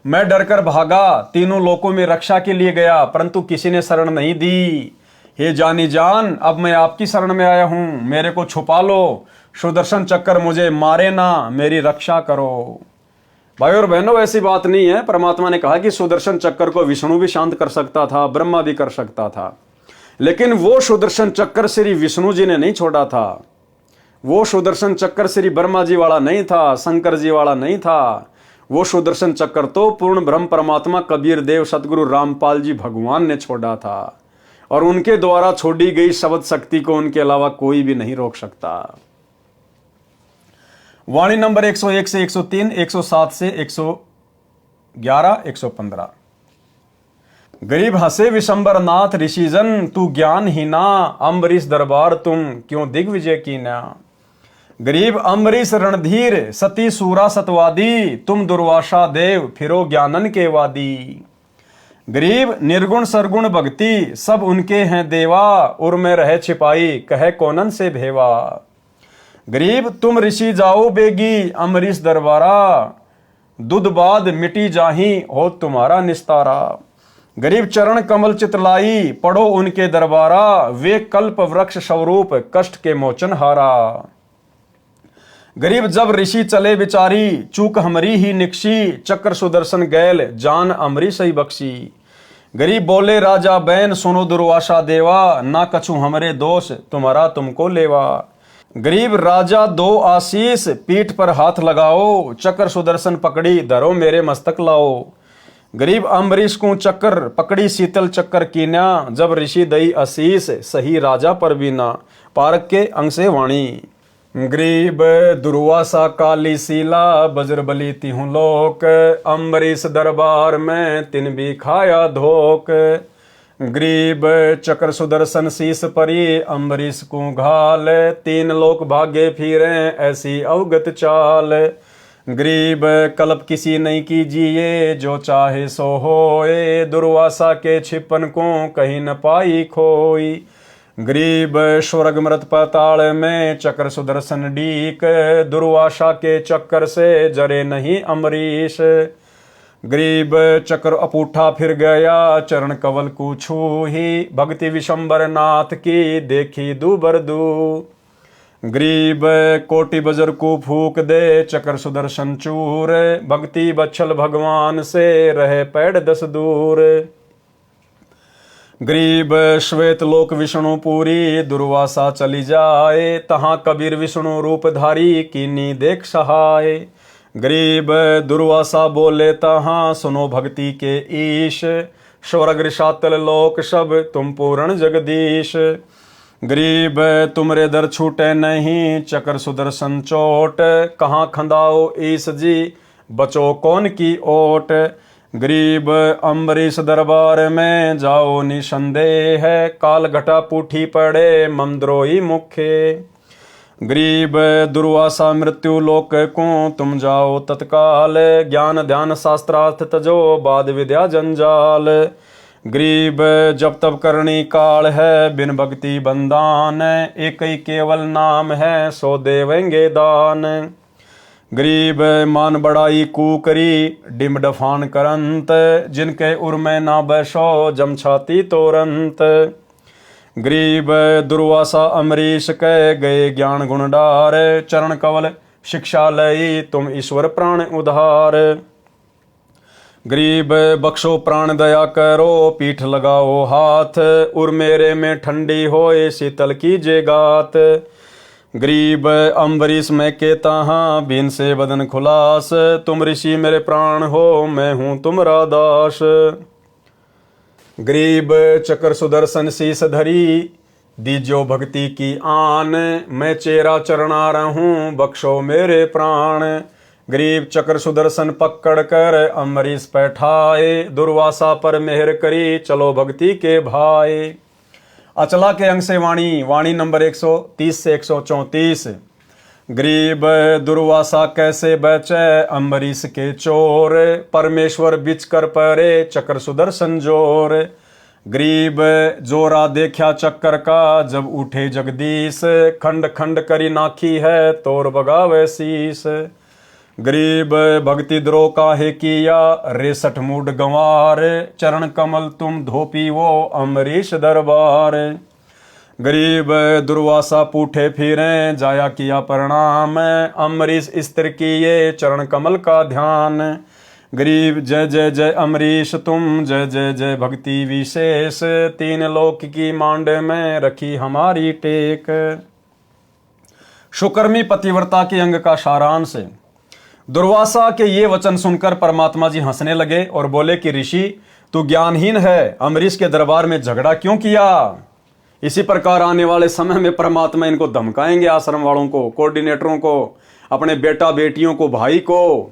Speaker 1: मैं डरकर भागा, तीनों लोकों में रक्षा के लिए गया, परंतु किसी ने शरण नहीं दी। हे जानी जान, अब मैं आपकी शरण में आया हूं, मेरे को छुपा लो, सुदर्शन चक्कर मुझे मारे ना, मेरी रक्षा करो। भाई और बहनों, ऐसी बात नहीं है। परमात्मा ने कहा कि सुदर्शन चक्कर को विष्णु भी शांत कर सकता था, ब्रह्मा भी कर सकता था, लेकिन वो सुदर्शन चक्कर श्री विष्णु जी ने नहीं छोड़ा था। वो सुदर्शन चक्कर श्री ब्रह्मा जी वाला नहीं था, शंकर जी वाला नहीं था। वो सुदर्शन चक्कर तो पूर्ण ब्रह्म परमात्मा कबीर देव सतगुरु रामपाल जी भगवान ने छोड़ा था, और उनके द्वारा छोड़ी गई शब्द शक्ति को उनके अलावा कोई भी नहीं रोक सकता। वाणी नंबर 101 से 103, 107 से 111, 115। गरीब हंसे विशंबर नाथ, ऋषिजन तू ज्ञान ही ना, अम्बरीश दरबार तुम क्यों दिग्विजय की ना। गरीब अम्बरीश रणधीर, सती सूरा सतवादी, तुम दुर्वासा देव फिरो ज्ञानन के वादी। गरीब निर्गुण सरगुण भक्ति सब उनके हैं देवा, उर में रहे छिपाई कहे कोनन से भेवा। गरीब तुम ऋषि जाओ बेगी अम्बरीश दरबारा, दुध बाद मिटी जाही हो तुम्हारा निस्तारा। गरीब चरण कमल चितलाई पढ़ो उनके दरबारा, वे कल्प वृक्ष स्वरूप कष्ट के मोचन हारा। गरीब जब ऋषि चले बिचारी चूक हमरी ही निकशी, चक्र सुदर्शन गैल जान अमरीश ही बख्शी। गरीब बोले राजा बैन सुनो दुर्वासा देवा, ना कछु हमरे दोष तुम्हारा तुमको लेवा। गरीब राजा दो आशीष पीठ पर हाथ लगाओ, चक्र सुदर्शन पकड़ी धरो मेरे मस्तक लाओ। गरीब अम्बरीश को चक्कर पकड़ी शीतल चक्कर कीन्या, जब ऋषि दई आशीष सही राजा पर बीना। पारक के अंग से वाणी। गरीब दुर्वासा काली सीला बजरबली तिहु लोक, अम्बरीश दरबार में तिन भी खाया धोक। गरीब चक्र सुदर्शन शीस परी अम्बरीश को घाल, तीन लोक भागे फिरे ऐसी अवगत चाल। गरीब कल्प किसी नहीं कीजिए जो चाहे सो होए, दुर्वासा के छिपन को कहीं न पाई खोई। गरीब स्वर्ग मृत पाताल में चक्र सुदर्शन डीक, दुर्वासा के चक्कर से जरे नहीं अम्बरीश। गरीब चक्र अपूठा फिर गया चरण कवल को छूही, भक्ति विशंबर नाथ की देखी दूबर दू। गरीब कोटि बजर को फूक दे चक्र सुदर्शन चूर, भक्ति बच्छल भगवान से रहे पैड़ 10 दूर। गरीब श्वेत लोक विष्णु पूरी दुर्वासा चली जाए, तहां कबीर विष्णु रूपधारी कीनी देख सहाय। गरीब दुर्वासा बोले तहां सुनो भक्ति के ईश, स्वर्ग ऋषातल लोक सब तुम पूर्ण जगदीश। गरीब तुमरे दर छूटे नहीं चक्र सुदर्शन चोट, कहाँ खंदाओ ईश जी बचो कौन की ओट। गरीब अम्बरीश दरबार में जाओ निसंदेह, काल घटा पूठी पड़े ममद्रोही मुखे। गरीब दुर्वासा मृत्यु लोक को तुम जाओ तत्काल, ज्ञान ध्यान शास्त्रार्थ तजो बाद विद्या जंजाल। गरीब जब तब करनी काल है बिन भक्ति बंदान, एक ही केवल नाम है सो देवेंगे दान। गरीब मान बड़ाई कूकरी डिम डफान करंत, जिनके उर में ना बैसो जम छाती तोरंत। गरीब दुर्वासा अम्बरीश कह गए ज्ञान गुण डार, चरण कवल शिक्षा लई तुम ईश्वर प्राण उधार। गरीब बख्शो प्राण दया करो पीठ लगाओ हाथ, उर मेरे में ठंडी होए शीतल कीजे गात। गरीब अम्बरीश मैं कहता हाँ बीन से बदन खुलास, तुम ऋषि मेरे प्राण हो मैं हूँ तुमरा दास। गरीब चक्र सुदर्शन शीस धरी दीजो भक्ति की आन, मैं चेरा चरणा रहूं बख्शो मेरे प्राण। गरीब चक्र सुदर्शन पकड़ कर अम्बरीश बैठाए, दुर्वासा पर मेहर करी चलो भक्ति के भाई। अचला के अंग से वाणी। वाणी नंबर 130 से 134। गरीब दुर्वासा कैसे बचे अम्बरीश के चोर, परमेश्वर बिच कर परे चक्र सुदर्शन जोर। गरीब जोरा देखा चक्कर का जब उठे जगदीश, खंड खंड करी नाखी है तोर बगावे शीस। गरीब भक्ति द्रोह काहे किया रेसठ मूड गंवार, चरण कमल तुम धोपी वो अम्बरीश दरबार। गरीब दुर्वासा पूठे फिरे जाया किया प्रणाम, अम्बरीश स्थिर किए चरण कमल का ध्यान। गरीब जय जय जय अम्बरीश तुम जय जय जय भक्ति विशेष, तीन लोक की मांड में रखी हमारी टेक। शुकर्मी पतिव्रता के अंग का सारांश। दुर्वासा के ये वचन सुनकर परमात्मा जी हंसने लगे और बोले कि ऋषि तू ज्ञानहीन है, अम्बरीश के दरबार में झगड़ा क्यों किया। इसी प्रकार आने वाले समय में परमात्मा इनको धमकाएंगे, आश्रम वालों को, कोऑर्डिनेटरों को, अपने बेटा बेटियों को, भाई को,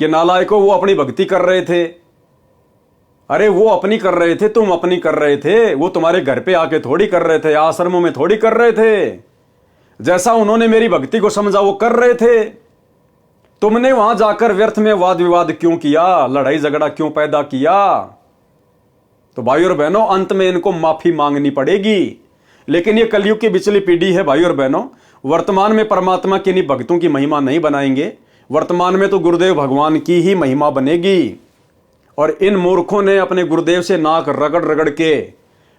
Speaker 1: कि नालायकों वो अपनी भक्ति कर रहे थे। अरे वो अपनी कर रहे थे, तुम अपनी कर रहे थे, वो तुम्हारे घर पे आके थोड़ी कर रहे थे, आश्रमों में थोड़ी कर रहे थे। जैसा उन्होंने मेरी भक्ति को समझा वो कर रहे थे। तुमने वहां जाकर व्यर्थ में वाद विवाद क्यों किया, लड़ाई झगड़ा क्यों पैदा किया। तो भाइयों और बहनों, अंत में इनको माफी मांगनी पड़ेगी। लेकिन ये कलयुग की बिचली पीढ़ी है भाइयों और बहनों, वर्तमान में परमात्मा के नहीं भक्तों की महिमा नहीं बनाएंगे, वर्तमान में तो गुरुदेव भगवान की ही महिमा बनेगी। और इन मूर्खों ने अपने गुरुदेव से नाक रगड़ रगड़ के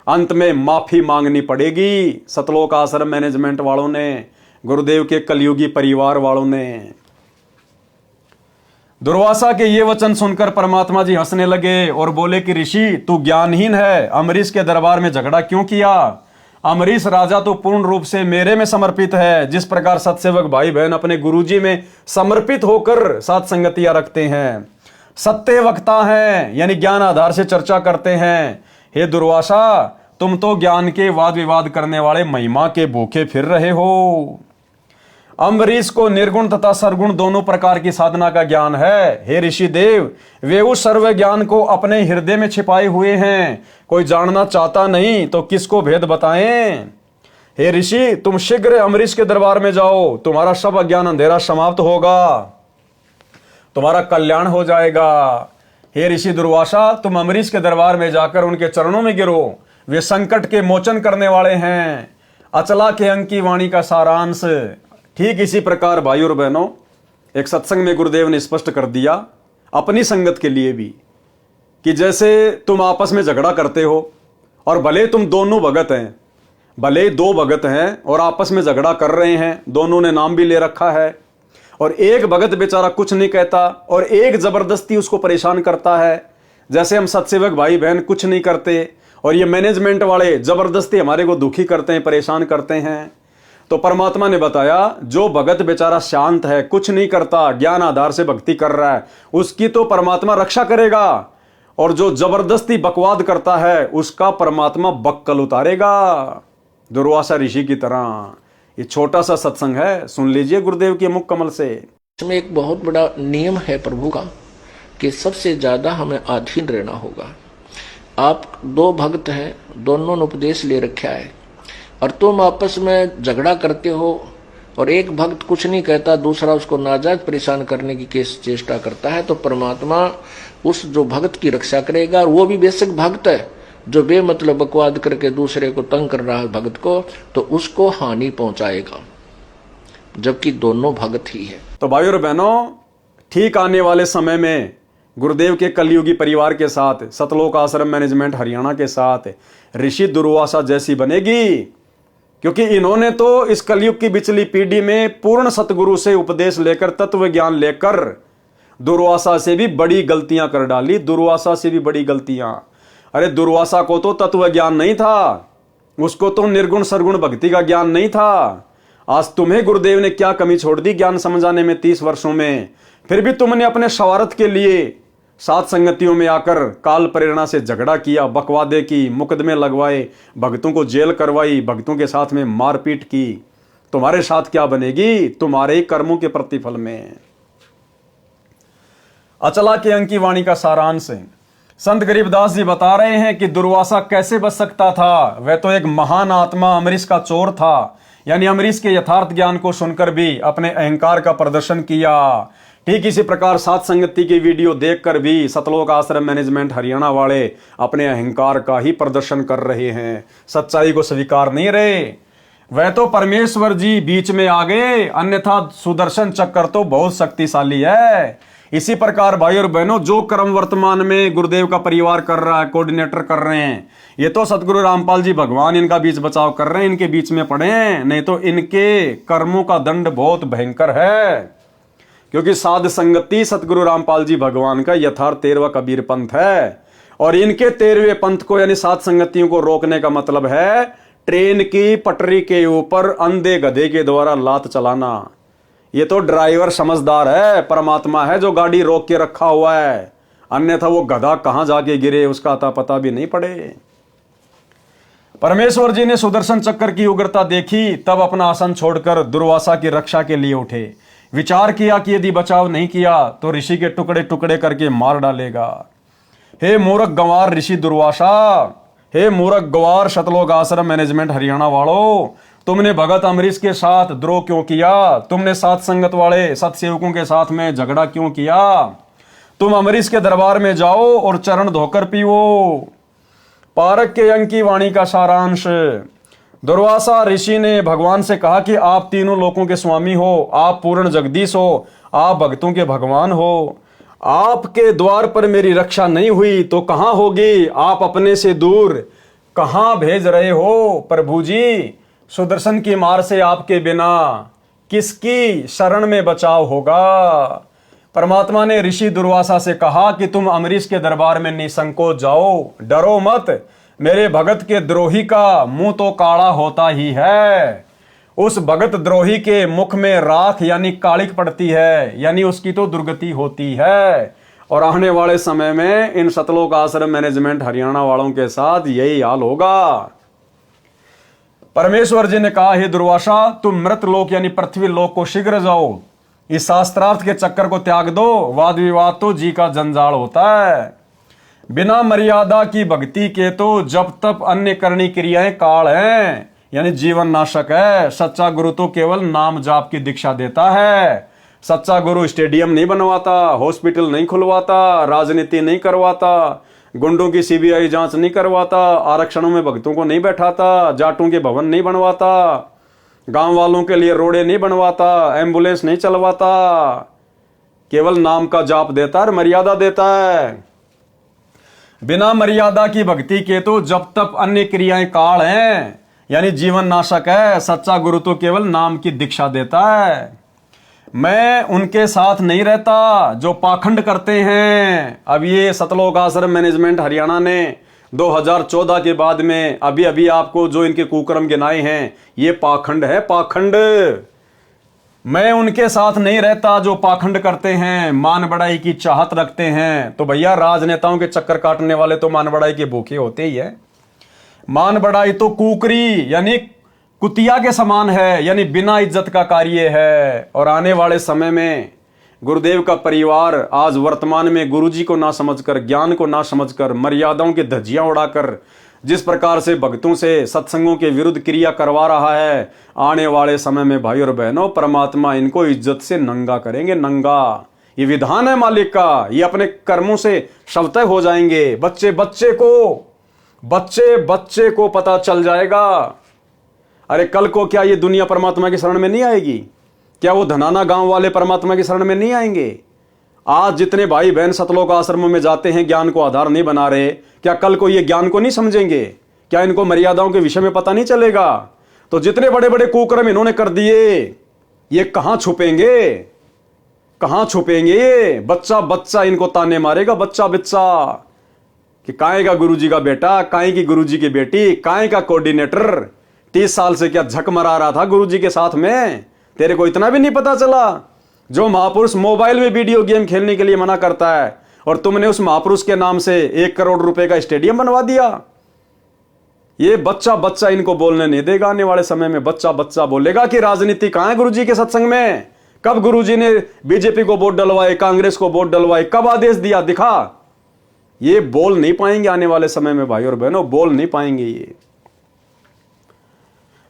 Speaker 1: अंत में माफी मांगनी पड़ेगी। सतलोक आश्रम मैनेजमेंट वालों ने, गुरुदेव के कलयुगी परिवार वालों ने। दुर्वासा के ये वचन सुनकर परमात्मा जी हंसने लगे और बोले कि ऋषि, तू ज्ञानहीन है, अम्बरीश के दरबार में झगड़ा क्यों किया? अम्बरीश राजा तो पूर्ण रूप से मेरे में समर्पित है। जिस प्रकार सत्सेवक भाई बहन अपने गुरुजी में समर्पित होकर साथ संगतियां रखते हैं, सत्य वक्ता हैं, यानी ज्ञान आधार से चर्चा करते हैं। हे दुर्वासा, तुम तो ज्ञान के वाद विवाद करने वाले महिमा के भूखे फिर रहे हो। अम्बरीश को निर्गुण तथा सरगुण दोनों प्रकार की साधना का ज्ञान है। हे ऋषि देव, वे उस सर्व ज्ञान को अपने हृदय में छिपाए हुए हैं। कोई जानना चाहता नहीं तो किसको भेद बताएं? हे ऋषि, तुम शीघ्र अम्बरीश के दरबार में जाओ, तुम्हारा सब अज्ञान अंधेरा समाप्त होगा, तुम्हारा कल्याण हो जाएगा। हे ऋषि दुर्वासा, तुम अम्बरीश के दरबार में जाकर उनके चरणों में गिरो, वे संकट के मोचन करने वाले हैं। अचला के अंक की वाणी का सारांश। ठीक इसी प्रकार भाइयों और बहनों, एक सत्संग में गुरुदेव ने स्पष्ट कर दिया अपनी संगत के लिए भी कि जैसे तुम आपस में झगड़ा करते हो और भले तुम दोनों भगत हैं, भले दो भगत हैं और आपस में झगड़ा कर रहे हैं, दोनों ने नाम भी ले रखा है, और एक भगत बेचारा कुछ नहीं कहता और एक जबरदस्ती उसको परेशान करता है। जैसे हम सत्सेवक भाई बहन कुछ नहीं करते और ये मैनेजमेंट वाले जबरदस्ती हमारे को दुखी करते हैं, परेशान करते हैं। तो परमात्मा ने बताया, जो भगत बेचारा शांत है, कुछ नहीं करता, ज्ञान आधार से भक्ति कर रहा है, उसकी तो परमात्मा रक्षा करेगा, और जो जबरदस्ती बकवाद करता है उसका परमात्मा बक्कल उतारेगा, दुर्वासा ऋषि की तरह। ये छोटा सा सत्संग है, सुन लीजिए गुरुदेव के मुख कमल से।
Speaker 2: इसमें एक बहुत बड़ा नियम है प्रभु का कि सबसे ज्यादा हमें अधीन रहना होगा। आप दो भक्त हैं, दोनों ने उपदेश ले रखा है, और तुम आपस में झगड़ा करते हो और एक भक्त कुछ नहीं कहता, दूसरा उसको नाजायज परेशान करने की चेष्टा करता है, तो परमात्मा उस जो भक्त की रक्षा करेगा। और वो भी बेशक भक्त है, जो बेमतलब बकवाद करके दूसरे को तंग कर रहा है भक्त को, तो उसको हानि पहुंचाएगा, जबकि दोनों भक्त ही है।
Speaker 1: तो भाइयों और बहनों, ठीक आने वाले समय में गुरुदेव के कलयुगी परिवार के साथ, सतलोक आश्रम मैनेजमेंट हरियाणा के साथ ऋषि दुर्वासा जैसी बनेगी, क्योंकि इन्होंने तो इस कलयुग की बिचली पीढ़ी में पूर्ण सतगुरु से उपदेश लेकर, तत्व ज्ञान लेकर दुर्वासा से भी बड़ी गलतियां कर डाली। दुर्वासा से भी बड़ी गलतियां। अरे दुर्वासा को तो तत्व ज्ञान नहीं था, उसको तो निर्गुण सरगुण भक्ति का ज्ञान नहीं था। आज तुम्हें गुरुदेव ने क्या कमी छोड़ दी ज्ञान समझाने में 30 वर्षों में? फिर भी तुमने अपने स्वार्थ के लिए सात संगतियों में आकर काल प्रेरणा से झगड़ा किया, बकवादे की, मुकदमे लगवाए, भक्तों को जेल करवाई, भक्तों के साथ में मारपीट की। तुम्हारे साथ क्या बनेगी? तुम्हारे ही कर्मों के प्रतिफल में। अचला के अंक की वाणी का सारांश है। संत गरीबदास जी बता रहे हैं कि दुर्वासा कैसे बच सकता था। वह तो एक महान आत्मा अम्बरीश का चोर था, यानी अम्बरीश के यथार्थ ज्ञान को सुनकर भी अपने अहंकार का प्रदर्शन किया। ठीक इसी प्रकार सात संगति की वीडियो देखकर भी सतलोक आश्रम मैनेजमेंट हरियाणा वाले अपने अहंकार का ही प्रदर्शन कर रहे हैं, सच्चाई को स्वीकार नहीं रहे। वह तो परमेश्वर जी बीच में आ गए, अन्यथा सुदर्शन चक्र तो बहुत शक्तिशाली है। इसी प्रकार भाई और बहनों, जो कर्म वर्तमान में गुरुदेव का परिवार कर रहा है, कोऑर्डिनेटर कर रहे हैं, ये तो सतगुरु रामपाल जी भगवान इनका बीच बचाव कर रहे हैं, इनके बीच में पड़े हैं, नहीं तो इनके कर्मों का दंड बहुत भयंकर है। क्योंकि साध संगति सतगुरु रामपाल जी भगवान का यथार्थ 13वां कबीर पंथ है, और इनके 13वें पंथ को यानी सात संगतियों को रोकने का मतलब है ट्रेन की पटरी के ऊपर अंधे गधे के द्वारा लात चलाना। ये तो ड्राइवर समझदार है, परमात्मा है जो गाड़ी रोक के रखा हुआ है, अन्यथा वो गधा कहां जाके गिरे उसका अता पता भी नहीं पड़े। परमेश्वर जी ने सुदर्शन चक्र की उग्रता देखी, तब अपना आसन छोड़कर दुर्वासा की रक्षा के लिए उठे। विचार किया कि यदि बचाव नहीं किया तो ऋषि के टुकड़े टुकड़े करके मार डालेगा। हे मूर्ख गंवार ऋषि दुर्वासा, हे मूर्ख गंवार सतलोक आश्रम मैनेजमेंट हरियाणा वालों, तुमने भगत अम्बरीश के साथ द्रोह क्यों किया? तुमने सात संगत वाले सतसेवकों के साथ में झगड़ा क्यों किया? तुम अम्बरीश के दरबार में जाओ और चरण धोकर पीओ। पारक के अंक की वाणी का सारांश। दुर्वासा ऋषि ने भगवान से कहा कि आप तीनों लोकों के स्वामी हो, आप पूर्ण जगदीश हो, आप भक्तों के भगवान हो। आपके द्वार पर मेरी रक्षा नहीं हुई तो कहां होगी, आप अपने से दूर कहां भेज रहे हो प्रभु जी। सुदर्शन की मार से आपके बिना किसकी शरण में बचाव होगा। परमात्मा ने ऋषि दुर्वासा से कहा कि तुम अम्बरीश के दरबार में निसंकोच जाओ, डरो मत। मेरे भगत के द्रोही का मुंह तो काला होता ही है। उस भगत द्रोही के मुख में राख यानी कालिक पड़ती है, यानी उसकी तो दुर्गति होती है। और आने वाले समय में इन सतलोक आश्रम मैनेजमेंट हरियाणा वालों के साथ यही हाल होगा। परमेश्वर जी ने कहा, हे दुर्वासा, तुम मृत लोक यानी पृथ्वी लोक को शीघ्र जाओ, इस शास्त्रार्थ के चक्कर को त्याग दो। वाद विवाद तो जी का जंजाल होता है। बिना मर्यादा की भक्ति के तो जब तप अन्य करनी क्रियाएं काल हैं, यानी जीवन नाशक है। सच्चा गुरु तो केवल नाम जाप की दीक्षा देता है। सच्चा गुरु स्टेडियम नहीं बनवाता, हॉस्पिटल नहीं खुलवाता, राजनीति नहीं करवाता, गुंडों की सीबीआई जांच नहीं करवाता, आरक्षणों में भक्तों को नहीं बैठाता, जाटों के भवन नहीं बनवाता, गांव वालों के लिए रोडे नहीं बनवाता, एम्बुलेंस नहीं चलवाता। केवल नाम का जाप देता है, मर्यादा देता है। बिना मर्यादा की भक्ति के तो जब तप अन्य क्रियाएं काल हैं, यानी जीवन नाशक है। सच्चा गुरु तो केवल नाम की दीक्षा देता है। मैं उनके साथ नहीं रहता जो पाखंड करते हैं। अब ये सतलोक आश्रम मैनेजमेंट हरियाणा ने 2014 के बाद में अभी अभी आपको जो इनके कुकर्म गिनाए हैं, ये पाखंड है, पाखंड। मैं उनके साथ नहीं रहता जो पाखंड करते हैं, मान बढ़ाई की चाहत रखते हैं। तो भैया राजनेताओं के चक्कर काटने वाले तो मान बढ़ाई के भूखे होते ही है। मान बढ़ाई तो कुकरी यानी कुतिया के समान है, यानी बिना इज्जत का कार्य है। और आने वाले समय में गुरुदेव का परिवार आज वर्तमान में गुरुजी को ना समझकर, ज्ञान को ना समझकर, मर्यादाओं की धज्जियां उड़ाकर जिस प्रकार से भक्तों से सत्संगों के विरुद्ध क्रिया करवा रहा है, आने वाले समय में भाई और बहनों परमात्मा इनको इज्जत से नंगा करेंगे, नंगा। ये विधान है मालिक का, ये अपने कर्मों से स्वतः हो जाएंगे। बच्चे बच्चे को पता चल जाएगा। अरे कल को क्या ये दुनिया परमात्मा की शरण में नहीं आएगी? क्या वो धनाना गांव वाले परमात्मा की शरण में नहीं आएंगे? आज जितने भाई बहन सतलोक आश्रमों में जाते हैं, ज्ञान को आधार नहीं बना रहे, क्या कल को ये ज्ञान को नहीं समझेंगे? क्या इनको मर्यादाओं के विषय में पता नहीं चलेगा? तो जितने बड़े बड़े कुकर्म इन्होंने कर दिए, ये कहां छुपेंगे? कहां छुपेंगे? ये बच्चा इनको ताने मारेगा, बच्चा कि काहे का गुरुजी का बेटा, काहे की गुरुजी की बेटी, काहे का कोऑर्डिनेटर 30 साल से क्या झक मरा रहा था गुरुजी के साथ में? तेरे को इतना भी नहीं पता चला? जो महापुरुष मोबाइल में वीडियो गेम खेलने के लिए मना करता है और तुमने उस महापुरुष के नाम से 1 करोड़ रुपए का स्टेडियम बनवा दिया। ये बच्चा इनको बोलने नहीं देगा। आने वाले समय में बच्चा बोलेगा कि राजनीति कहां है गुरुजी के सत्संग में? कब गुरुजी ने बीजेपी को वोट डलवाए, कांग्रेस को वोट डलवाए, कब आदेश दिया? दिखा। ये बोल नहीं पाएंगे आने वाले समय में भाई और बहनों, बोल नहीं पाएंगे। ये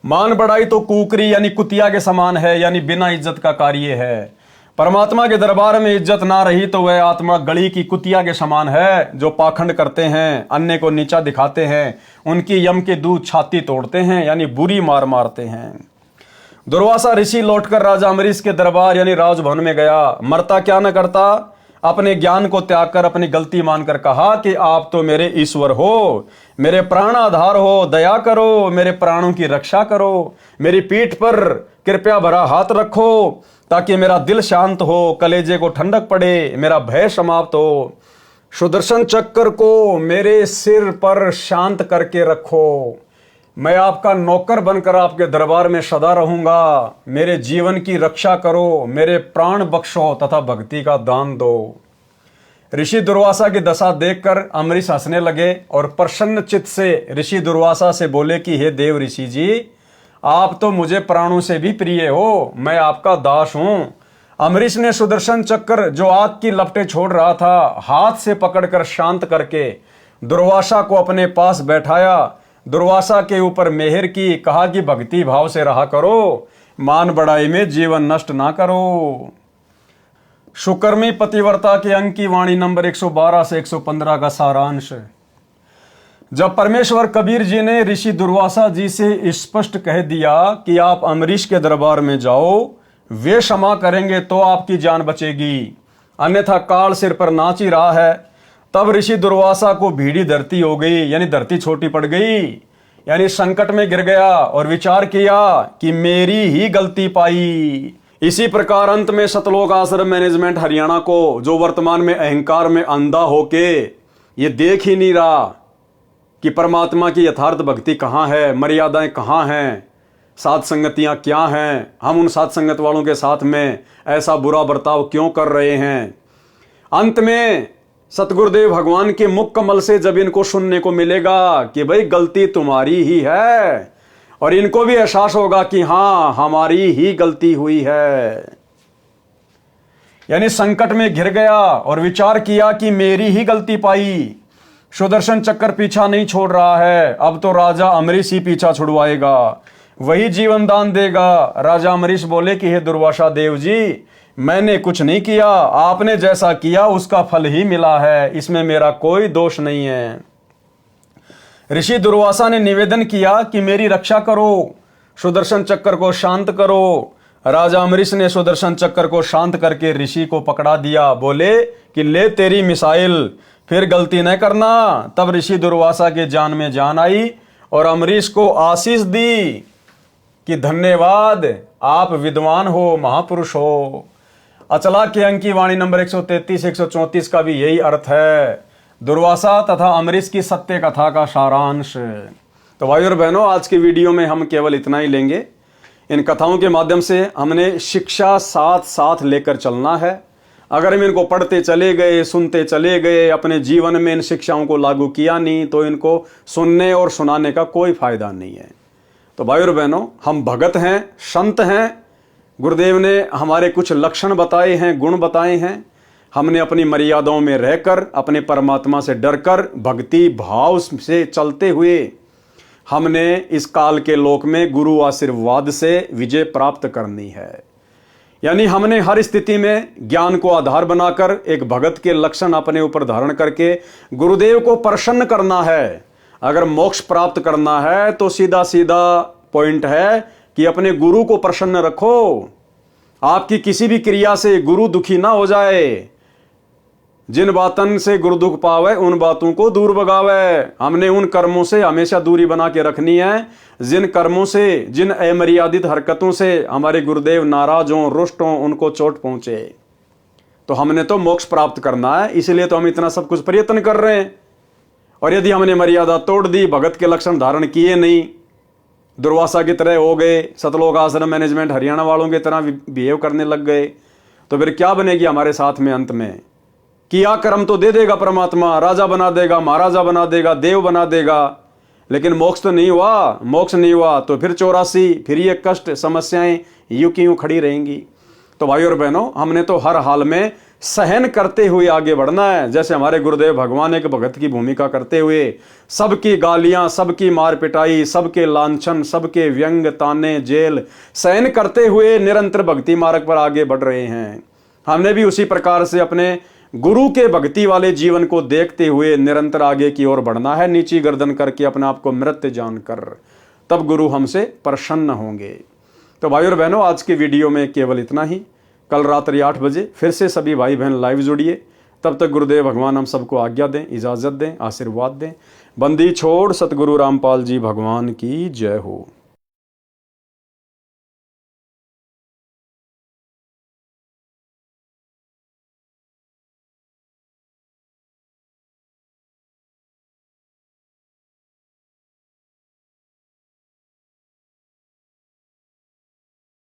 Speaker 1: मान बढ़ाई तो कुकरी यानी कुतिया के समान है, यानी बिना इज्जत का कार्य है। परमात्मा के दरबार में इज्जत ना रही तो वह आत्मा गली की कुतिया के समान है, जो पाखंड करते हैं, अन्य को नीचा दिखाते हैं, उनकी यम के दूध छाती तोड़ते हैं, यानी बुरी मार मारते हैं। दुर्वासा ऋषि लौटकर राजा अम्बरीश के दरबार यानी राजभवन में गया। मरता क्या न करता, अपने ज्ञान को त्याग कर अपनी गलती मानकर कहा कि आप तो मेरे ईश्वर हो, मेरे प्राण आधार हो, दया करो, मेरे प्राणों की रक्षा करो, मेरी पीठ पर कृपया भरा हाथ रखो ताकि मेरा दिल शांत हो, कलेजे को ठंडक पड़े, मेरा भय समाप्त हो। सुदर्शन चक्र को मेरे सिर पर शांत करके रखो। मैं आपका नौकर बनकर आपके दरबार में सदा रहूंगा। मेरे जीवन की रक्षा करो, मेरे प्राण बख्शो तथा भक्ति का दान दो। ऋषि दुर्वासा की दशा देखकर अम्बरीश हंसने लगे और प्रसन्न चित्त से ऋषि दुर्वासा से बोले कि हे देव ऋषि जी, आप तो मुझे प्राणों से भी प्रिय हो, मैं आपका दास हूं। अम्बरीश ने सुदर्शन चक्र जो आग की लपटें छोड़ रहा था, हाथ से पकड़कर शांत करके दुर्वासा को अपने पास बैठाया। दुर्वासा के ऊपर मेहर की, कहा कि भक्ति भाव से रहा करो, मान बढ़ाई में जीवन नष्ट ना करो। सुकर्मी पतिव्रता के अंक की वाणी नंबर 112 से 115 का सारांश। जब परमेश्वर कबीर जी ने ऋषि दुर्वासा जी से स्पष्ट कह दिया कि आप अम्बरीश के दरबार में जाओ, वे क्षमा करेंगे तो आपकी जान बचेगी, अन्यथा काल सिर पर नाच ही रहा है, तब ऋषि दुर्वासा को भीड़ी धरती हो गई, यानी धरती छोटी पड़ गई, यानी संकट में गिर गया और विचार किया कि मेरी ही गलती पाई। इसी प्रकार अंत में सतलोक आश्रम मैनेजमेंट हरियाणा को, जो वर्तमान में अहंकार में अंधा होके ये देख ही नहीं रहा कि परमात्मा की यथार्थ भक्ति कहाँ है, मर्यादाएं कहाँ हैं, साथ संगतियां क्या हैं, हम उन साथ संगत वालों के साथ में ऐसा बुरा बर्ताव क्यों कर रहे हैं। अंत में सतगुरुदेव भगवान के मुख कमल से जब इनको सुनने को मिलेगा कि भाई गलती तुम्हारी ही है, और इनको भी एहसास होगा कि हाँ हमारी ही गलती हुई है, यानी संकट में घिर गया और विचार किया कि मेरी ही गलती पाई। सुदर्शन चक्र पीछा नहीं छोड़ रहा है, अब तो राजा अम्बरीश ही पीछा छुड़वाएगा, वही जीवन दान देगा। राजा अम्बरीश बोले कि हे दुर्वासा देव जी, मैंने कुछ नहीं किया, आपने जैसा किया उसका फल ही मिला है, इसमें मेरा कोई दोष नहीं है। ऋषि दुर्वासा ने निवेदन किया कि मेरी रक्षा करो, सुदर्शन चक्र को शांत करो। राजा अम्बरीश ने सुदर्शन चक्र को शांत करके ऋषि को पकड़ा दिया, बोले कि ले तेरी मिसाइल, फिर गलती न करना। तब ऋषि दुर्वासा के जान में जान आई और अम्बरीश को आशीष दी कि धन्यवाद, आप विद्वान हो, महापुरुष हो। अचला के अंक की वाणी नंबर 133-134 का भी यही अर्थ है, दुर्वासा तथा अम्बरीश की सत्य कथा का सारांश। तो भाई और बहनों, आज की वीडियो में हम केवल इतना ही लेंगे। इन कथाओं के माध्यम से हमने शिक्षा साथ साथ लेकर चलना है। अगर हम इनको पढ़ते चले गए, सुनते चले गए, अपने जीवन में इन शिक्षाओं को लागू किया नहीं, तो इनको सुनने और सुनाने का कोई फायदा नहीं है। तो भाई और बहनों, हम भगत हैं, संत हैं, गुरुदेव ने हमारे कुछ लक्षण बताए हैं, गुण बताए हैं। हमने अपनी मर्यादाओं में रहकर, अपने परमात्मा से डरकर, भक्ति भाव से चलते हुए हमने इस काल के लोक में गुरु आशीर्वाद से विजय प्राप्त करनी है। यानी हमने हर स्थिति में ज्ञान को आधार बनाकर एक भगत के लक्षण अपने ऊपर धारण करके गुरुदेव को प्रसन्न करना है। अगर मोक्ष प्राप्त करना है तो सीधा सीधा पॉइंट है कि अपने गुरु को प्रसन्न रखो। आपकी किसी भी क्रिया से गुरु दुखी ना हो जाए। जिन बातन से गुरु दुख पावे उन बातों को दूर भगावे। हमने उन कर्मों से हमेशा दूरी बना के रखनी है जिन कर्मों से, जिन अमर्यादित हरकतों से हमारे गुरुदेव नाराज हों, रुष्ट हों, उनको चोट पहुंचे। तो हमने तो मोक्ष प्राप्त करना है, इसलिए तो हम इतना सब कुछ प्रयत्न कर रहे हैं। और यदि हमने मर्यादा तोड़ दी, भगत के लक्षण धारण किए नहीं, दुर्वासा की तरह हो गए, सतलोक आश्रम मैनेजमेंट हरियाणा वालों की तरह बिहेव करने लग गए, तो फिर क्या बनेगी हमारे साथ में। अंत में किया कर्म तो दे देगा परमात्मा, राजा बना देगा, महाराजा बना देगा, देव बना देगा, लेकिन मोक्ष तो नहीं हुआ। मोक्ष नहीं हुआ तो फिर 84, फिर ये कष्ट, समस्याएं यूं की यूं खड़ी रहेंगी। तो भाई और बहनों, हमने तो हर हाल में सहन करते हुए आगे बढ़ना है। जैसे हमारे गुरुदेव भगवान एक भगत की भूमिका करते हुए सबकी गालियां, सबकी मार पिटाई, सबके लांछन, सबके व्यंग, ताने, जेल सहन करते हुए निरंतर भक्ति मार्ग पर आगे बढ़ रहे हैं। हमने भी उसी प्रकार से अपने गुरु के भक्ति वाले जीवन को देखते हुए निरंतर आगे की ओर बढ़ना है, नीची गर्दन करके अपने आप को मृत जानकर। तब गुरु हमसे प्रसन्न होंगे। तो भाई और बहनों, आज के वीडियो में केवल इतना ही। कल रात्रि 8 बजे फिर से सभी भाई बहन लाइव जुड़िए। तब तक गुरुदेव भगवान हम सबको आज्ञा दें, इजाज़त दें, आशीर्वाद दें। बंदी छोड़ सतगुरु रामपाल जी भगवान की जय हो।